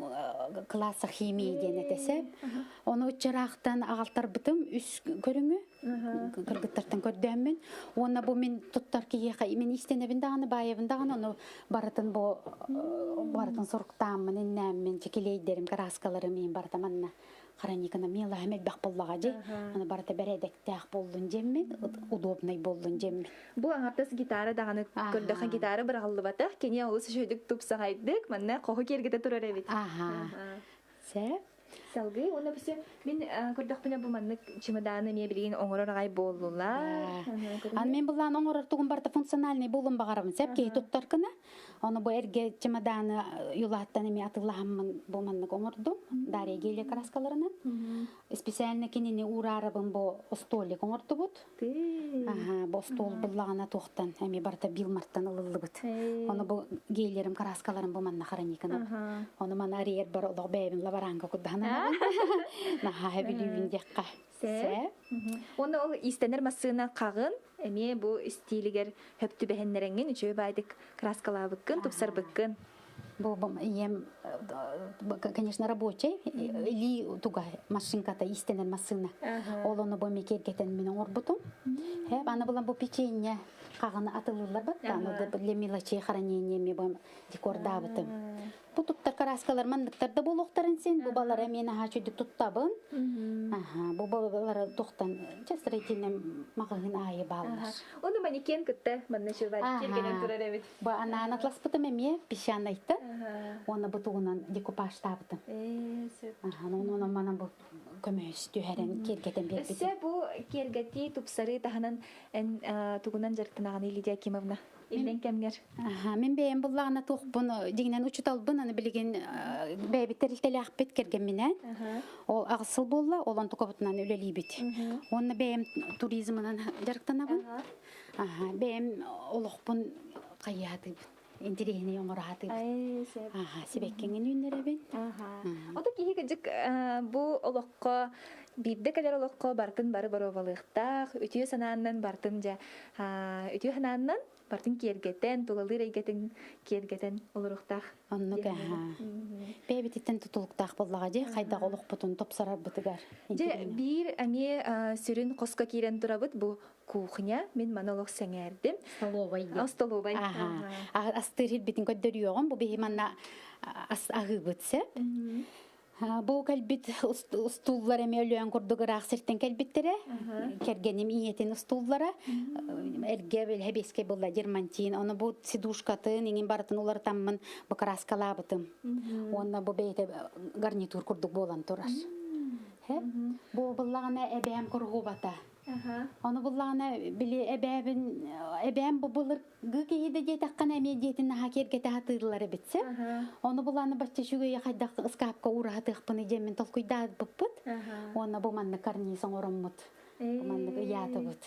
класса химия денетесе. Оны учарактан агалтар бытым үс көрүңү. Кыргыттартан көрдөмүн. Оны бу мен туттар кийеха мен истенебин даганы байыбын даганы оны баратын бу баратын соруктамын иннемин чекелейдерим краскаларым мен бартаманна. Храникана мела хамет бак боллага же. Аны барата бередектак болдун жеммен, удобный болдун жеммен. Бу аңартас гитара даганы көрдөкөн гитара бир аллыбата. Кене олус шөйдүк тупсагайдык. Манна коху кергете турар эбит. Се салгы оны бисе мен көрдөкпүнө бу маннык чемоданы ме билген оңороргай болдулар. Ан мен булан оңорор тугун барта функциональный болун багарам. Сепке туттаркына. Оны бу эрге чемоданы юлаттан эме атыламын бу маннык оңордум. Дарья геле краскаларынан. Специально кенени урарабын бу столик оңордубут. Бу стол буллагана токтан эме барта билмарттан ылылыбыт. Оны бу гейлерим краскаларын бу манна хараникана. Оны мана рер бар олог бебин лабаранга куддана. Наха хебилүвин декка. Се. Оны ол истенер масына кагын, эме бу стилигер хөптү бехеннеренген үчөө байдык краскалабыккын, тупсарбыккын. Бу ем, конечно, рабочий, или туга машинката истенер масына. Ол оны бу мекергетен менен орбутум. Аны булан бу печенье каганы атылырлар бат, аны да для мелочей хранения ме бу декордабытым. Бу туттар краскалар мандыктарда болуктарын сен, бу балар мен хачыдык туттабын. Бу балар токтан строительный магазин айы балар. Оны манекен кытта, манна шубар кергенен турар эбит. Бу ана атласпытым эме песчанайтты. Оны бутугунан декупаж табытым. Оны мана бу көмөс түһәрен кергетен берди. Се бу кергети тупсары таханан эн тугунан жартынаган Лидия Кимовна. Илден кемгер. Мен бейем буллагына тохпун дигинен учуталбын аны билген бейбиттерилтеле акпет керген менен. Ол агысыл болла, олан тукабытынан өлелибит. Оны бейем туризмынан жарктанабын. Бейем олохпун каятып. Интерегине оңораты. Себеккенген үннеребин. Ода кихи кыжык бу олокко Бирде кадер олоққа бартын бары боровалықтақ, үтіе санааннан бартын жа, үтіе санааннан бартын кергетен, тулалыр егетін кергетен олырықтақ. Оннук бебититтен тутулуктаах боллага же кайда олук бутун топсарар бытыгар. Же бир ами сүрүн коска кирен турабыт бу кухня мен монолог сеңердим. Столовой. Астырыр битин көддөрүөгөн бу бихи манна агыбытсе. Бу калбит устуллар эме өлөөн курдугураак сиртен калбиттере. Кергеним иетин устуллара. Эрге бел хебеске болла дермантин. Оны бу сидушкатын иңин бартын улар таммын бу краскалабытым. Онна бу бейте гарнитур курдук болан турар. Бу буллагана эбем кургубата. Оны буллагана били эбем бу булыр гыгейде жетаккан эме жетин хакергете хатырлары битсе. Оны буланы бачча шугай хайда скапка уратыкпыны жемин толкуйда буппут. Оны бу манны карнисон ороммут. Манны ятыбыт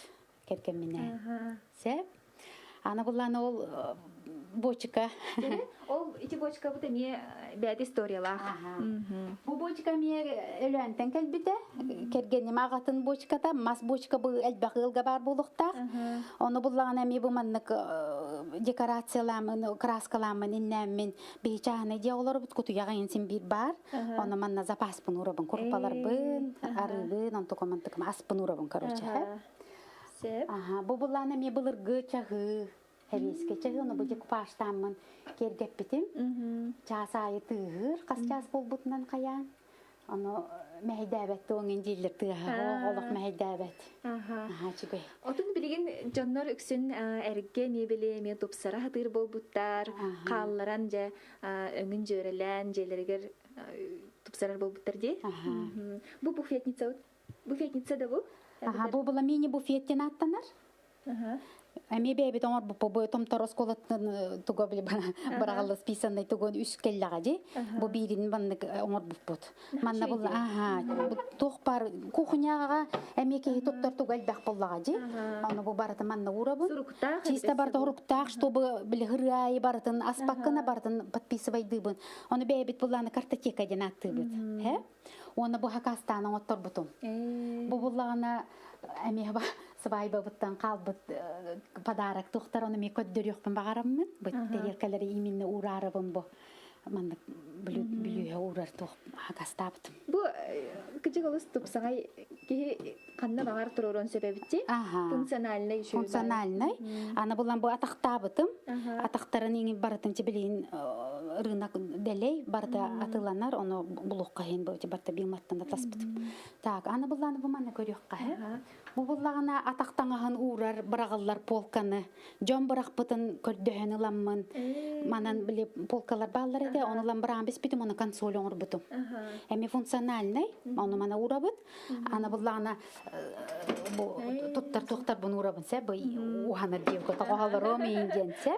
керкен мене. Се? Аны буланы ол бочка. Ол ити бочка бут эме бәд историялар. Бу бочка ме өлөнтен келбите. Кергени магатын бочката, мас бочка бу элбагылга бар булукта. Оны буллаган эме бу маннык декорациялармын, краскалармын, иннәммен бейчаны де олар бут кутуяга инсин бир бар. Оны манна запас бун урабын, курпалар бын, арыбын, он токомантык аспын урабын, короче. Бу буллаган эме булыргы чагы. Хевеске чагы, оны бу декупаштамын кергеп битим. Часайы тыгыр, кас час болбутунан каян. Оны мәйдәбәтті оңын дейлер тыға, оғылық мәйдәбәт. Чүгей. Отын білген жоннор үксін әрге мебеле, ме топсара хатыр болбуттар, қалларан жа өңін жөрелән, жейлергер топсарар болбуттар де. Бұ буфетница да бұл? Бұ бұла мені буфеттен аттанар. Эми бебит оңор бу томтор осколаттын туго биле барагалы списандай тугон үскеллага же. Бу бирин баннык оңор буппут. Манна бул тохпар кухняга эмеке тоттор тугал бак боллага же. Аны бу барата манна урабын. Чиста барда уруктак, чтобы биле хырай баратын аспаккына бартын подписывайдыбын. Аны бебит буланы картотека ден аттыбыт. Оны бу хакастаны оттор бутум. Бу буллагана эме свайба буттан калбыт подарок тухтар оны ме көддөрүкпүн багараммын. Бу тереркалары именно урарыбын бу. Манда билүү урар тух хакастаптым. Бу кыжыгылыс тупсагай ки канна багар туророн себебитти. Функциональный иши. Функциональный. Аны булан бу атактабытым. Атактарын иң баратын билин рынок делей барда атыланар, оны булукка хен бу барда билматтан да таспытым. Так, аны булан бу мана көрөккө. Бу буллагана атактаңаһын урар барагаллар полканы. Жон баракпытын көрдөһөн ламмын. Манан биле полкалар баллар эде, оны лам барам беспитим, оны консоль оңор бутум. Эми функциональный, оны мана урабыт. Аны буллагана бу туттар бу урабын се, бу ухана диюга тагалар мейденсе.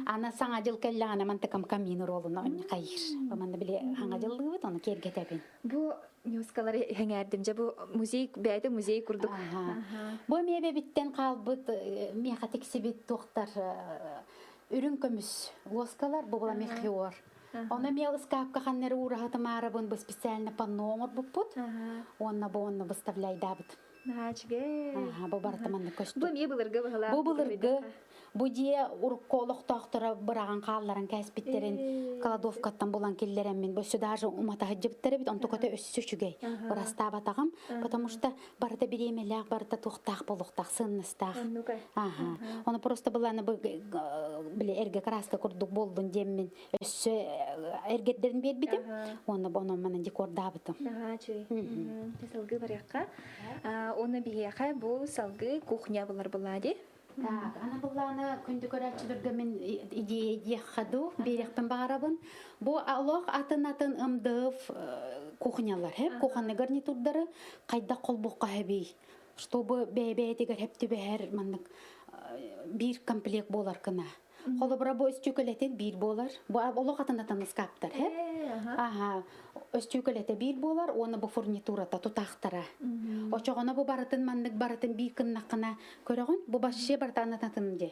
Ана саңа жыл келлана мантакам камин ролуна кайыр. Бу манда биле хаңа жыллыбыт, оны кергетебин. Бу Нюскалары хәңәрдим жа бу музей бәйде музей курдук. Бу мебе биттен калбыт меха тексибит тохтар үрүн көмүс лоскалар бу була мехиор. Оны мел скапка ханнер урахата марабын бу специально панномор бупут. Онна бу выставляй дабыт. Начге. Бу бартаманны көстү. Бу мебелерге багала. Бу булыргы бу дие урколук тохтора бараган калларын кәсбиттерин кладовкаттан булан келлерем мен. Бу даже умата хаҗибтер бит, онтуката өссүчүгей. Раста батагам, потому что барда биремелер, барда тохтак болуктак, сынныстак. Оны просто буланы биле эрге краска курдук болдун деммен. Өссө эргеддерин бербидим. Оны боно менен декордабытым. Салгы баракка. Оны бияка бу салгы кухня булар булади. Так, ана буланы күндү көрәчүлөргө мен идея хаду берекпен багарабын. Бу алох атын ымдыв кухнялар, кухонный гарнитурдары кайда колбукка хеби. Чтобы бебе дигер хепти бер маннык бир комплект болар кына. Холобра бу өстүкөлетен бир болар. Бу олог атанатан скаптар, Ага. Өстүкөлете бир болар, оны бу фурнитурата тутактара. Очогона бу баратын мандык баратын бир кыннакына көрөгөн, бу башчы бартанататын же.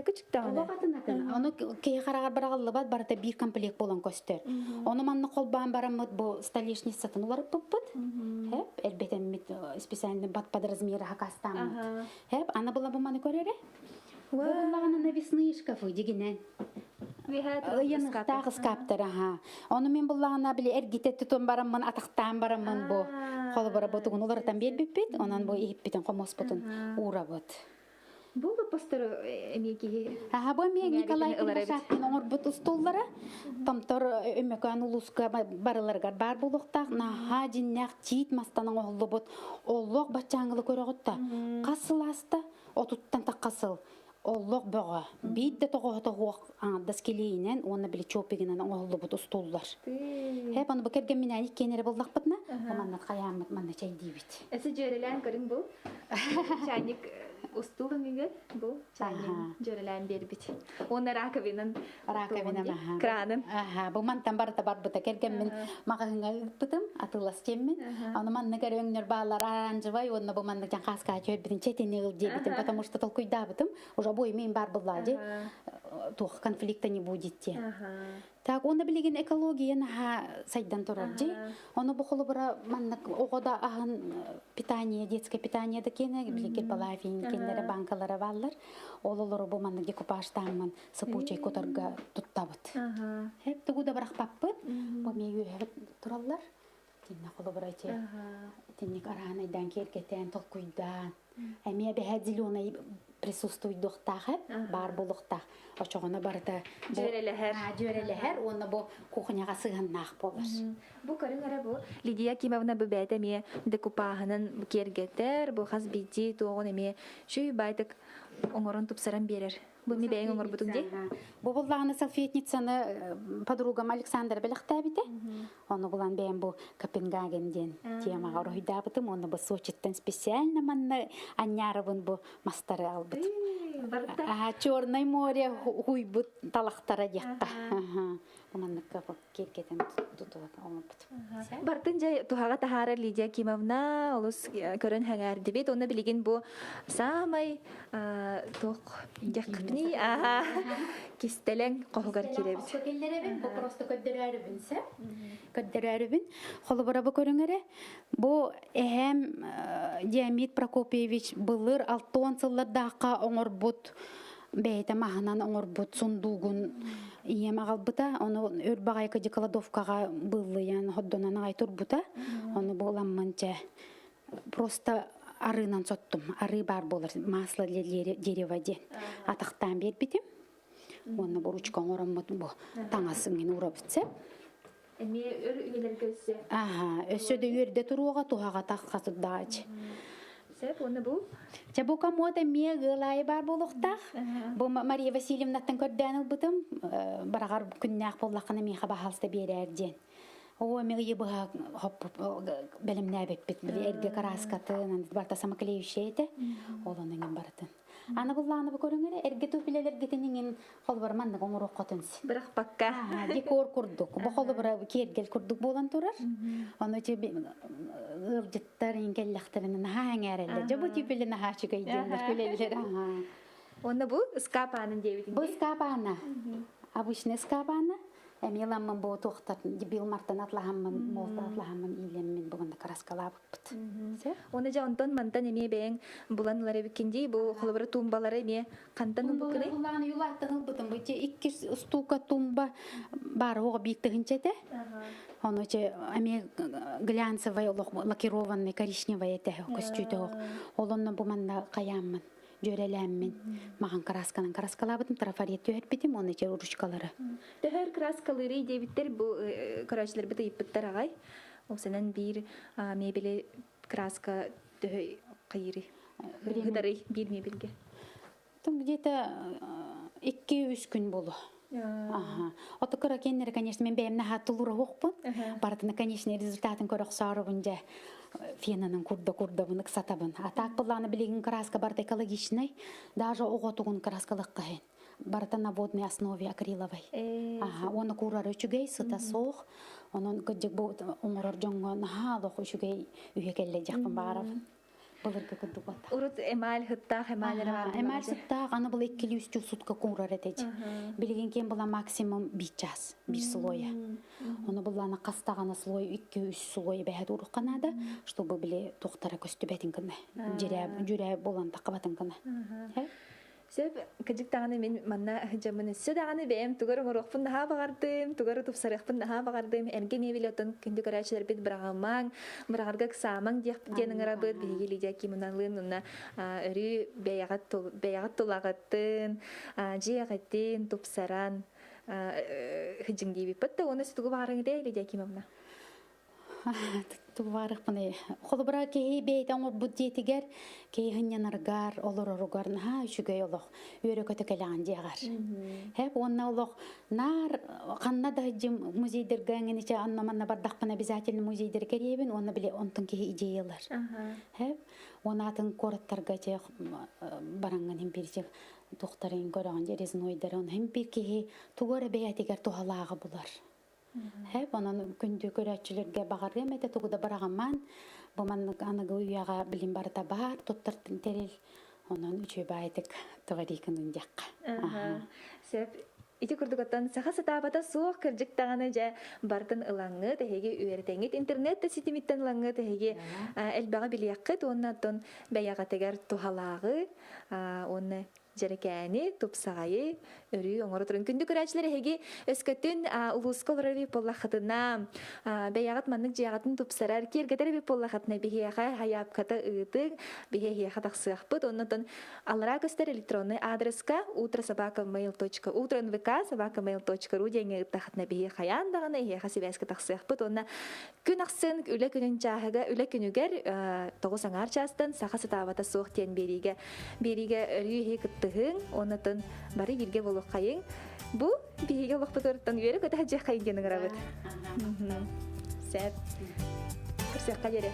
Күчүктөн. Олог атанатын. Оны кей карагар барагаллы бат барата бир комплект болгон көстөр. Оны манны колбан барамыт бу столешницатын улар пыппыт. Хеп, элбетен мит специально бат под размера хакастан. Хеп, ана була бу маны көрөрө. Булагана навесные шкафы дегенен. Янықтағы скаптар, Оны мен бұлағына біле әргетет тұтын барамын, атақтан барамын бұ. Қолы бара бұтығын олардан бербеппет, онан бұ егіппетін қомос бұтын ұра бұт. Бұл постер эмеки. Бұ мен Николай Кирбашаттың оңыр бұт ұстоллары. Тамтар өмекан ұлысқа барыларғар бар бұлықтақ. Наға жиннақ тиит мастаның оғылы бұт. Олық батчаңылы көрі ғытта. Қасыл асты, отуттан тақ қасыл. Оллог бөҕө. Бидде тоҕоһотоҕуох даскелейинен, оны биле чопигинен оңоллу бут устуллар. Хеп аны бакерген минани кенере боллакпытна. Манна каямыт, манна чай дибит. Эсе жөрелен көрүң бу. Чайник устулун гиге бу чайник жөрелен бербит. Оны раковинен кранын. Бу мантан барта барбыта керген мен магагыңа бытым, атылас кеммен. Аны манна көрөңнөр баалар аранжыбай, оны бу манна жан каска чөбүтүн четине ыл дебитим, потому что толкуйда бытым. Уже обои мен бар буллади. Тух конфликта не будет те. Так, оны билеген экология на сайдан турарди. Оны бухолу бара манна огода ахан питание, детское питание да кене, билеген балафин, кенлere банкалары баллар. Ололору бу манна декупаштамын сыпучай котарга туттабыт. Хеп тугуда барак паппыт. Бу мейю тураллар. Тинна холу бара те. Тинник аранайдан кергетен толкуйдан. Эмия бехет зеленый присутствует дохтахе, бар булухтах. Очогона барта жөрелехер, оны бу кухняга сыганнак болар. Бу көрүңөр бу Лидия Кимовна бебете ме декупаханын кергетер, бу хазбити тоогон эме шүй байтык оңорун тупсаран берер. Бу ми бейин оңор бутуң де? Бу буллаганы салфетницаны подругам Александр белектабите. Оны булан бейин бу Копенгагенден темага оройдабытым, оны бу Сочиттен специально манна аньярыбын бу мастары албыт. Черное море хуйбут талактара декка. Манныкка кергетен тутуп албыт. Бартын жай тухага тахара Лидия Кимовна олус көрөн хаңар дебет, оны билеген бу самай ток якпни кистелең кохугар киребит. Келлеребин бу просто көддөрөрүбүнсө. Көддөрөрүбүн. Холу бара бу көрүңөрө. Бу эһем Диамид Прокопьевич былыр 6 жылдардака оңорбут бейте маханан оңорбут сундугун ием агалбыта, оны өрбагайка деколадовкага былы ян ходдонан айтурбута. Оны боламманча просто арынан соттум. Ары бар болар, масло дерева ден. Атактан бербитим. Оны буручка оңороммут бу таңасыңын урабытса. Эми өр үгелерге өссө. Өссөдө үрдө туруга тухага таккасыддаачы. Сеп, оны бу? Бу комода ме гылай бар болуктак. Бу Мария Васильевнаттан көрдөн бутум, барагар күннак боллакына меха бахалста берерден. О, меге бага хоп белемнәбек бит, эрге караскатын, барта самаклеющейте. Олонун бартын. Аны булланы бу көрүңөр, эрге төпилелер гетенин хол барман оңор окотунс. Бирок пакка. Декор курдук. Бу хол бара кергел курдук болан турар. Аны тебе ыржыттар ингеллахтарын хаңарелде. Жабу типелен хачыга идендер көлелер. Оны бу скапанын дебит. Бу скапана. Обычный скапана. Эмиламман бу тохтат дебил мартан атлахамман, молта атлахамман илеммен буганда краскалабыппыт. Оны жа онтон мантан эме бэң буланлары бикинди бу холобра тумбалары эме кантан букыны? Буланы юлаттан бутун бу 2 стука тумба бар ого биктигинчете. Оно че эме глянцевый лакированный коричневый эте костюте. Олонно бу манда каямман. Жөрелеммен. Маған краскалабытым, трафарет өтпетім, оны жер уручкалары. Төхөр краскалары дебиттер бұл көрәшілер біті еппіттер ағай. Осынан бір мебелі краска төхөй қайыры. Ғыдары бір мебелге. Где-то 2-3 күн болу. Ото көрі кеннері, конечно, мен бәйімні хаттылыры оқпын. Бардыны, конечно, результатын көрі құсары бұнжа. Фенанын курда-курдабын ыксатабын. А так буланы билеген краска барда экологичный, даже оготугун краскалык кайын. барата на водной основе акриловой. Ага, оны курар үчүгей сыта соох, онон кыджык бу оңорор жоңго нахалох үчүгей үйекелле жакпын баарап. Булырга кырдык бат. Урут эмаль хыттах, эмаль бар. Эмаль сыттах, аны бұл 200 сутка курар этеж. Билген кен була максимум 1 час, 1 слоя. Оны буланы кастаганы слой 2-3 слой бәһәт урукканада, чтобы биле тоқтара көстүбетин кына. Жүрә болан тақабатын кына. Сөп кыжык таганы мен манна жамын сөдаганы бем тугар морохпун наха багардым, тугар тупсарыхпын наха багардым. Энге мебилотон күндү карачылар бит брагамаң, брагарга самаң денең арабыт бигели жаки мунанлын уна өрү беягат тулагатын, жиягатын тупсаран хыжың диби патта оны сүтүгү багарың дейли жаки мамна. Туварых пане. Холбра ке бейт аңор буддетигер ке хынянаргар олоругар наха үчүгөй олох өрөкөтө келан жагар. Хеп онна олох нар канна да жим музейдерге ngенече анна манна бардакпана обязательно музейдер керебин, онна биле онтун ке идеялар. Хеп онатын короттарга же баранган бирчек доктарын көргөн жерезинойдер он hem bir ке тугора беятигер тухалагы булар. Хеп анан күндү көрөчүлөргө багар эмете тугуда барагаман боман анага уяга билим барта бар тоттартын терил онон үчө байтык товарикын жакка. Сеп ити курдугаттан сахаса табата суох кыржык таганы же бартын ылаңы теге үйертеңит интернетте ситимиттен ылаңы теге элбага билияккы оннаттон баяга тегер тухалагы онны Жерекәни, тупсағайы, өрі оңыры тұрын. Күнді көрәчілері хеге өскөттін улусколары бей боллақытына, бәяғат маннық жиағатын тупсарар, кергетері бей боллақытына бейхеға хаяпқаты ұйдың, бейхеға тақсықпыд. Оннатын алыра көстер электронный адреска utranvk@mail.ru денге ұттақытына бейхе қаяндағына хеға себәскі тақсықпыд. Онна күн ақсын үлі күнін жағыға, үлі күнігер 9 аңар частын сақа сытавата соқ тен бериге өрі тыгын, онатын бары бирге болук кайын. Бу биге болук бутуртан үйрө көтө жак кайын генен арабыт. Сәп. Кырсакка жере.